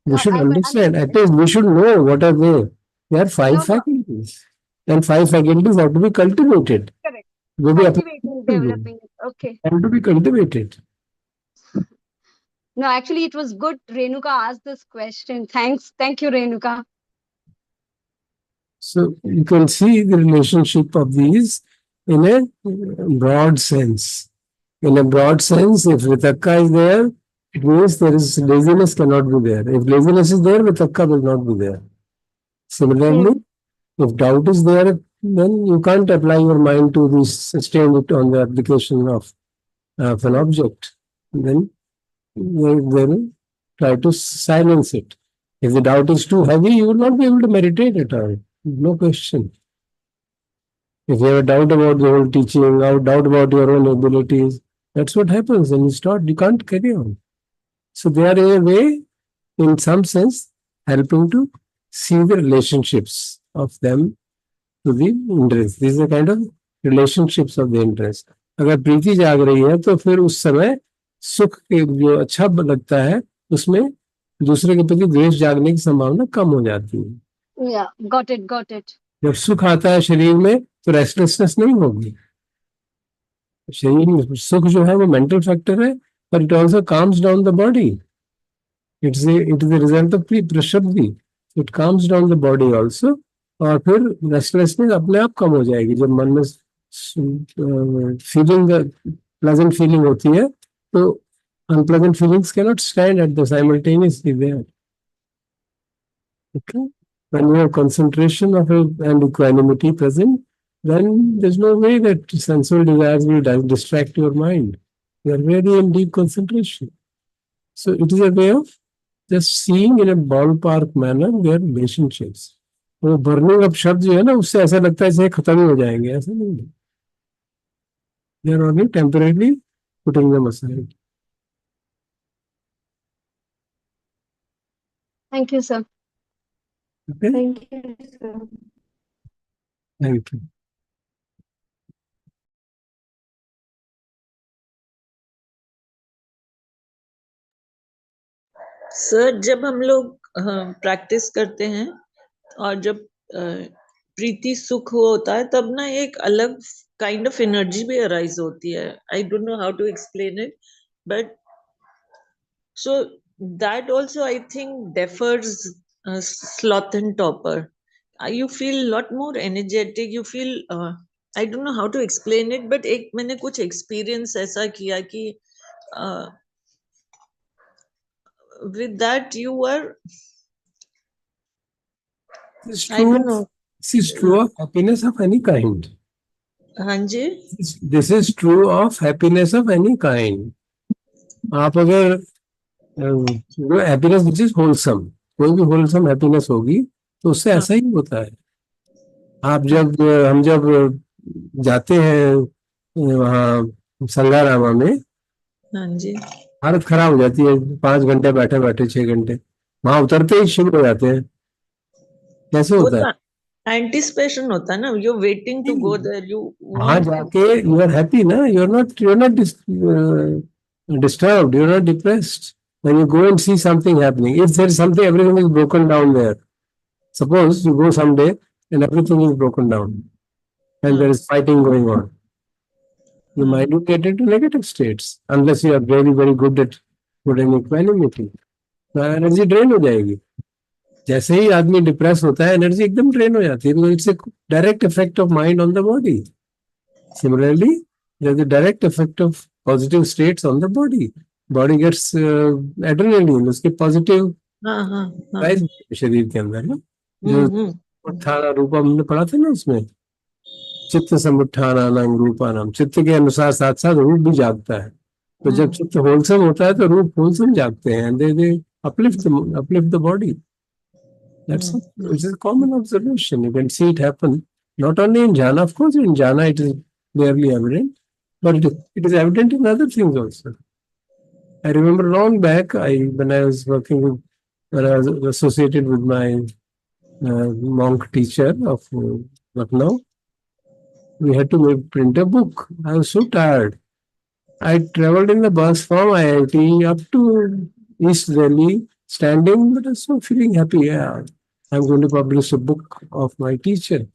We should understand. At least we should know what are they. There are 5 faculties. And 5 faculties have to be cultivated. Correct. Cultivating, developing. Okay. Have to be cultivated. No, actually, it was good Renuka asked this question. Thanks. Thank you, Renuka. So you can see the relationship of these in a broad sense. In a broad sense, if vitakka is there, it means there is laziness cannot be there. If laziness is there, vitakka will not be there. Similarly, if doubt is there, then you can't apply your mind to sustain it on the application of an object. Then you will try to silence it. If the doubt is too heavy, you will not be able to meditate at all. No question. If you have a doubt about the whole teaching, or doubt about your own abilities, that's what happens. And you can't carry on. So they are in a way, in some sense, helping to see the relationships of them to the interest. These are kind of relationships of the interest. अगर प्रीति जाग रही है तो फिर उस समय सुख के जो अच्छा लगता है उसमें दूसरे के प्रति द्वेष जागने की संभावना कम हो जाती है. Yeah, got it. जब सुख आता है शरीर में तो रेस्टलेसनेस नहीं होगी. शरीर में सुख जो है वो मेंटल फैक्टर है, but it also calms down the body. It is a result of prashabdi. It calms down the body also. और फिर रेस्टलेसनेस अपने आप कम हो जाएगी. जब मन में फीलिंग प्लेजेंट फीलिंग होती है तो unpleasant feelings cannot stand at the simultaneously there. Okay? When you have concentration of and equanimity present, then there's no way that sensual desires will distract your mind. You are very in deep concentration. So it is a way of just seeing in a ballpark manner their relationships. वो burning up शब्द जो है ना उससे ऐसा लगता है जैसे खत्म ही हो जाएंगे. ऐसा नहीं है. They are only temporarily putting them aside. Thank you, sir. Okay? Thank you, sir. Thank you. Sir जब हम लोग प्रैक्टिस करते हैं और जब प्रीति सुख होता है तब ना एक अलग काइंड ऑफ एनर्जी भी अराइज होती है. I don't know how to explain it, but so that also I think differs sloth and topper. You feel lot more energetic, you feel I don't know how to explain it, but एक मैंने कुछ experience ऐसा किया कि with that you were I don't know. This is true of happiness of any kind. हाँ जी. This is true of happiness of any kind. आप अगर happiness which is wholesome, कोई भी wholesome happiness होगी तो उससे ऐसा ही होता है. आप जब हम जब जाते हैं वहाँ संगारामा में, हाँ जी, हालत खराब हो जाती है. 5 घंटे बैठे बैठे 6 घंटे वहां उतरते ही शुरू हो जाते हैं. कैसे होता है? एंटिसिपेशन होता है ना. You waiting to go there. You वहां जाके यू आर हैप्पी ना. You are not disturbed, you're not depressed. When you go and see something happening, if there is something, everything is broken down there. Suppose you go someday and everything is broken down and there is fighting going on. You might get into negative states unless you are very, very good at putting equanimity. तो energy drain हो जाएगी. जैसे ही आदमी depress होता है energy एकदम drain हो जाती है. Because it's a direct effect of mind on the body. Similarly there is a direct effect of positive states on the body. Body gets adrenaline, उसके पॉजिटिव शरीर के अंदर ना. जो उत्थान रूप हमने पढ़ा था ना उसमें, चित्त समुत्थानानां रूपानां, चित्त के अनुसार साथ साथ रूप भी जागता है. तो जब चित्त होलसम होता है तो रूप होलसम जागते हैं. दे uplift the body. That's it's a common observation. You can see it happen not only in jhana, of course. In jhana it is clearly evident, but it is evident in other things also. I remember long back, when I was associated with my monk teacher of Lucknow, we had to print a book. I was so tired. I traveled in the bus from IIT up to East Delhi, standing, but also feeling happy. Yeah, I'm going to publish a book of my teacher.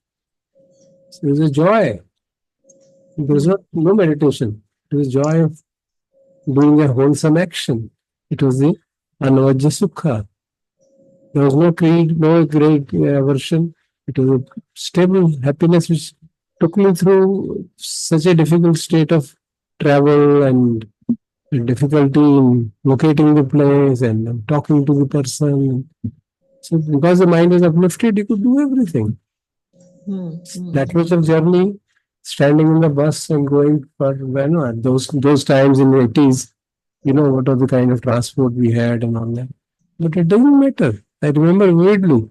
So it was a joy. There was no meditation. It was joy of doing a wholesome action. It was the anavajya sukha. There was no creed, no great aversion. It was a stable happiness which took me through such a difficult state of travel and difficulty in locating the place and talking to the person. So because the mind was uplifted, you could do everything. That much of journey, standing in the bus and going for those times in the 80s, you know what was the kind of transport we had and all that. But it doesn't matter. I remember vividly.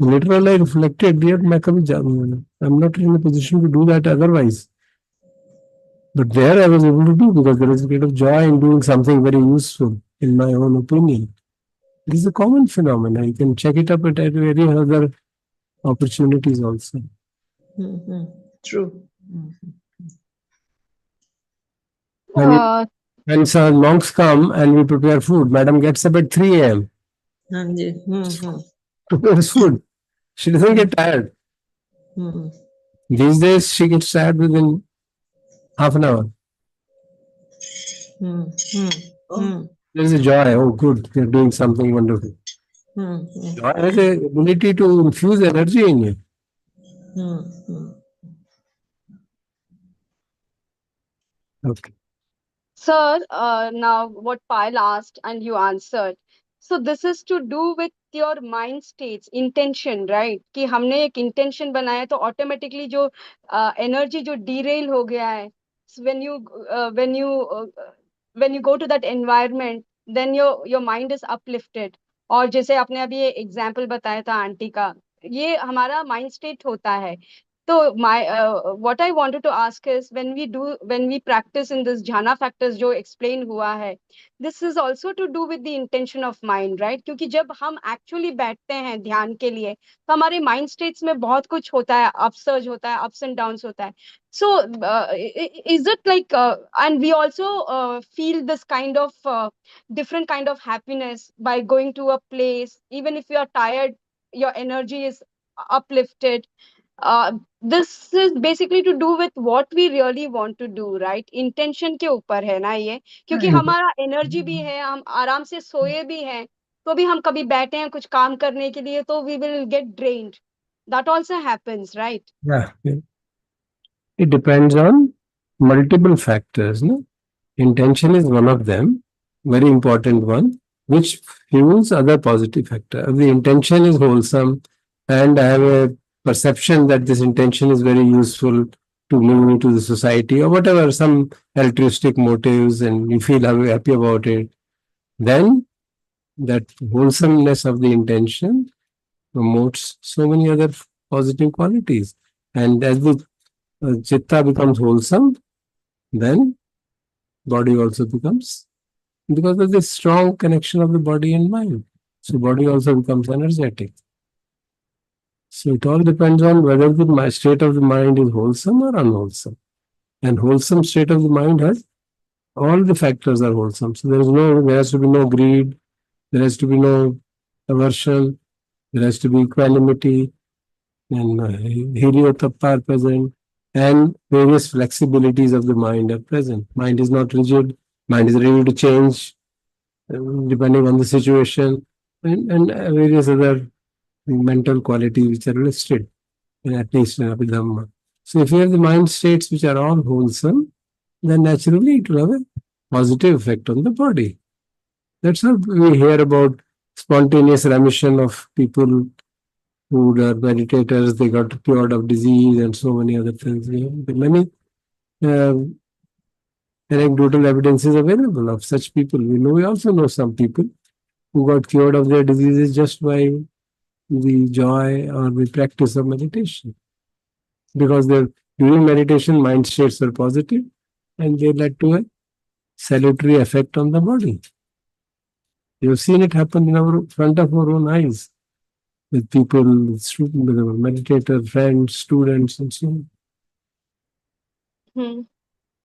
Literally, I reflected, I'm not in a position to do that otherwise. But there I was able to do because there is a bit of joy in doing something very useful, in my own opinion. It is a common phenomenon. You can check it up at various other opportunities also. True. When some monks come and we prepare food, madam gets up at 3 a.m. prepares food. She doesn't get tired. These days, she gets tired within half an hour. There's a joy. Oh, good. They're doing something wonderful. Joy has the ability to infuse energy in you. Okay. Sir, now what Payal asked and you answered. So this is to do with your mind states, intention, right? कि हमने एक intention बनाया तो automatically जो energy जो derail हो गया है. So when you go to that environment, then your mind is uplifted. और जैसे आपने अभी ये example बताया था आंटी का, ये हमारा mind state होता है. So what I wanted to ask is when we practice in this jhana factors जो explain हुआ है, this is also to do with the intention of mind, right? क्योंकि जब हम actually बैठते हैं ध्यान के लिए तो हमारे mind states में बहुत कुछ होता है, upsurge होता है, ups and downs होता है. So is it like and we also feel this kind of different kind of happiness by going to a place, even if you are tired, your energy is uplifted. This is basically to do with what we really want to do, right? Intention के ऊपर है ना ये, क्योंकि हमारा energy भी है, हम आराम से सोए भी हैं, तो भी हम कभी बैठे हैं कुछ काम करने के लिए तो we will get drained. That also happens, right? Yeah. It depends on multiple factors. No? Intention is one of them, very important one, which fuels other positive factor. If the intention is wholesome and I have a perception that this intention is very useful to me, to the society, or whatever, some altruistic motives, and you feel happy about it, then that wholesomeness of the intention promotes so many other positive qualities. And as the chitta becomes wholesome, then body also becomes, because of this strong connection of the body and mind. So body also becomes energetic. So it all depends on whether the state of the mind is wholesome or unwholesome. And wholesome state of the mind has all the factors are wholesome. So there has to be no greed, there has to be no aversion, there has to be equanimity, and hiriotappa are present, and various flexibilities of the mind are present. Mind is not rigid, mind is ready to change depending on the situation, and various other mental qualities which are listed, at least in Abhidhamma. So if you have the mind states which are all wholesome, then naturally it will have a positive effect on the body. That's what we hear about spontaneous remission of people who are meditators, they got cured of disease and so many other things. Many anecdotal evidence is available of such people. We also know some people who got cured of their diseases just by the joy or the practice of meditation. Because during meditation, mind states are positive and they led to a salutary effect on the body. You've seen it happen in front of our own eyes with people, with meditators, friends, students, and so on.